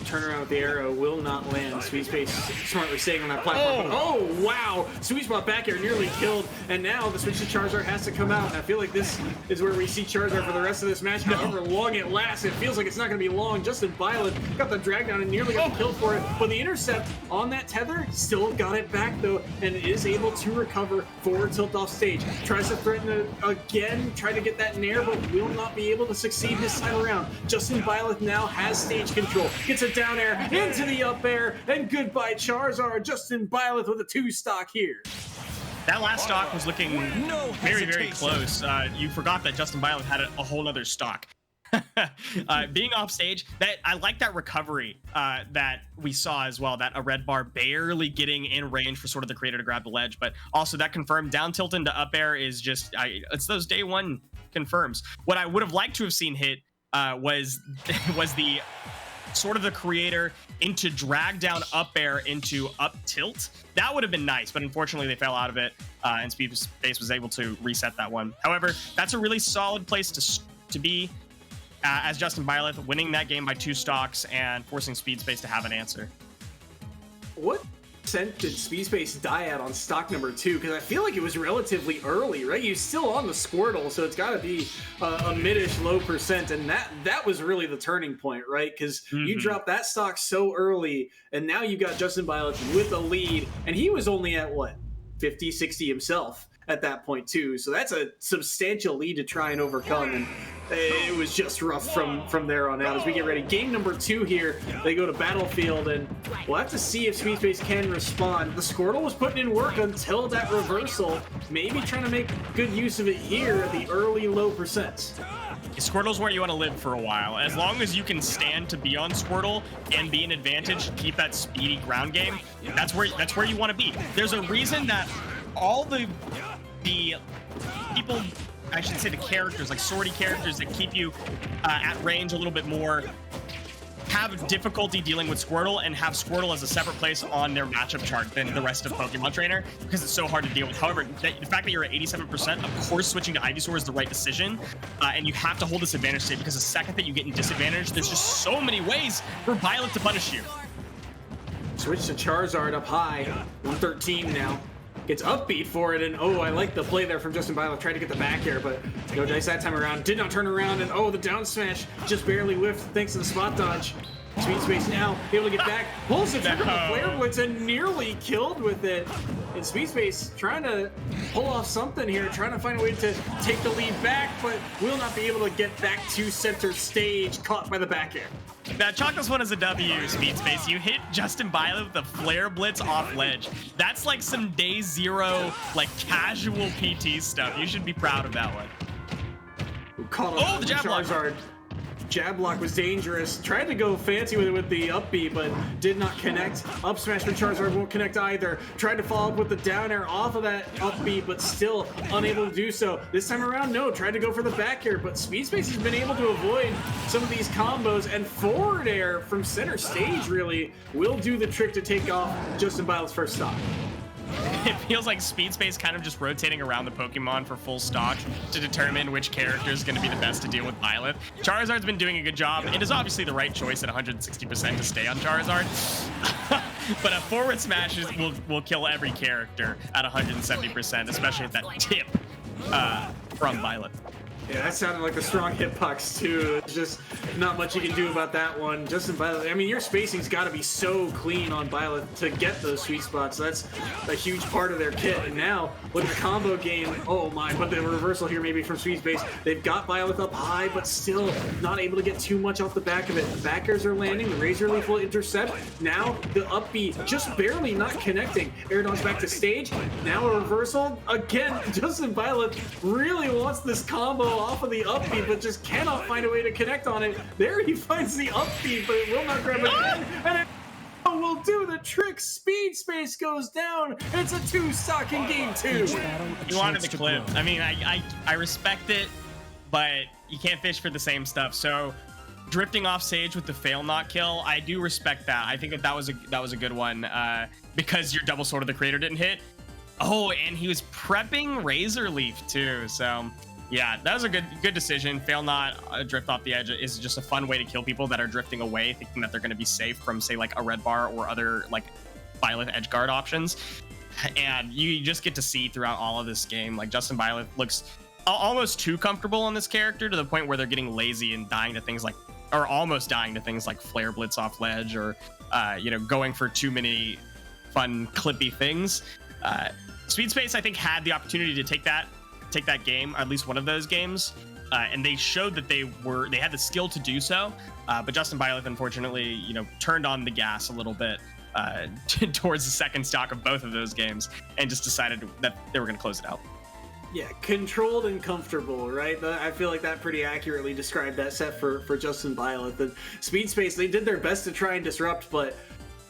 Turn around with the arrow will not land. Sweet Space smartly staying on that platform. Oh wow! Sweet Spot back air nearly killed, and now the switch to Charizard has to come out. And I feel like this is where we see Charizard for the rest of this match. However long it lasts, it feels like it's not going to be long. Justin Byleth got the drag down and nearly got the kill for it, but the intercept on that tether still got it back though, and is able to recover forward tilt off stage. Tries to threaten it again, try to get that nair, but will not be able to succeed this time around. Justin Byleth now has stage control. Gets a down air into the up air, and goodbye Charizard. Justin Byleth with a 2-stock here. That last stock was looking very, very close. You forgot that Justin Byleth had a whole nother stock. Being off stage, I like that recovery that we saw as well, that a red bar barely getting in range for sort of the creator to grab the ledge, but also that confirmed down tilt into up air is just, it's those day one confirms. What I would have liked to have seen hit was the sort of the creator into drag down up air into up tilt. That would have been nice, but unfortunately they fell out of it, and Speed Space was able to reset that one. However, that's a really solid place to be as Justin Byleth winning that game by 2 stocks and forcing Speed Space to have an answer. What percent did Speed Space die at on stock number 2? Because I feel like it was relatively early, right? He's still on the Squirtle, so it's got to be a mid-ish low percent, and that was really the turning point, right? Because you dropped that stock so early, and now you got Justin Byleth with a lead, and he was only at what, 50, 60 himself at that point too. So that's a substantial lead to try and overcome, and it was just rough from there on out. As we get ready, game number 2 here, they go to Battlefield, and we'll have to see if Speed Space can respond. The Squirtle was putting in work until that reversal, maybe trying to make good use of it here at the early low percents. Squirtle's where you want to live for a while. As long as you can stand to be on Squirtle and be an advantage, keep that speedy ground game, that's where you want to be. There's a reason that all the people, I should say the characters, like sortie characters that keep you at range a little bit more, have difficulty dealing with Squirtle and have Squirtle as a separate place on their matchup chart than the rest of Pokemon Trainer, because it's so hard to deal with. However, the fact that you're at 87%, of course switching to Ivysaur is the right decision, and you have to hold this advantage state, because the second that you get in disadvantage, there's just so many ways for Byleth to punish you. Switch to Charizard up high, 113 now. Gets upbeat for it, and oh, I like the play there from Justin Byleth. Tried to get the back air, but no dice that time around. Did not turn around, and oh, the down smash just barely whiffed thanks to the spot dodge. Speed Space now able to get back, pulls the trigger on Flare Blitz and nearly killed with it. And Speed Space trying to pull off something here, trying to find a way to take the lead back, but will not be able to get back to center stage, caught by the back air. That chalk this one as a W, Speed Space. You hit Justin Violet with the flare blitz off ledge. That's like some day zero, like casual PT stuff. You should be proud of that one. Oh, the jab block. Jab block was dangerous. Tried to go fancy with the up B, but did not connect. Up smash for Charizard won't connect either. Tried to follow up with the down air off of that up B, but still unable to do so. This time around, no. Tried to go for the back air, but Speed Space has been able to avoid some of these combos, and forward air from center stage really will do the trick to take off Justin Violet's first stock. It feels like Speed Space kind of just rotating around the Pokemon for full stock to determine which character is going to be the best to deal with Byleth. Charizard's been doing a good job. It is obviously the right choice at 160% to stay on Charizard. But a forward smash will kill every character at 170%, especially at that tip from Byleth. Yeah, that sounded like a strong hitbox too. It's just not much you can do about that one. Justin Violet, I mean, your spacing's got to be so clean on Violet to get those sweet spots. That's a huge part of their kit. And now with the combo game, oh my, but the reversal here maybe from Sweet Space. They've got Violet up high, but still not able to get too much off the back of it. The back airs are landing. The Razor Leaf will intercept. Now the up B just barely not connecting. Air dodge back to stage. Now a reversal. Again, Justin Violet really wants this combo off of the up B, but just cannot find a way to connect on it. There he finds the up B, but it will not grab again. And it will do the trick. Speed Space goes down. It's a 2-stock in game 2. You wanted the clip. I mean, I respect it, but you can't fish for the same stuff. So drifting off stage with the fail not kill, I do respect that. I think that was a good one because your double sword of the creator didn't hit. Oh, and he was prepping Razor Leaf too. So yeah, that was a good decision. Fail not drift off the edge is just a fun way to kill people that are drifting away, thinking that they're going to be safe from, say, like a red bar or other like Violet edge guard options. And you just get to see throughout all of this game, like Justin Violet looks almost too comfortable on this character to the point where they're getting lazy and dying to things like, or almost dying to things like flare blitz off ledge or, going for too many fun clippy things. Speed Space, I think, had the opportunity to take that game, or at least one of those games, and they showed that they had the skill to do so, but Justin Violet unfortunately turned on the gas a little bit towards the second stock of both of those games and just decided that they were going to close it out. Yeah, controlled and comfortable, right? I feel like that pretty accurately described that set for Justin Violet. The Speed Space, they did their best to try and disrupt, but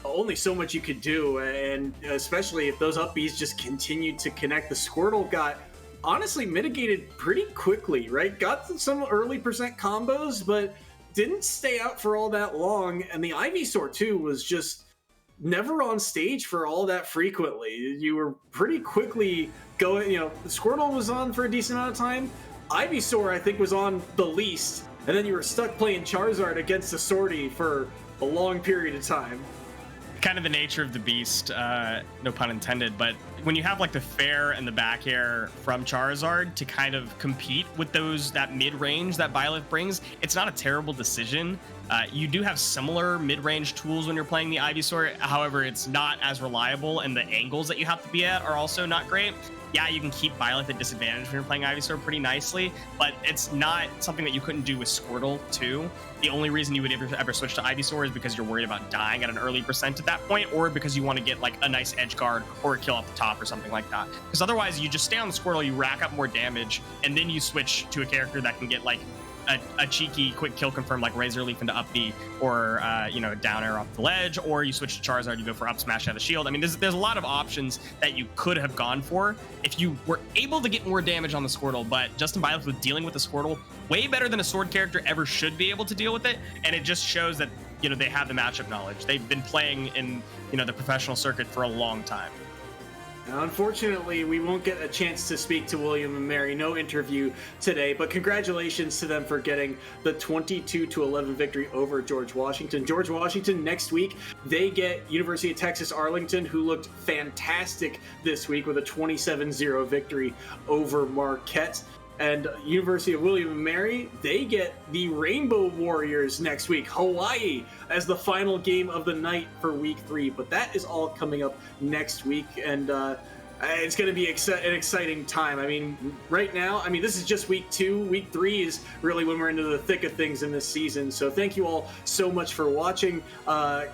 only so much you could do, and especially if those up Bs just continued to connect. The Squirtle got honestly mitigated pretty quickly, right? Got some early percent combos, but didn't stay out for all that long. And the Ivysaur too was just never on stage for all that frequently. You were pretty quickly going, the Squirtle was on for a decent amount of time. Ivysaur, I think, was on the least. And then you were stuck playing Charizard against the Swordy for a long period of time. Kind of the nature of the beast, no pun intended, but when you have like the fair and the back air from Charizard to kind of compete with that mid-range that Violet brings, it's not a terrible decision. You do have similar mid-range tools when you're playing the Ivysaur, however, it's not as reliable, and the angles that you have to be at are also not great. Yeah, you can keep Violet at disadvantage when you're playing Ivysaur pretty nicely, but it's not something that you couldn't do with Squirtle too. The only reason you would ever switch to Ivysaur is because you're worried about dying at an early percent at that point, or because you want to get like a nice edge guard or a kill off the top or something like that. Because otherwise, you just stay on the Squirtle, you rack up more damage, and then you switch to a character that can get like a cheeky quick kill confirm like Razor Leaf into up B, or down air off the ledge, or you switch to Charizard, you go for up smash out of shield. I mean, there's a lot of options that you could have gone for if you were able to get more damage on the Squirtle, but Justin Violet was dealing with the Squirtle way better than a sword character ever should be able to deal with it, and it just shows that they have the matchup knowledge. They've been playing in the professional circuit for a long time. Now, unfortunately, we won't get a chance to speak to William and Mary. No interview today, but congratulations to them for getting the 22-11 victory over George Washington. George Washington, next week, they get University of Texas Arlington, who looked fantastic this week with a 27-0 victory over Marquette. And University of William and Mary, they get the Rainbow Warriors next week, Hawaii, as the final game of the night for week 3. But that is all coming up next week. And It's going to be an exciting time. I mean, right now, I mean, this is just week 2. Week 3 is really when we're into the thick of things in this season. So thank you all so much for watching.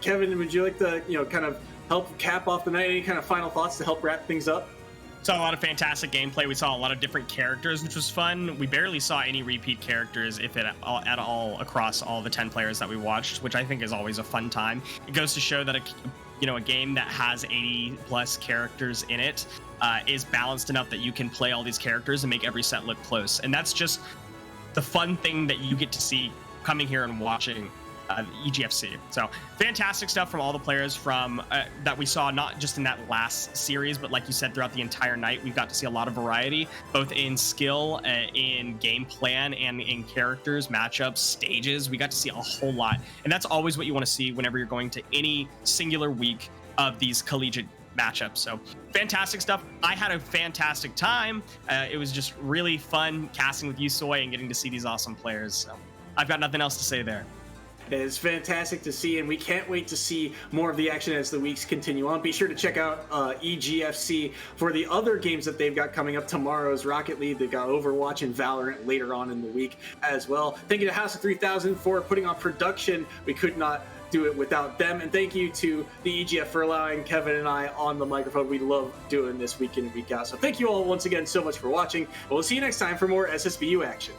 Kevin, would you like to, kind of help cap off the night? Any kind of final thoughts to help wrap things up? Saw a lot of fantastic gameplay. We saw a lot of different characters, which was fun. We barely saw any repeat characters, if at all, across all the 10 players that we watched, which I think is always a fun time. It goes to show that a game that has 80 plus characters in it is balanced enough that you can play all these characters and make every set look close. And that's just the fun thing that you get to see coming here and watching EGFC. So fantastic stuff from all the players from that we saw, not just in that last series, but like you said, throughout the entire night. We got to see a lot of variety, both in skill, in game plan, and in characters, matchups, stages. We got to see a whole lot, and that's always what you want to see whenever you're going to any singular week of these collegiate matchups. So fantastic stuff. I had a fantastic time. It was just really fun casting with you, Soy, and getting to see these awesome players. So I've got nothing else to say there. It's fantastic to see, and we can't wait to see more of the action as the weeks continue on. Be sure to check out EGFC for the other games that they've got coming up. Tomorrow's Rocket League. They've got Overwatch and Valorant later on in the week as well. Thank you to House of 3000 for putting on production. We could not do it without them. And thank you to the EGF for allowing Kevin and I on the microphone. We love doing this week in and week out. So thank you all once again so much for watching. We'll see you next time for more SSBU action.